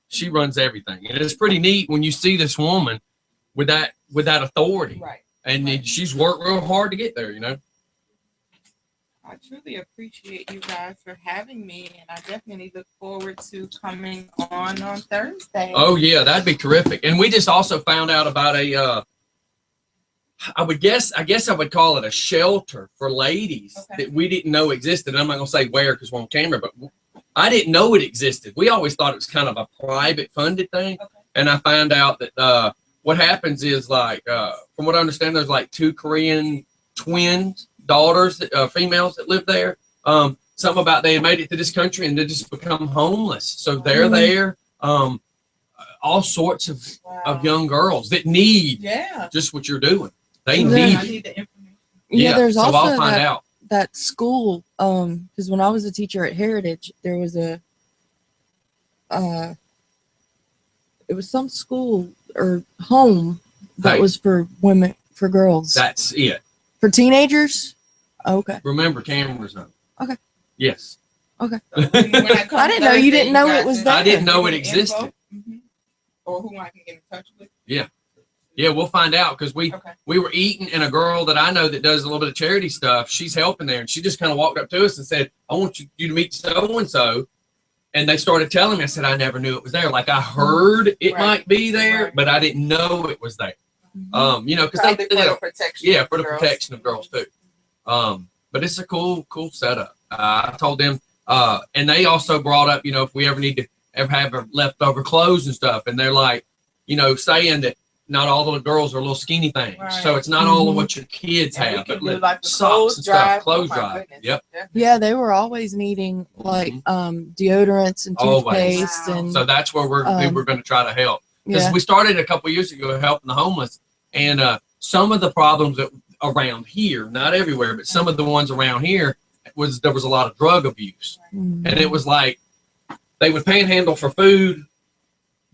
She runs everything. And it's pretty neat when you see this woman with that authority. Right. And she's worked real hard to get there, you know. I truly appreciate you guys for having me, and I definitely look forward to coming on Thursday. Oh, yeah, that'd be terrific. And we just also found out about I guess I would call it a shelter for ladies that we didn't know existed. I'm not going to say where because we're on camera, but I didn't know it existed. We always thought it was kind of a private funded thing. Okay. And I found out that what happens is like, from what I understand, there's like 2 Korean twins, daughters, females that live there. Something about they had made it to this country and they just become homeless. So they're there. All sorts of young girls that need just what you're doing. They need the information. Yeah, there's so also I'll find out. That school, because when I was a teacher at Heritage, there was it was some school or home that was for women, for girls. That's it. For teenagers? Okay. Remember, cameras on. Okay. Yes. Okay. I didn't know you didn't know it was there. I didn't know it existed. Or who I can get in touch with. Yeah, we'll find out because we were eating and a girl that I know that does a little bit of charity stuff, she's helping there. And she just kind of walked up to us and said, I want you to meet so-and-so. And they started telling me, I said, I never knew it was there. Like I heard it might be there, but I didn't know it was there. You know, because for the protection. For the protection of girls too. But it's a cool setup. I told them, and they also brought up, you know, if we ever need to ever have leftover clothes and stuff. And they're like, you know, saying that not all the girls are little skinny things. Right. So it's not all of what your kids have, but like socks and stuff, clothes drive. Yep. Yeah, they were always needing like deodorants and toothpaste. And so that's where we're going to try to help. Because we started a couple of years ago helping the homeless. And some of the problems that around here, not everywhere, but some of the ones around here there was a lot of drug abuse. And it was like they would panhandle for food.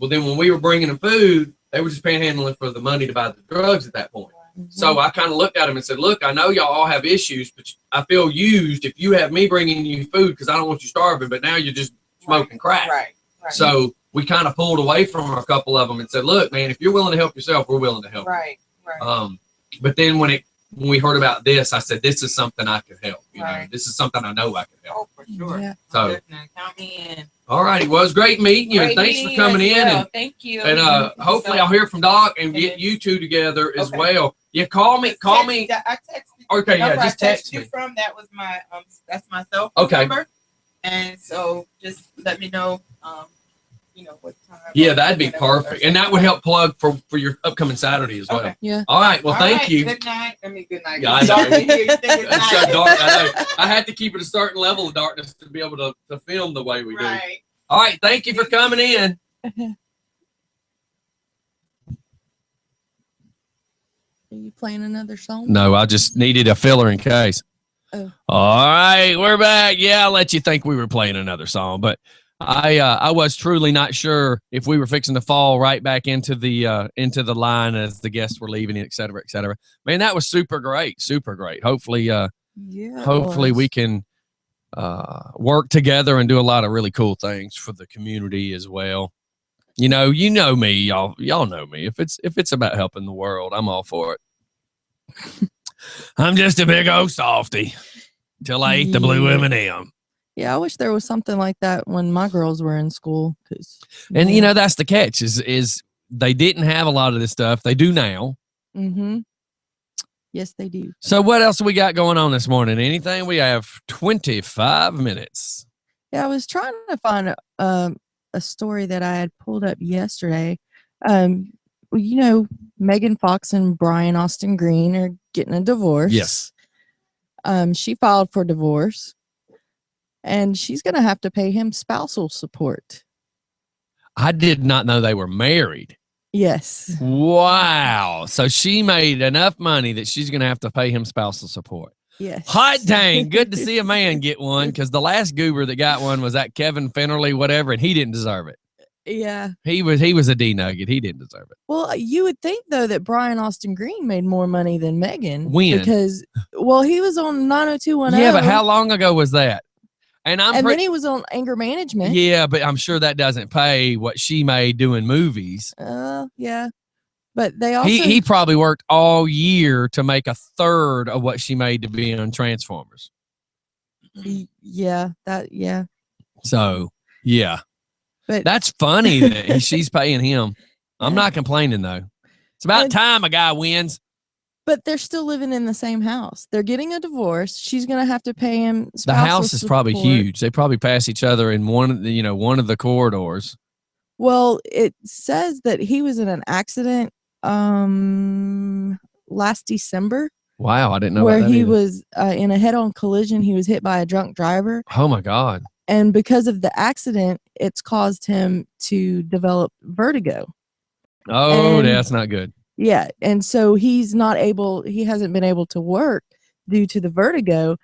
Well, then when we were bringing them food, they were just panhandling for the money to buy the drugs at that point. So I kind of looked at them and said, look, I know y'all all have issues, but I feel used if you have me bringing you food because I don't want you starving, but now you're just smoking crack. Right. So we kind of pulled away from a couple of them and said, look, man, if you're willing to help yourself, we're willing to help. Right. But then when we heard about this, I said, this is something I could help. You know, this is something I know I could help. Oh, for sure. Yeah. So count me in. All righty. Well, it was great meeting you, and thanks for coming in. And thank you. And hopefully I'll hear from Doc and get you two together as well. Yeah, call me. I texted. Okay, just text me. From that was my that's my cell phone number. And so just let me know you know what time. Yeah, that'd be perfect. And that would help plug for your upcoming Saturday as well. Okay. Yeah. All right. Well, thank you. Good night. Good night. Yeah, I know. It's so dark. I know. I had to keep it a certain level of darkness to be able to film the way we do. All right. Thank you for coming in. Are you playing another song? No, I just needed a filler in case. Oh. All right, we're back. Yeah, I'll let you think we were playing another song, but I was truly not sure if we were fixing to fall right back into the line as the guests were leaving, et cetera, et cetera. Man, that was super great. Hopefully, hopefully we can work together and do a lot of really cool things for the community as well. You know me, y'all know me. If it's about helping the world, I'm all for it. I'm just a big old softy till I eat the blue M&M. Yeah, I wish there was something like that when my girls were in school. And you know, that's the catch is they didn't have a lot of this stuff. They do now. Mm-hmm. Yes, they do. So what else we got going on this morning? Anything? We have 25 minutes. Yeah, I was trying to find a story that I had pulled up yesterday. You know, Megan Fox and Brian Austin Green are getting a divorce. Yes. She filed for divorce. And she's going to have to pay him spousal support. I did not know they were married. Yes. Wow. So she made enough money that she's going to have to pay him spousal support. Yes. Hot dang. Good to see a man get one because the last goober that got one was that Kevin Finnerly, whatever, and he didn't deserve it. Yeah. He was a D nugget. He didn't deserve it. Well, you would think though that Brian Austin Green made more money than Megan. When? Because well, he was on 90210. Yeah, but how long ago was that? And then he was on Anger Management. Yeah, but I'm sure that doesn't pay what she made doing movies. Yeah. But they also he probably worked all year to make a third of what she made to be on Transformers. Yeah. So yeah. But That's funny that she's paying him. I'm not complaining though. It's about time a guy wins. But they're still living in the same house. They're getting a divorce. She's gonna have to pay him. The house is spousal probably support. huge. They probably pass each other in one of the corridors. Well, it says that he was in an accident last December. Wow, I didn't know where about that he either. was in a head-on collision. He was hit by a drunk driver. Oh my God. And because of the accident, it's caused him to develop vertigo. Oh, And- that's not good. Yeah. And so he hasn't been able to work due to the vertigo.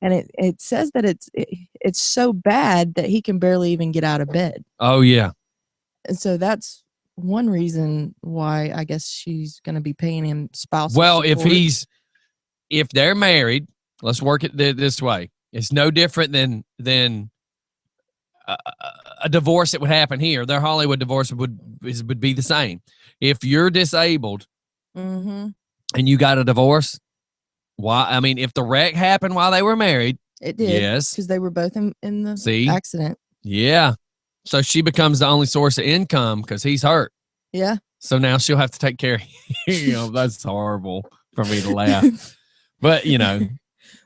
And it says that it's so bad that he can barely even get out of bed. Oh yeah. And so that's one reason why I guess she's going to be paying him spousal Well, support. if they're married, let's work it this way. It's no different than a divorce that would happen here. Their Hollywood divorce would be the same. If you're disabled Mhm. and you got a divorce, why? I mean, if the wreck happened while they were married, It did. yes, Because they were both in the See? accident. yeah. So she becomes the only source of income because he's hurt. Yeah. So now she'll have to take care of him. That's horrible for me to laugh. But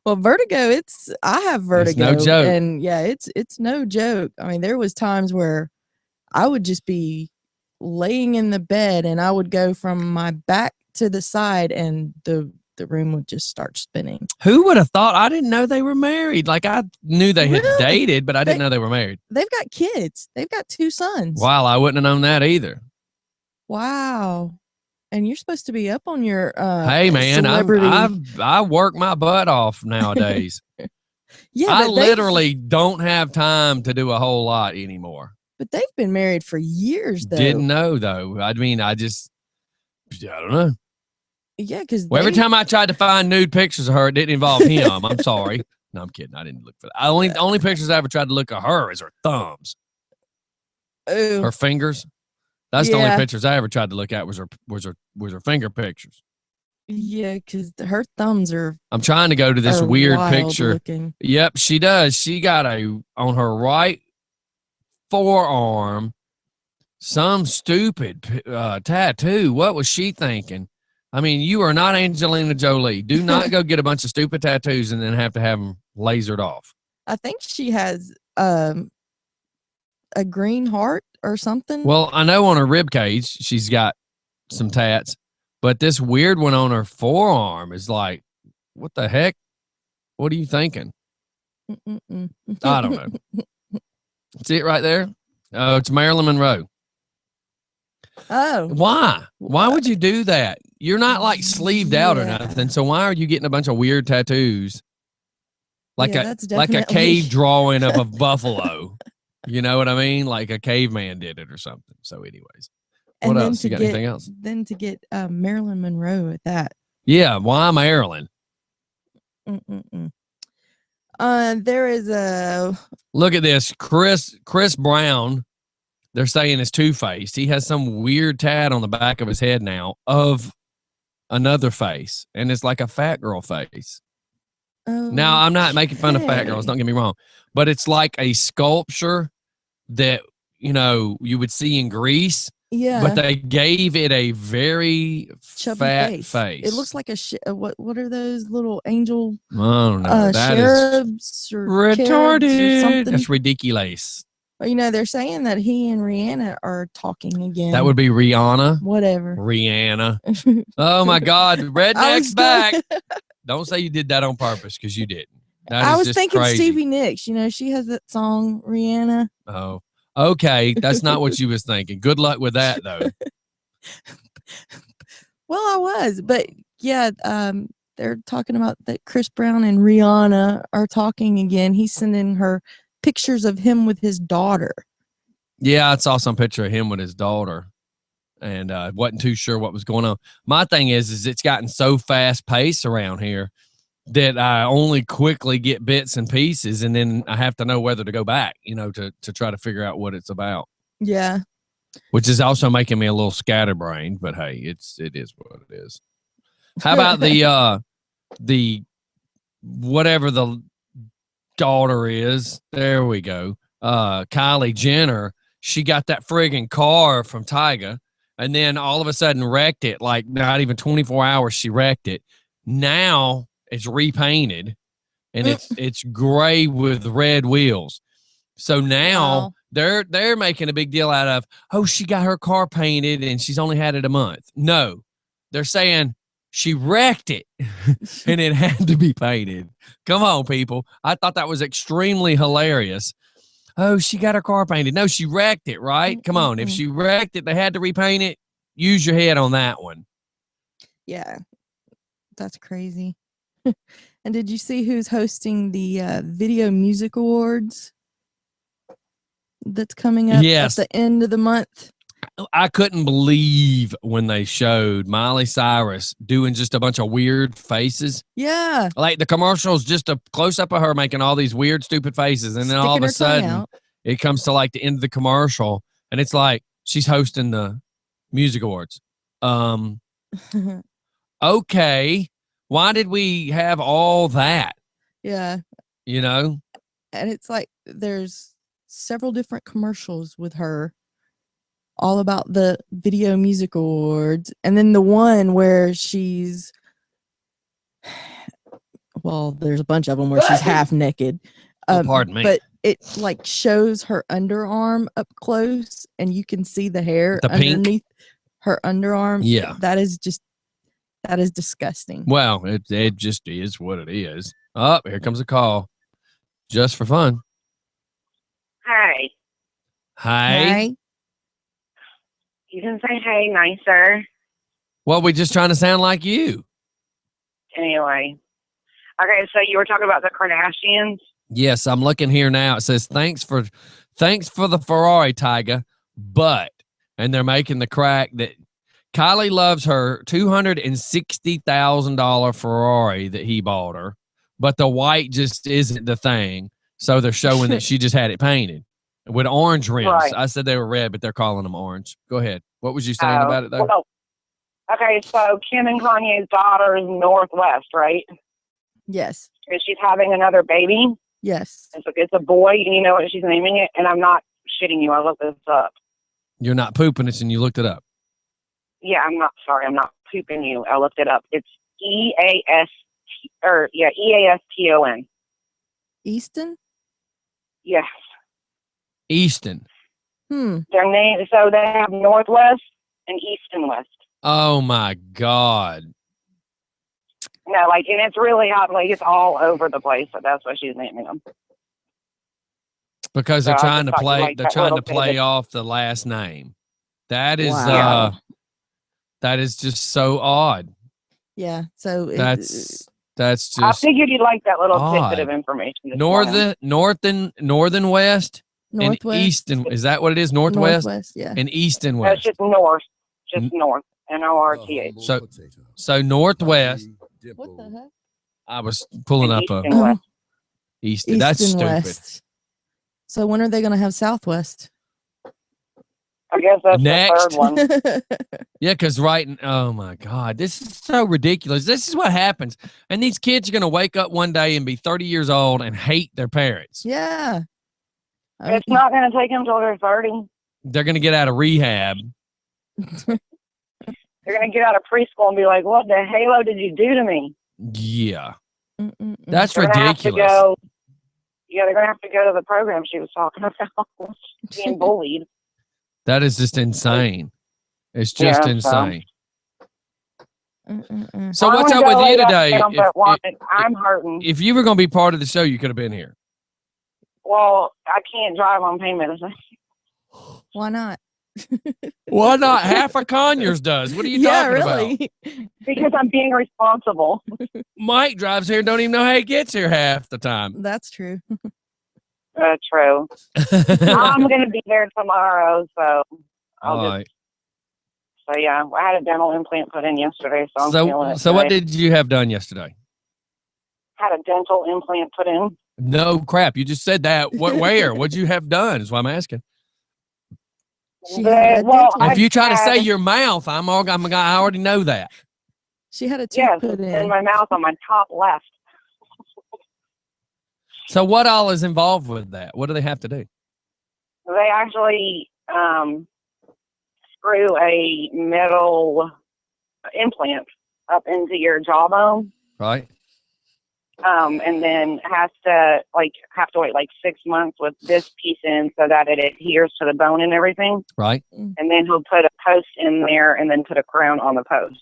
Well, vertigo, I have vertigo. no joke. And yeah, it's no joke. I mean, there was times where I would just be laying in the bed and I would go from my back to the side and the room would just start spinning. who would have thought? I didn't know they were married. Like I knew they had Really? dated, but I didn't know they were married. They've got kids. They've got 2 sons. Wow, I wouldn't have known that either. Wow. And you're supposed to be up on your Hey man, celebrity. I work my butt off nowadays. yeah, I but literally don't have time to do a whole lot anymore. But they've been married for years though. Didn't know though. I mean, I don't know. Yeah, because Well, every time I tried to find nude pictures of her, it didn't involve him. I'm sorry. No, I'm kidding. I didn't look for that. The only pictures I ever tried to look at her is her thumbs, her fingers. That's the only Yeah. pictures I ever tried to look at was her finger pictures. Yeah, because her thumbs are I'm trying to go to this are weird wild picture. looking. Yep, she does. She got on her right forearm some stupid tattoo. What was she thinking? I mean, you are not Angelina Jolie. Do not go get a bunch of stupid tattoos and then have to have them lasered off. I think she has a green heart or something. Well, I know on her rib cage she's got some tats, but this weird one on her forearm is like, what the heck? What are you thinking? Mm-mm-mm. I don't know. See it right there? Oh, it's Marilyn Monroe. Oh, Why? Why would you do that? You're not like sleeved out or Yeah. nothing. So why are you getting a bunch of weird tattoos? Like yeah, a that's like a definitely- cave drawing of a buffalo. You know what I mean? Like a caveman did it or something. So, anyways, And what then else? to You got get- anything else? Then to get Marilyn Monroe at that. Yeah. Why Marilyn? Mm-mm-mm. There is a Look at this. Chris Brown, they're saying is two-faced. He has some weird tat on the back of his head now of another face. And it's like a fat girl face. Now, I'm not making fun of fat girls, don't get me wrong. But it's like a sculpture that, you would see in Greece. yeah, But they gave it a very chubby fat face. It looks like what are those little angel I don't know. That is cherubs or carobs or retarded. something? That's ridiculous. Well, they're saying that he and Rihanna are talking again. That would be Rihanna. whatever. Rihanna. Oh my God, I redneck's was back. gonna- Don't say you did that on purpose because you didn't. That I is was just thinking crazy. Stevie Nicks. She has that song Rihanna. Oh, okay. That's not what you was thinking. Good luck with that though. Well, I was, but yeah, they're talking about that Chris Brown and Rihanna are talking again. He's sending her pictures of him with his daughter. Yeah, I saw some picture of him with his daughter, and wasn't too sure what was going on. My thing is it's gotten so fast paced around here that I only quickly get bits and pieces, and then I have to know whether to go back, to try to figure out what it's about. Yeah. Which is also making me a little scatterbrained, but hey, it is what it is. How about the whatever the daughter is? There we go. Kylie Jenner. She got that friggin' car from Tyga, and then all of a sudden wrecked it. Like not even 24 hours, she wrecked it. Now it's repainted, and it's gray with red wheels. So now they're making a big deal out of, oh, she got her car painted and she's only had it a month. No, they're saying she wrecked it and it had to be painted. Come on, people. I thought that was extremely hilarious. Oh, she got her car painted. No, she wrecked it, right? Come on. If she wrecked it, they had to repaint it. Use your head on that one. Yeah, that's crazy. And did you see who's hosting the Video Music Awards that's coming up at the end of the month? I couldn't believe when they showed Miley Cyrus doing just a bunch of weird faces. Yeah. Like the commercial's just a close-up of her making all these weird, stupid faces. And then all of a sudden, it comes to like the end of the commercial, and it's like she's hosting the music awards. Okay. Why did we have all that? Yeah. And it's like there's several different commercials with her all about the Video Music Awards, and then the one where she's there's a bunch of them where she's half naked. Pardon me. But it like shows her underarm up close, and you can see the hair underneath her underarm. Yeah. That is disgusting. Well, it just is what it is. Oh, here comes a call. Just for fun. Hi. Hi. You can say hey nicer. Well, we're just trying to sound like you. Anyway. Okay, so you were talking about the Kardashians? Yes, I'm looking here now. It says, thanks for the Ferrari, Tyga, but, and they're making the crack that Kylie loves her $260,000 Ferrari that he bought her, but the white just isn't the thing. So they're showing that she just had it painted with orange rims. Right. I said they were red, but they're calling them orange. Go ahead. What was you saying about it, though? Well, okay, so Kim and Kanye's daughter is Northwest, right? Yes. And she's having another baby? Yes. It's a boy, and you know what she's naming it? And I'm not shitting you. I looked this up. You're not pooping it, and you looked it up. Yeah, I'm not pooping you. I looked it up. It's EASTON. Easton? Yes. Easton. Their name, so they have Northwest and East and West. Oh my God. No, and it's really hot. It's all over the place. So that's why she's naming them. Because they're trying to play. They're trying to play off the last name. That is that is just so odd. Yeah. So that's just. I figured you'd like that little odd. tidbit of information. North and West. Northwest. And East and is that what it is? Northwest, yeah. And East and West. That's just north, north. NORTH. So Northwest. What the heck? I was pulling up East. That's and stupid. West. So when are they going to have Southwest? I guess that's Next. the third one. Yeah, because oh my God, this is so ridiculous. This is what happens. And these kids are going to wake up one day and be 30 years old and hate their parents. Yeah. It's not going to take them till they're 30. They're going to get out of rehab. They're going to get out of preschool and be like, what the halo did you do to me? Yeah. That's ridiculous. They're going to have to go to the program she was talking about. Being bullied. That is just insane. It's just insane. So what's up with you today? I'm hurting. If you were going to be part of the show, you could have been here. Well, I can't drive on pain medicine. Why not? Why not? Half of Conyers does. What are you talking about? Because I'm being responsible. Mike drives here and don't even know how he gets here half the time. That's true. True. I'm going to be there tomorrow, so I'll All just. right. So yeah, I had a dental implant put in yesterday, so I'm feeling it. So what today. did you have done yesterday? Had a dental implant put in. No crap. You just said that. Where? What'd you have done? Is what I'm asking. She had a Well, dental. If you try to say had- your mouth, I already know that. She had a tooth Yes, put it's in. in my mouth on my top left. So what all is involved with that? What do they have to do? They actually screw a metal implant up into your jawbone, Right. and then have to wait like 6 months with this piece in so that it adheres to the bone and everything. Right. And then he'll put a post in there and then put a crown on the post.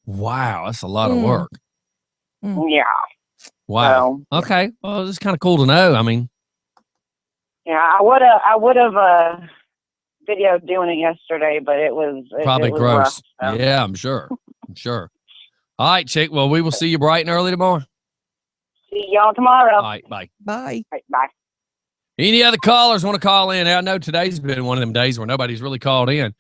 Wow. That's a lot of work. Yeah. Wow. So, Okay. Well, it's kind of cool to know. I mean, yeah, I would have videoed doing it yesterday, but it was probably it was gross. rough, so. Yeah, I'm sure. I'm sure. All right, chick. Well, we will see you bright and early tomorrow. See y'all tomorrow. All right. Bye. Bye. Right, bye. Any other callers want to call in? I know today's been one of them days where nobody's really called in.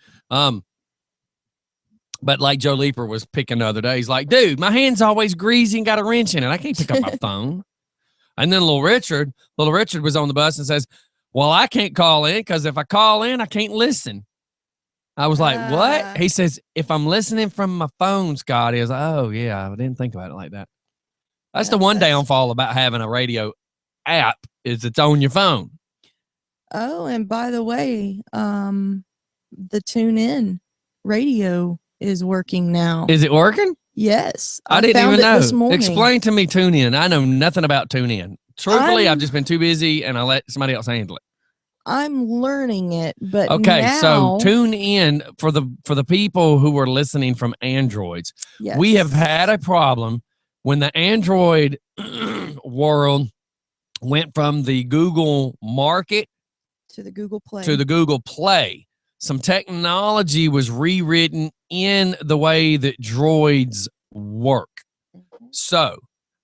But like Joe Leeper was picking the other day, he's like, dude, my hand's always greasy and got a wrench in it. I can't pick up my phone. And then little Richard was on the bus and says, well, I can't call in because if I call in, I can't listen. I was like, what? He says, if I'm listening from my phone, Scott, is, oh, yeah, I didn't think about it like that. That's the one downfall about having a radio app is it's on your phone. Oh, and by the way, the TuneIn radio is working now. Is it working? Yes. I didn't found even it know. this morning. Explain to me TuneIn. I know nothing about TuneIn. Truthfully, I've just been too busy and I let somebody else handle it. I'm learning it, but Okay, now, so tune in for the people who are listening from Androids. yes. We have had a problem when the Android world went from the Google Market to the Google Play. to the Google Play. Some technology was rewritten in the way that droids work. So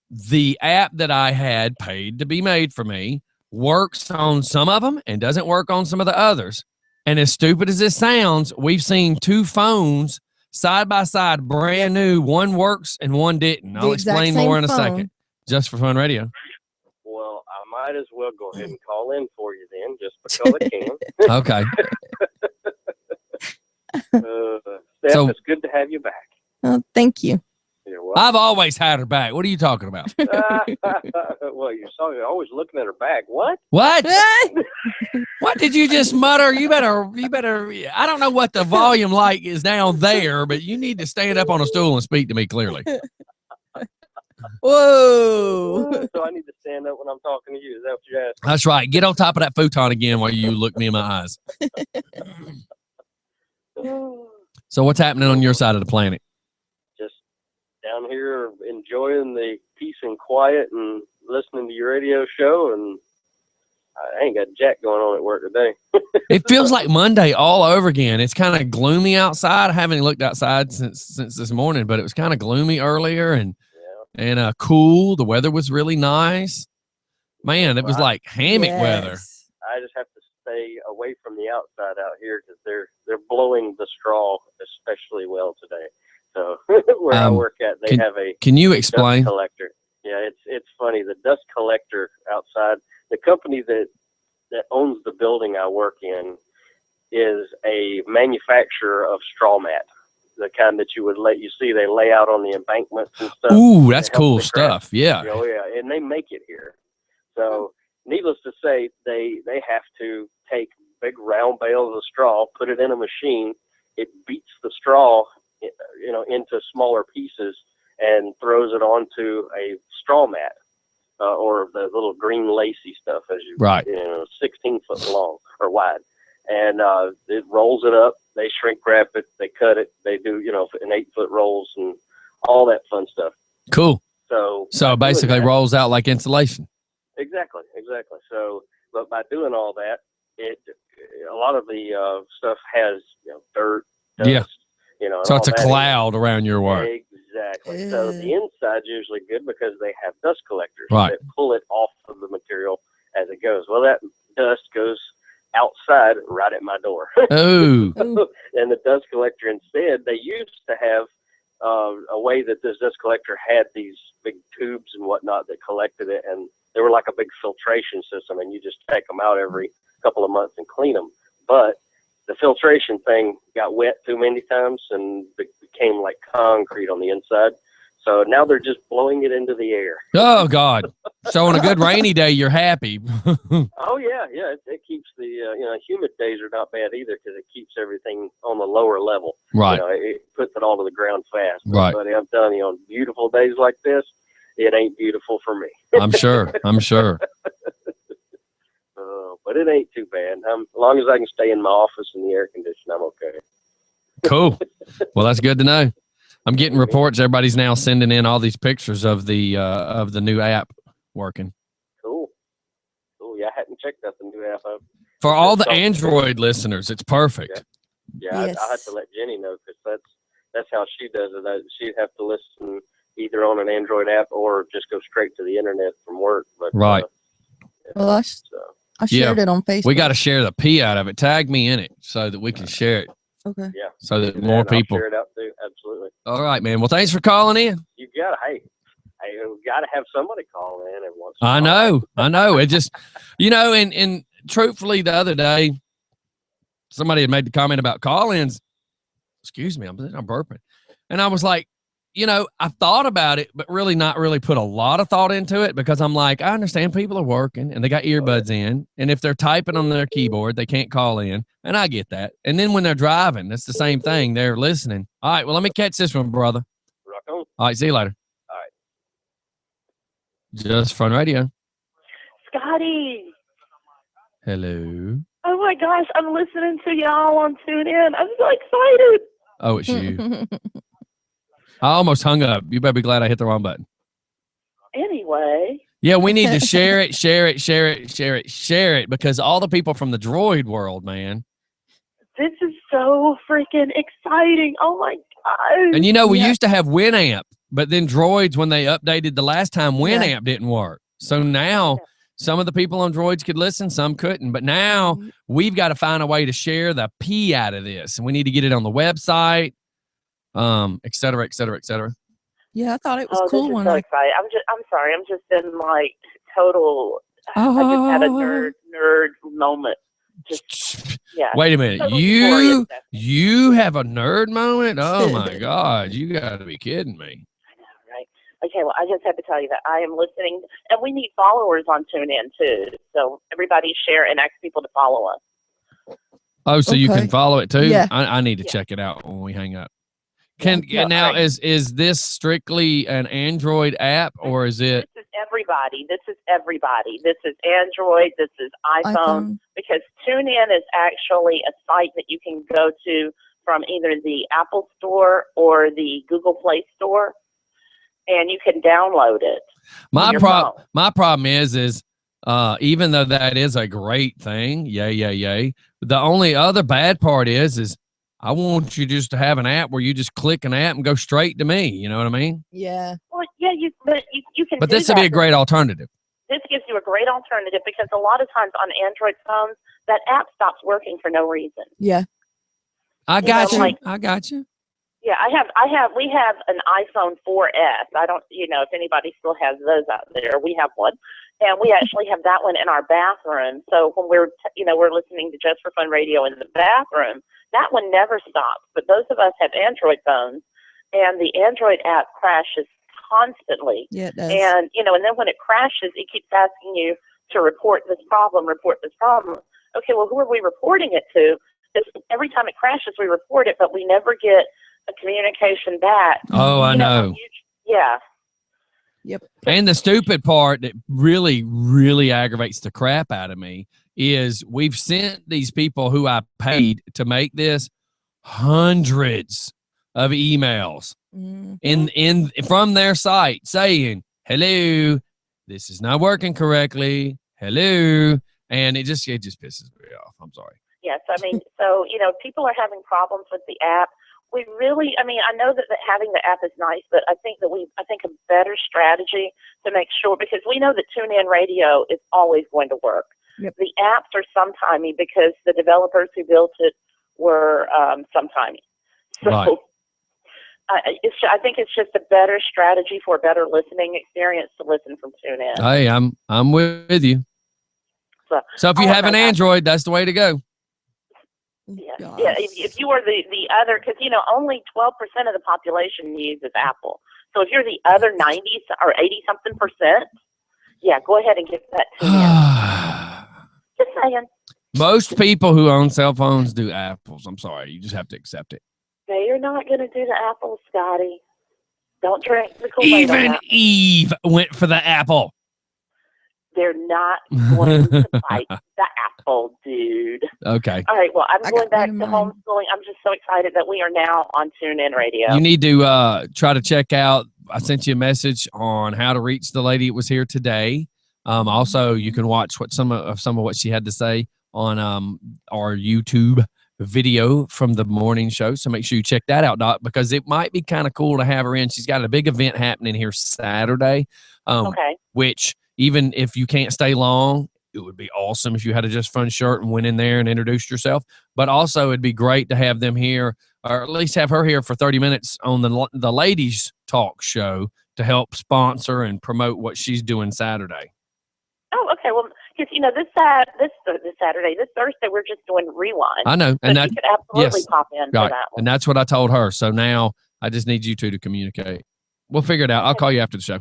the app that I had paid to be made for me works on some of them and doesn't work on some of the others. And as stupid as this sounds, we've seen two phones side by side, brand new. One works and one didn't. I'll explain more in a second. Just for Fun Radio. Well, I might as well go ahead and call in for you then, just because I can. Okay. Steph, So- it's good to have you back. Oh, thank you. You're welcome. I've always had her back. What are you talking about? Well, you're always looking at her back. What? What? What did you just mutter? You better, I don't know what the volume like is down there, but you need to stand up on a stool and speak to me clearly. Whoa. So I need to stand up when I'm talking to you. Is that what you're asking? That's right. Get on top of that futon again while you look me in my eyes. So what's happening on your side of the planet? Just down here enjoying the peace and quiet and listening to your radio show, and I ain't got jack going on at work today. It feels like Monday all over again. It's kind of gloomy outside. I haven't looked outside since this morning, but it was kind of gloomy earlier and cool. The weather was really nice. Man, it was like hammock weather. I just have to stay away from the outside out here because they're blowing the straw especially well today. So where I work at, they have a Can you explain? dust collector. Yeah, it's funny. The dust collector outside, the company that owns the building I work in is a manufacturer of straw mat, the kind that they lay out on the embankments and stuff. Ooh, that's to help cool the stuff. Yeah. Oh yeah, and they make it here. So needless to say, they have to take big round bales of straw, put it in a machine. It beats the straw, into smaller pieces and throws it onto a straw mat, or the little green lacy stuff, 16 foot long or wide. And it rolls it up. They shrink wrap it. They cut it. They do, in 8-foot rolls and all that fun stuff. Cool. So basically rolls out like insulation. Exactly. So, but by doing all that, a lot of the stuff has dirt, dust, Yeah. So it's a cloud around your work. Exactly. So the inside's usually good because they have dust collectors Right. that pull it off of the material as it goes. Well, that dust goes outside right at my door. Oh, And the dust collector, instead, they used to have a way that this dust collector had these big tubes and whatnot that collected it, and they were like a big filtration system, and you just take them out every couple of months and clean them. But the filtration thing got wet too many times and became like concrete on the inside. So now they're just blowing it into the air. oh God. So on a good rainy day, you're happy. Oh yeah, yeah. It keeps the humid days are not bad either because it keeps everything on the lower level. Right. You know, it puts it all to the ground fast. Right. But I'm telling you, on beautiful days like this, it ain't beautiful for me. I'm sure. But it ain't too bad. As long as I can stay in my office in the air condition, I'm okay. Cool. Well, that's good to know. I'm getting reports. Everybody's now sending in all these pictures of the new app working. Cool. Yeah, I hadn't checked out the new app. For all the Android listeners, it's perfect. Yeah, Yes. I had to let Jenny know because that's how she does it. She'd have to listen either on an Android app or just go straight to the internet from work. But Right. Well, I shared it on Facebook. We got to share the P out of it. Tag me in it so that we can share it. Okay. Yeah. So that Do more and I'll people. share it out too. Absolutely. All right, man. Well, thanks for calling in. You got to, hey, we got to have somebody call in and once. I know. It just, and truthfully, the other day, somebody had made the comment about call-ins. Excuse me, I'm burping. And I was like, I thought about it, but really not really put a lot of thought into it because I'm like, I understand people are working and they got earbuds in. And if they're typing on their keyboard, they can't call in. And I get that. And then when they're driving, that's the same thing. They're listening. All right, well, let me catch this one, brother. Rock on. All right, see you later. All right. Just Fun Radio. Scotty. Hello. Oh my gosh, I'm listening to y'all on TuneIn. I'm so excited. Oh, it's you. I almost hung up. You better be glad I hit the wrong button. Anyway. Yeah, we need to share it because all the people from the Droid world, man. This is so freaking exciting. Oh my God. And we used to have Winamp, but then Droids, when they updated the last time, Winamp didn't work. So now some of the people on Droids could listen, some couldn't. But now we've got to find a way to share the P out of this. And we need to get it on the website, et cetera, et cetera, et cetera. Yeah, I thought it was cool. This is when so excited. I'm sorry. I'm just in like total. I just had a nerd moment. Wait a minute. Total You have a nerd moment? Oh my God. You got to be kidding me. I know, right? Okay, well, I just have to tell you that I am listening, and we need followers on TuneIn too. So everybody share and ask people to follow us. Oh, so you can follow it too? Yeah. I need to check it out when we hang up. Is this strictly an Android app or is it? This is everybody. This is Android. This is iPhone. Because TuneIn is actually a site that you can go to from either the Apple Store or the Google Play Store, and you can download it. My problem is even though that is a great thing, yay. The only other bad part is I want you just to have an app where you just click an app and go straight to me. You know what I mean? Yeah. Well, yeah, you can. But this would be a great alternative. This gives you a great alternative because a lot of times on Android phones, that app stops working for no reason. Yeah. I got you. Yeah, we have an iPhone 4S. I don't, if anybody still has those out there, we have one. And we actually have that one in our bathroom. So when we're listening to Just for Fun Radio in the bathroom, that one never stops. But those of us have Android phones, and the Android app crashes constantly. Yeah, it does. And, and then when it crashes, it keeps asking you to report this problem. Okay, well, who are we reporting it to? Every time it crashes, we report it, but we never get a communication back. Oh, I know. Yeah. Yep. And the stupid part that really, really aggravates the crap out of me is we've sent these people who I paid to make this hundreds of emails in from their site saying, hello, this is not working correctly. Hello. And it just pisses me off. I'm sorry. Yes. I mean, people are having problems with the app. I know that having the app is nice, but I think a better strategy to make sure, because we know that TuneIn Radio is always going to work. Yep. The apps are sometimey because the developers who built it were sometimey. So Right. I think it's just a better strategy for a better listening experience to listen from TuneIn. Hey, I'm with you. So if you oh have an my God. Android, that's the way to go. Yeah, Gosh. yeah. If you are the other, because only 12% of the population uses Apple. So if you're the other 90 or 80 something percent, yeah, go ahead and get that TuneIn. Just saying. Most people who own cell phones do Apples. I'm sorry, you just have to accept it. They are not going to do the Apple, Scotty. Don't drink the Kool-Aid on Even that. Eve went for the Apple. They're not going to bite the Apple, dude. Okay. All right, well, I'm I going got back one to in mind. homeschooling. I'm just so excited that we are now on TuneIn Radio. You need to try to check out. I sent you a message on how to reach the lady that was here today. Also, you can watch what some of what she had to say on our YouTube video from the morning show. So make sure you check that out, Doc, because it might be kind of cool to have her in. She's got a big event happening here Saturday, Okay. which even if you can't stay long, it would be awesome if you had a Just Fun shirt and went in there and introduced yourself. But also, it'd be great to have them here, or at least have her here for 30 minutes on the ladies talk show to help sponsor and promote what she's doing Saturday. Oh, okay. Well, because this Saturday, this Thursday, we're just doing Rewind. I know, So and you that could absolutely yes, pop in for right, that one. and that's what I told her. So now I just need you two to communicate. We'll figure it out. I'll call you after the show.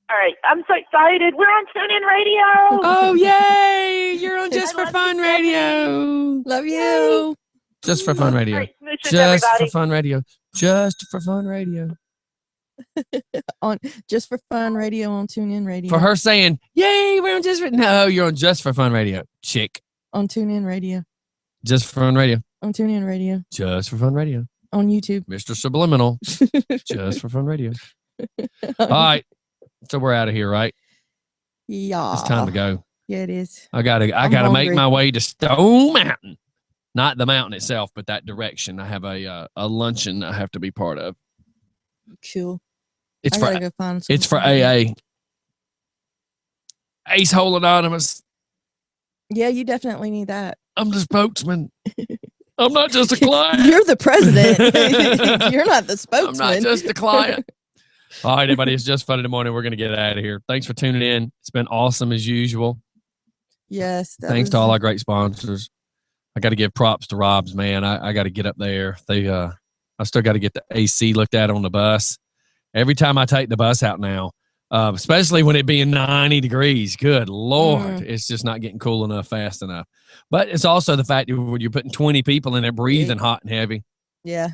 All right. I'm so excited. We're on TuneIn Radio. Oh, yay! You're on Just for Fun Radio. Love you. Just for Fun All Radio. right, smooches, Just for everybody. Fun Radio. Just for Fun Radio. On Just for Fun Radio on TuneIn Radio. For her saying, yay, we're on Just for... No, you're on Just for Fun Radio. Chick. On TuneIn Radio. Just for Fun Radio. On TuneIn Radio. Just for Fun Radio. On YouTube. Mr. Subliminal. Just for Fun Radio. All right. So we're out of here, right? Yeah. It's time to go. Yeah, it is. I gotta make hungry. my way to Stone Mountain. Not the mountain itself, but that direction. I have a luncheon I have to be part of. Cool. It's I for gotta go find some. it's for AA. Ace Hole Anonymous. Yeah, you definitely need that. I'm the spokesman. I'm not just a client. You're the president. You're not the I'm spokesman. not just a client. All right, everybody. It's Just Fun in the Morning. We're going to get out of here. Thanks for tuning in. It's been awesome as usual. Yes. Thanks to all our great sponsors. I got to give props to Rob's, man. I got to get up there. I still got to get the AC looked at on the bus. Every time I take the bus out now, especially when it being 90 degrees, good Lord, it's just not getting cool enough fast enough. But it's also the fact that when you're putting 20 people in there breathing hot and heavy. Yeah.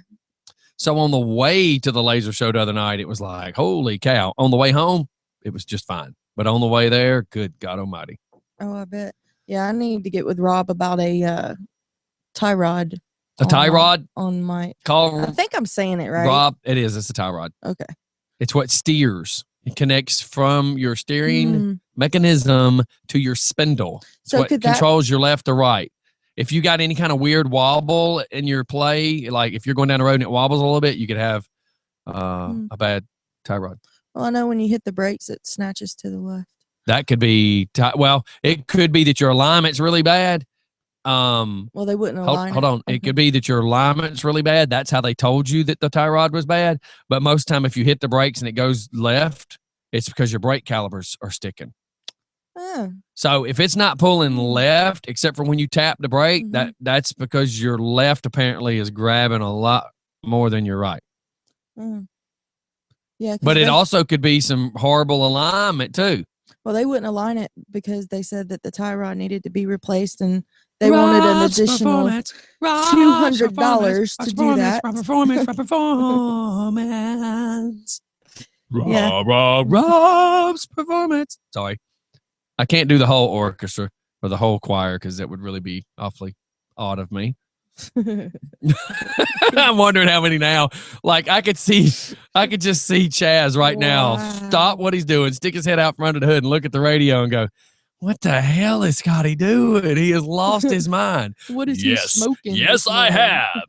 So on the way to the laser show the other night, it was like, holy cow. On the way home, it was just fine. But on the way there, good God almighty. Oh, I bet. Yeah, I need to get with Rob about a tie rod. A tie rod? On my... Call I think I'm saying it right. Rob. It is. It's a tie rod. Okay. It's what steers. It connects from your steering mechanism to your spindle. It's So what could that- controls your left or right. If you got any kind of weird wobble in your play, like if you're going down the road and it wobbles a little bit, you could have a bad tie rod. Well, I know when you hit the brakes, it snatches to the left. That could be, it could be that your alignment's really bad. Well, they wouldn't align. Hold on. It could be that your alignment's really bad. That's how they told you that the tie rod was bad. But most time, if you hit the brakes and it goes left, it's because your brake calipers are sticking. Oh. So if it's not pulling left, except for when you tap the brake, that's because your left apparently is grabbing a lot more than your right. Yeah. 'cause But it they- also could be some horrible alignment too. Well, they wouldn't align it because they said that the tie rod needed to be replaced and they wanted an additional $200 to do that. Performance. Yeah. Rob's performance. Sorry. I can't do the whole orchestra or the whole choir because that would really be awfully odd of me. I'm wondering how many now. Like I could just see Chaz right now stop what he's doing, stick his head out from under the hood and look at the radio and go, what the hell is Scotty doing? He has lost his mind. What is he smoking? Yes, I have.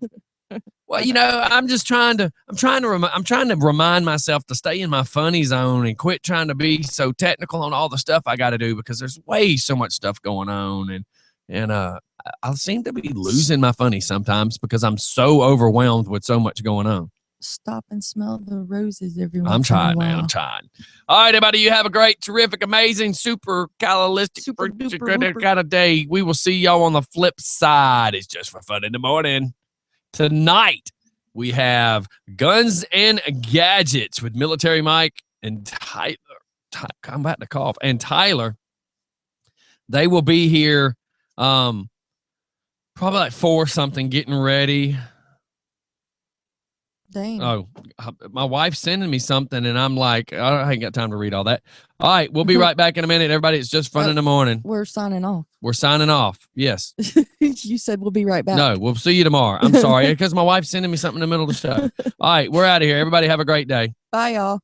Well, I'm trying to remind myself to stay in my funny zone and quit trying to be so technical on all the stuff I got to do, because there's way so much stuff going on, and I seem to be losing my funny sometimes because I'm so overwhelmed with so much going on. Stop and smell the roses every once I'm trying, in a while. man. I'm trying. All right, everybody, you have a great, terrific, amazing, super kind of day. We will see y'all on the flip side. It's Just for Fun in the Morning. Tonight, we have Guns and Gadgets with Military Mike and Tyler. I'm about to cough. And Tyler. They will be here probably like 4 something, getting ready. Dang. Oh, my wife's sending me something, and I'm like, I ain't got time to read all that. All right, we'll be right back in a minute, everybody. It's Just Fun in the Morning. We're signing off. We're signing off. Yes. You said we'll be right back. No, we'll see you tomorrow. I'm sorry, because my wife's sending me something in the middle of the show. All right, we're out of here. Everybody have a great day. Bye, y'all.